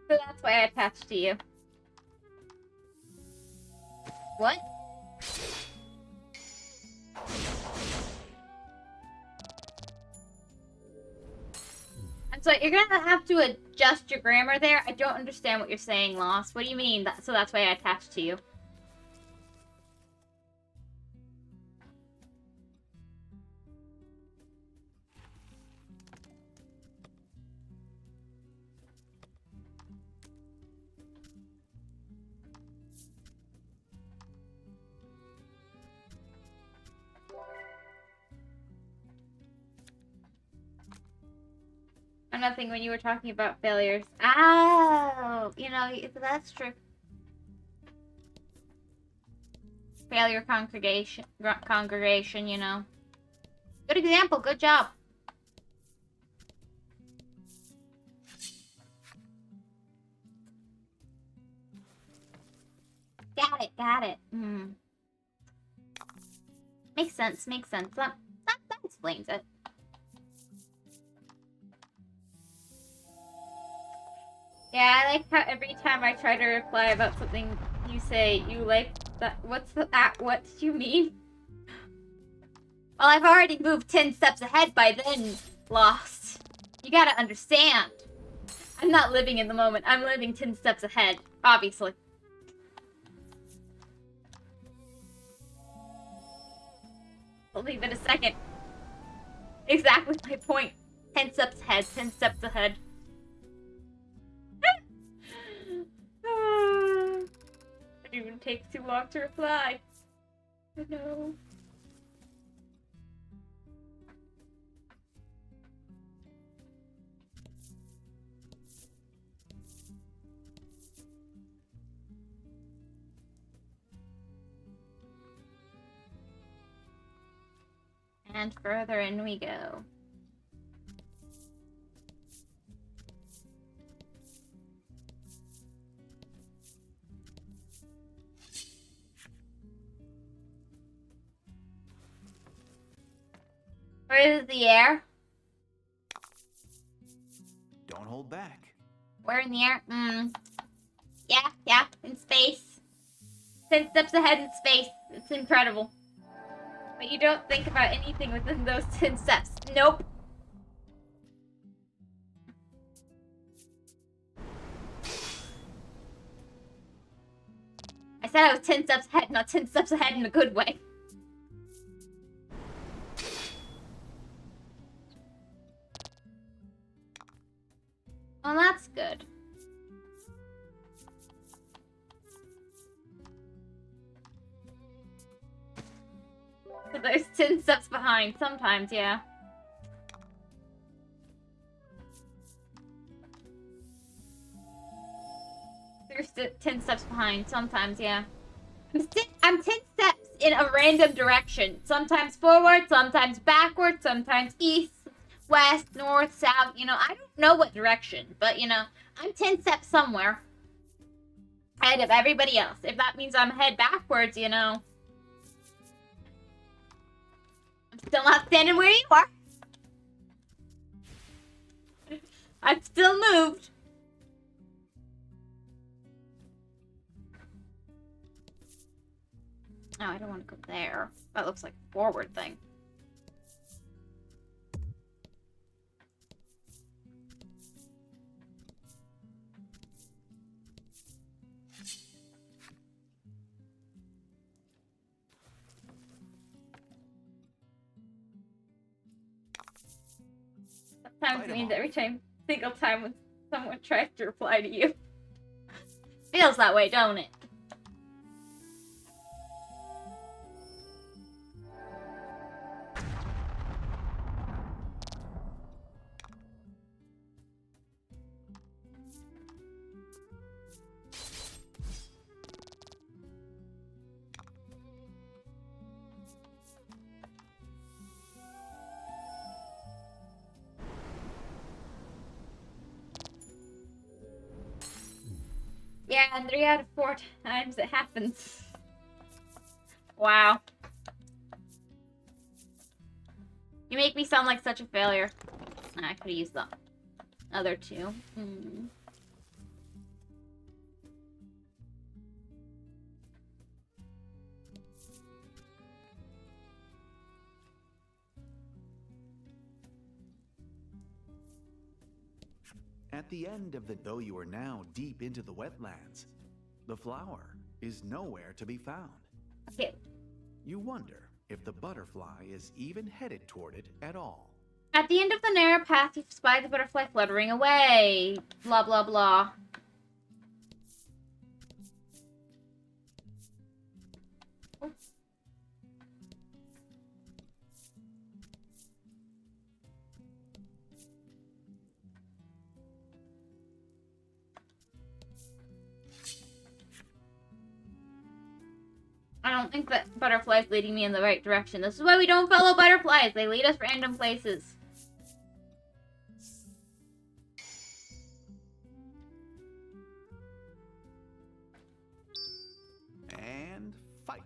That's why I attached to you. What? I'm sorry, you're gonna have to adjust your grammar there. I don't understand what you're saying, Lost. What do you mean? So that's why I attached to you. Nothing when you were talking about failures. Oh, you know, that's true. Failure congregation, you know. Good example, good job. Got it. Makes sense. That explains it. Yeah, I like how every time I try to reply about something you say, you like that. What do you mean? Well, I've already moved 10 steps ahead by then, Lost. You gotta understand. I'm not living in the moment. I'm living 10 steps ahead, obviously. I'll leave it a second. Exactly my point. 10 steps ahead, 10 steps ahead. It even takes too long to reply. Oh no. And further in we go. Where is the air? Don't hold back. Where in the air? Yeah, in space. 10 steps ahead in space. It's incredible. But you don't think about anything within those 10 steps. Nope. I said I was 10 steps ahead, not 10 steps ahead in a good way. Well, that's good. So there's 10 steps behind. Sometimes, yeah. There's 10 steps behind. Sometimes, yeah. I'm 10 steps in a random direction. Sometimes forward, sometimes backward, sometimes east, west, north, south. You know, I don't know what direction, but, you know, I'm 10 steps somewhere ahead of everybody else. If that means I'm head backwards, you know, I'm still not standing where you are. I've still moved. Oh, I don't want to go there. That looks like a forward thing. Times Fight 'em means off. every single time when someone tries to reply to you. Feels that way, don't it? Yeah, and 3 out of 4 times it happens. Wow. You make me sound like such a failure. I could have used the other 2. At the end of the though you are now deep into the wetlands, the flower is nowhere to be found. Okay. You wonder if the butterfly is even headed toward it at all. At the end of the narrow path, you spy the butterfly fluttering away. Blah, blah, blah. Oh. I don't think that butterfly's leading me in the right direction. This is why we don't follow butterflies. They lead us random places. And fight.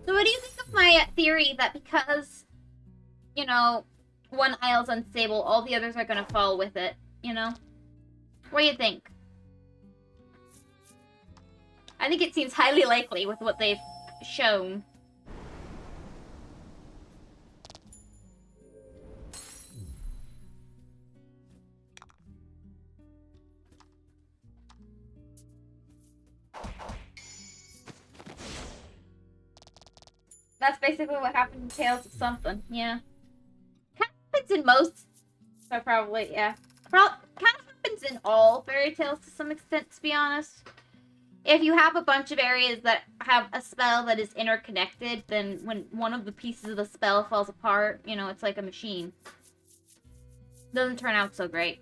So what do you think of my theory that because, you know, one isle's unstable, all the others are gonna fall with it, you know? What do you think? I think it seems highly likely with what they've shown. That's basically what happened in Tales of Something, yeah. Kind of happens in most, so probably, yeah. Kind of happens in all fairy tales to some extent, to be honest. If you have a bunch of areas that have a spell that is interconnected, then when one of the pieces of the spell falls apart, you know, it's like a machine. Doesn't turn out so great.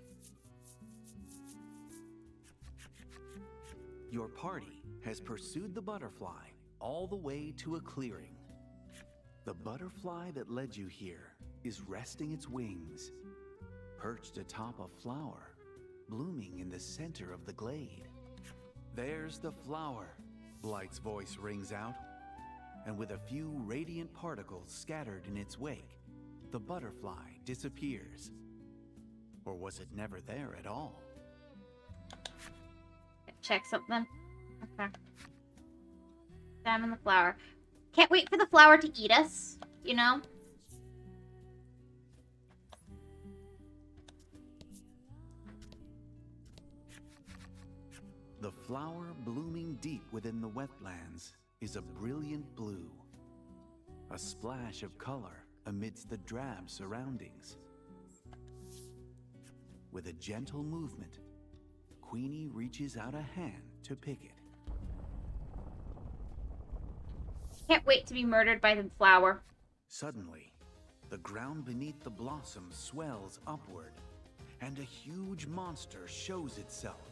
Your party has pursued the butterfly all the way to a clearing. The butterfly that led you here is resting its wings, perched atop a flower, blooming in the center of the glade. There's the flower, Blight's voice rings out, and with a few radiant particles scattered in its wake, the butterfly disappears. Or was it never there at all? Check something. Okay. Examine the flower. Can't wait for the flower to eat us, you know? The flower blooming deep within the wetlands is a brilliant blue, a splash of color amidst the drab surroundings. With a gentle movement, Queenie reaches out a hand to pick it. Can't wait to be murdered by the flower. Suddenly, the ground beneath the blossom swells upward, and a huge monster shows itself.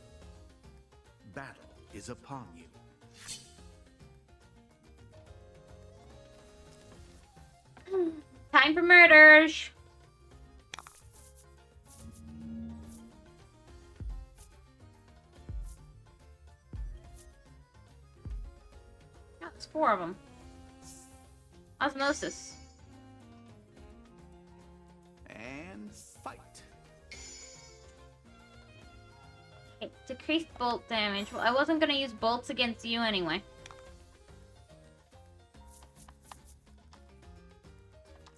Battle is upon you. Time for murders. Oh, it's 4 of them. Osmosis. And fight. Okay, decreased bolt damage. Well, I wasn't gonna use bolts against you anyway.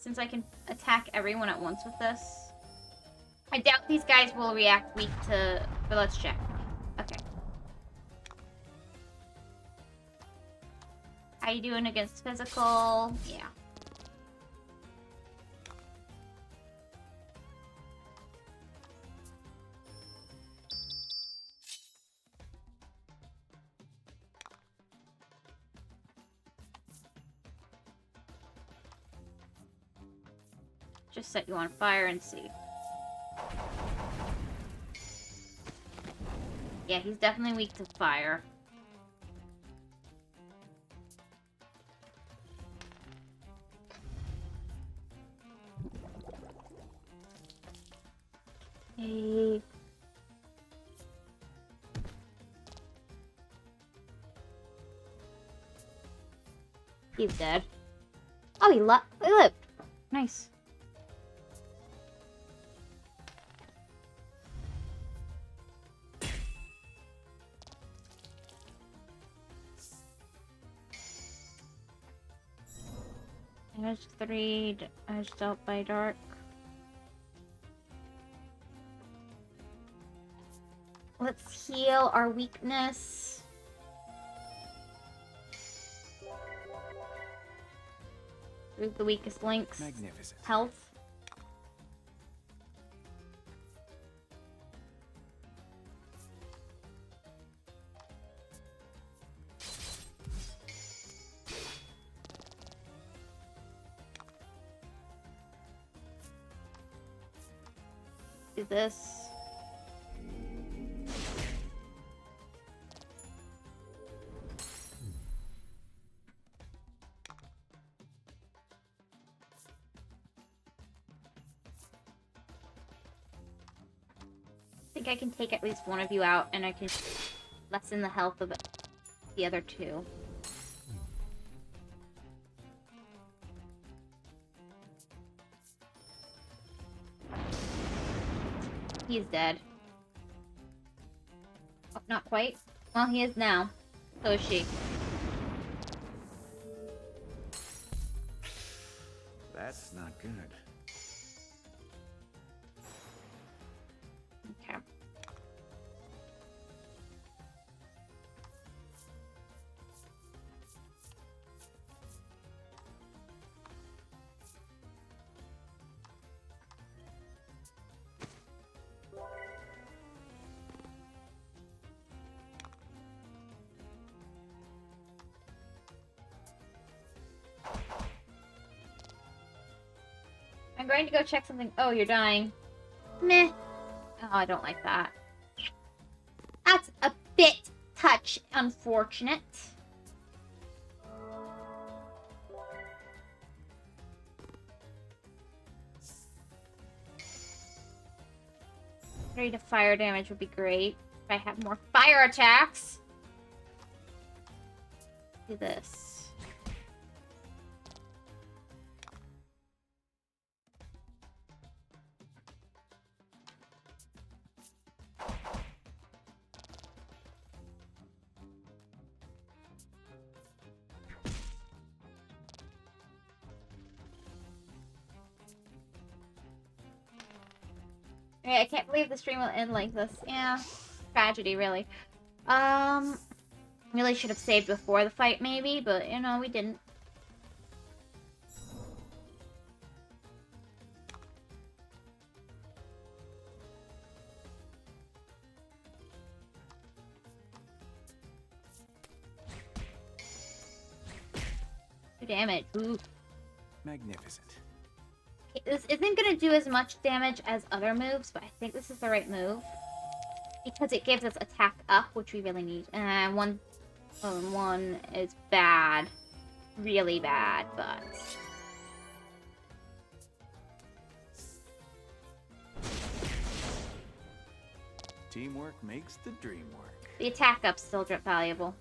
since I can attack everyone at once with this. I doubt these guys will react weak to... But let's check. Okay. How you doing against physical? Yeah. Just set you on fire and see. Yeah, he's definitely weak to fire. Hey. He's dead. Oh, he lived. Nice. Damage 3, damage dealt by dark. Let's heal our weakness. Remove the weakest links. Magnificent. Health. Do this. I think I can take at least one of you out, and I can lessen the health of the other two. He's dead. Oh, not quite. Well, he is now. So is she. That's not good. Okay. I'm going to go check something. Oh, you're dying. Meh. Oh, I don't like that. That's a bit touch unfortunate. Rate of fire damage would be great if I had more fire attacks. Do this. I can't believe the stream will end like this. Yeah, tragedy, really. Really should have saved before the fight, maybe, but, you know, we didn't. Two damage. Ooh. Magnificent. This isn't going to do as much damage as other moves, but I think this is the right move. Because it gives us attack up, which we really need. And one is bad. Really bad, but... Teamwork makes the dream work. The attack up's still valuable.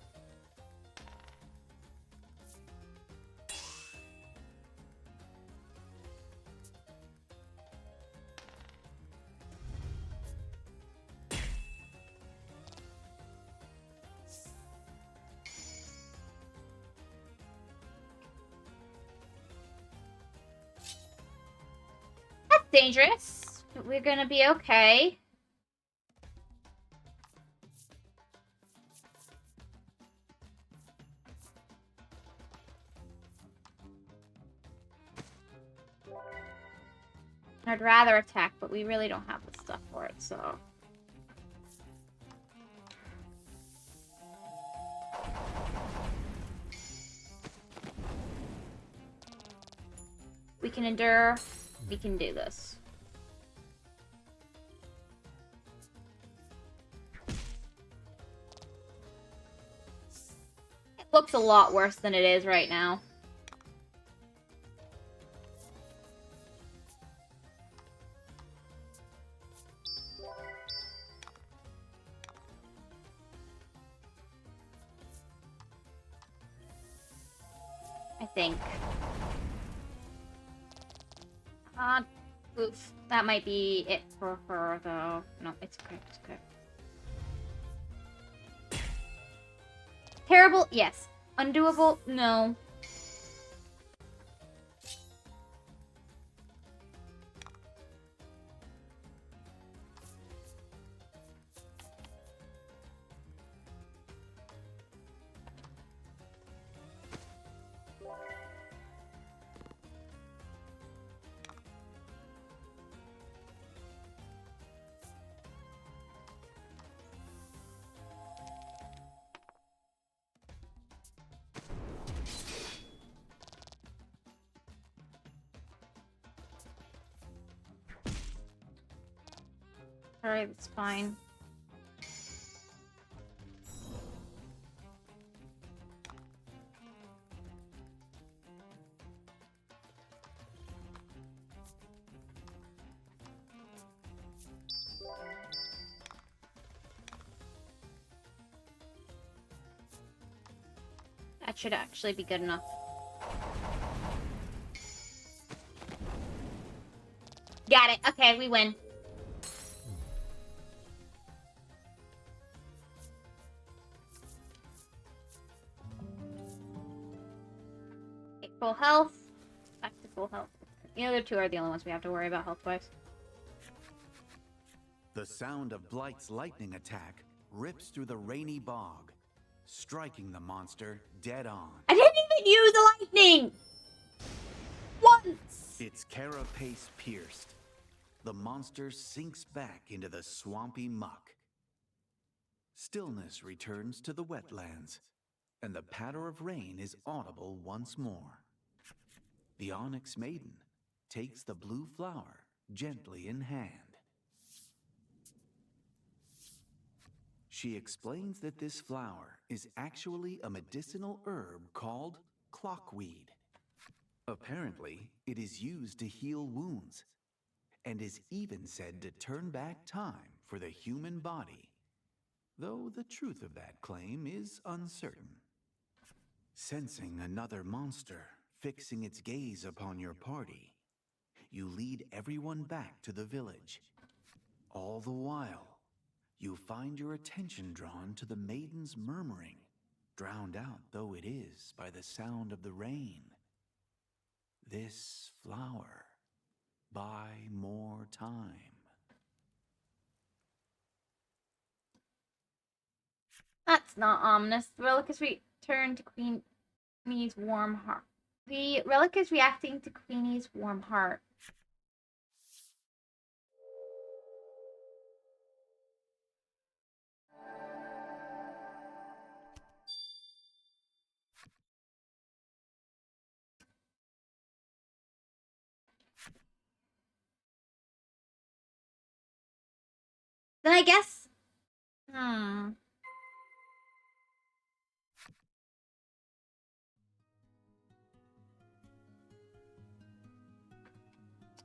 dangerous, but we're gonna be okay. I'd rather attack, but we really don't have the stuff for it, so... We can endure. We can do this. It looks a lot worse than it is right now. I think. Oof. That might be it for her, though. No, it's okay. It's okay. Terrible? Yes. Undoable? No. Alright, that's fine. That should actually be good enough. Got it. Okay, we win. Okay, full health. Back to full health. The other two are the only ones we have to worry about health-wise. The sound of Blight's lightning attack rips through the rainy bog, striking the monster dead on. I didn't even use the lightning! Once! Its carapace pierced. The monster sinks back into the swampy muck. Stillness returns to the wetlands, and the patter of rain is audible once more. The Onyx Maiden takes the blue flower gently in hand. She explains that this flower is actually a medicinal herb called clockweed. Apparently, it is used to heal wounds, and is even said to turn back time for the human body, though the truth of that claim is uncertain. Sensing another monster fixing its gaze upon your party, you lead everyone back to the village. All the while, you find your attention drawn to the maiden's murmuring, drowned out though it is by the sound of the rain. This flower, buy more time. That's not ominous. The relic is returned to Queenie's warm heart. The relic is reacting to Queenie's warm heart. Then I guess...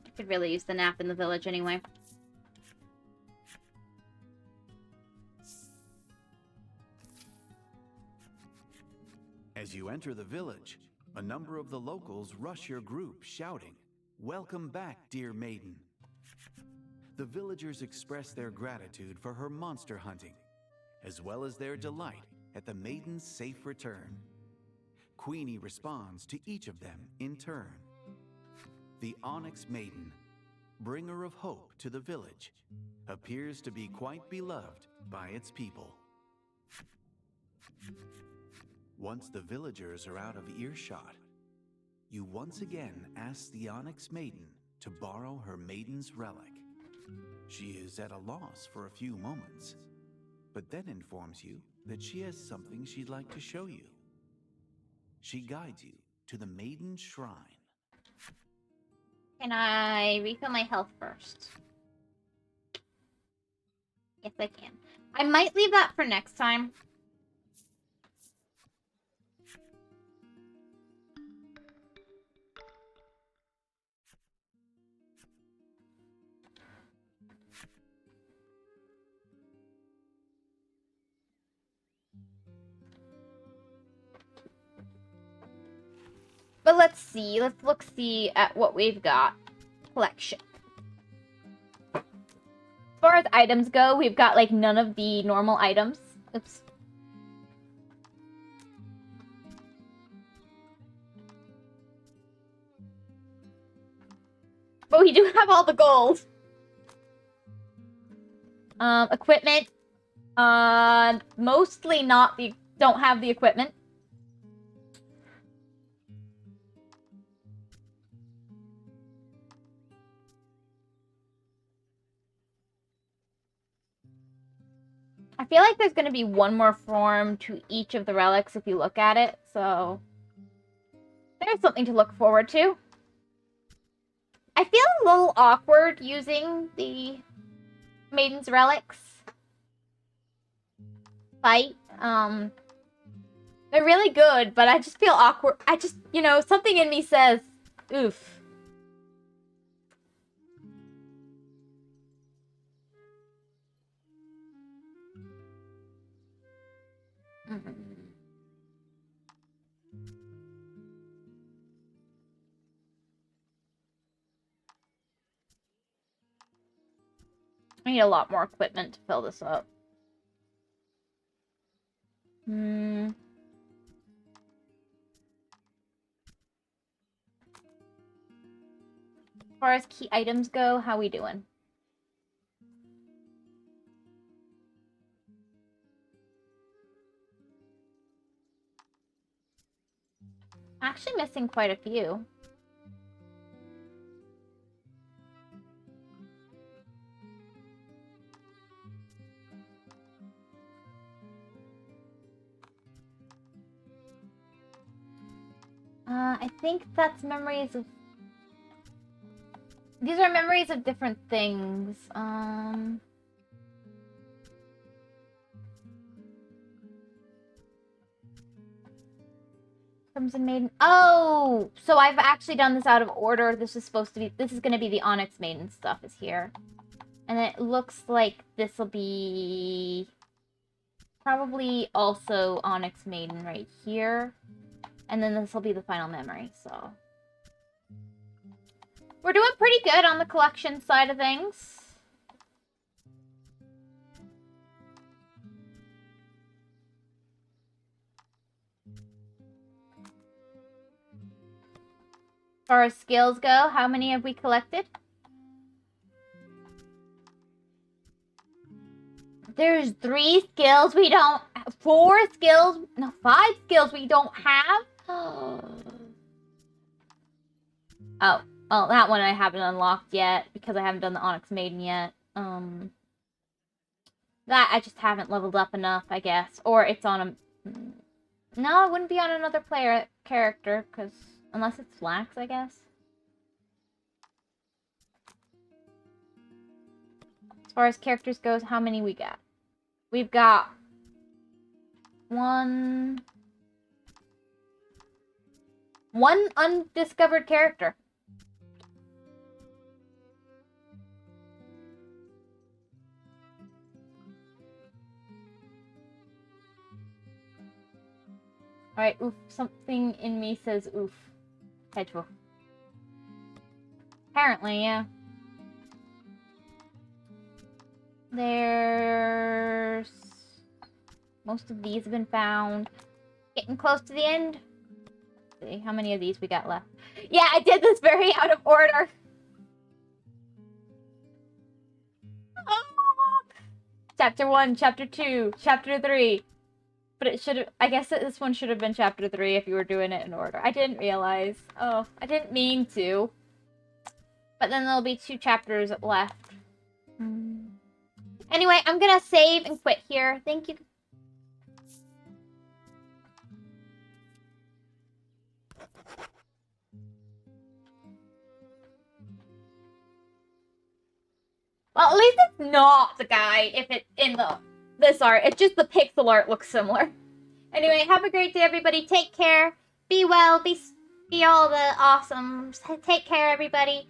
I could really use the nap in the village anyway. As you enter the village, a number of the locals rush your group, shouting, "Welcome back, dear maiden." The villagers express their gratitude for her monster hunting, as well as their delight at the maiden's safe return. Queenie responds to each of them in turn. The Onyx Maiden, bringer of hope to the village, appears to be quite beloved by its people. Once the villagers are out of earshot, you once again ask the Onyx Maiden to borrow her Maiden's relic. She is at a loss for a few moments, but then informs you that she has something she'd like to show you. She guides you to the Maiden's shrine. Can I refill my health first? Yes, I can. I might leave that for next time. But let's see. Let's look-see at what we've got. Collection. As far as items go, we've got, like, none of the normal items. Oops. But we do have all the gold. Equipment. Mostly not the... Don't have the equipment. I feel like there's going to be one more form to each of the relics if you look at it, so there's something to look forward to. I feel a little awkward using the Maiden's relics fight. They're really good, but I just feel awkward. I just, you know, something in me says, oof. I need a lot more equipment to fill this up. As far as key items go, how we doing? Actually missing quite a few. I think that's memories of... These are memories of different things. Crimson Maiden. Oh! So I've actually done this out of order. This is supposed to be... This is going to be the Onyx Maiden stuff is here. And it looks like this will be... Probably also Onyx Maiden right here. And then this will be the final memory, so... We're doing pretty good on the collection side of things. As far as skills go, how many have we collected? There's 3 skills we don't... 4 skills... No, 5 skills we don't have? Oh, well, that one I haven't unlocked yet because I haven't done the Onyx Maiden yet. That I just haven't leveled up enough, I guess. Or it's on a... No, it wouldn't be on another player character, because... Unless it's Flax, I guess. As far as characters goes, how many we got? We've got... 1 undiscovered character. Alright, oof. Something in me says oof. Hedgehog. Apparently, yeah. There's... Most of these have been found. Getting close to the end. Let's see how many of these we got left. Yeah, I did this very out of order. Chapter 1, Chapter 2, Chapter 3. But it should have... I guess this one should have been Chapter 3 if you were doing it in order. I didn't realize. Oh, I didn't mean to. But then there'll be 2 chapters left. Anyway, I'm gonna save and quit here. Thank you. Well, at least it's not the guy if it's in this art. It's just the pixel art looks similar. Anyway, have a great day, everybody. Take care. Be well. Be all the awesome. Take care, everybody.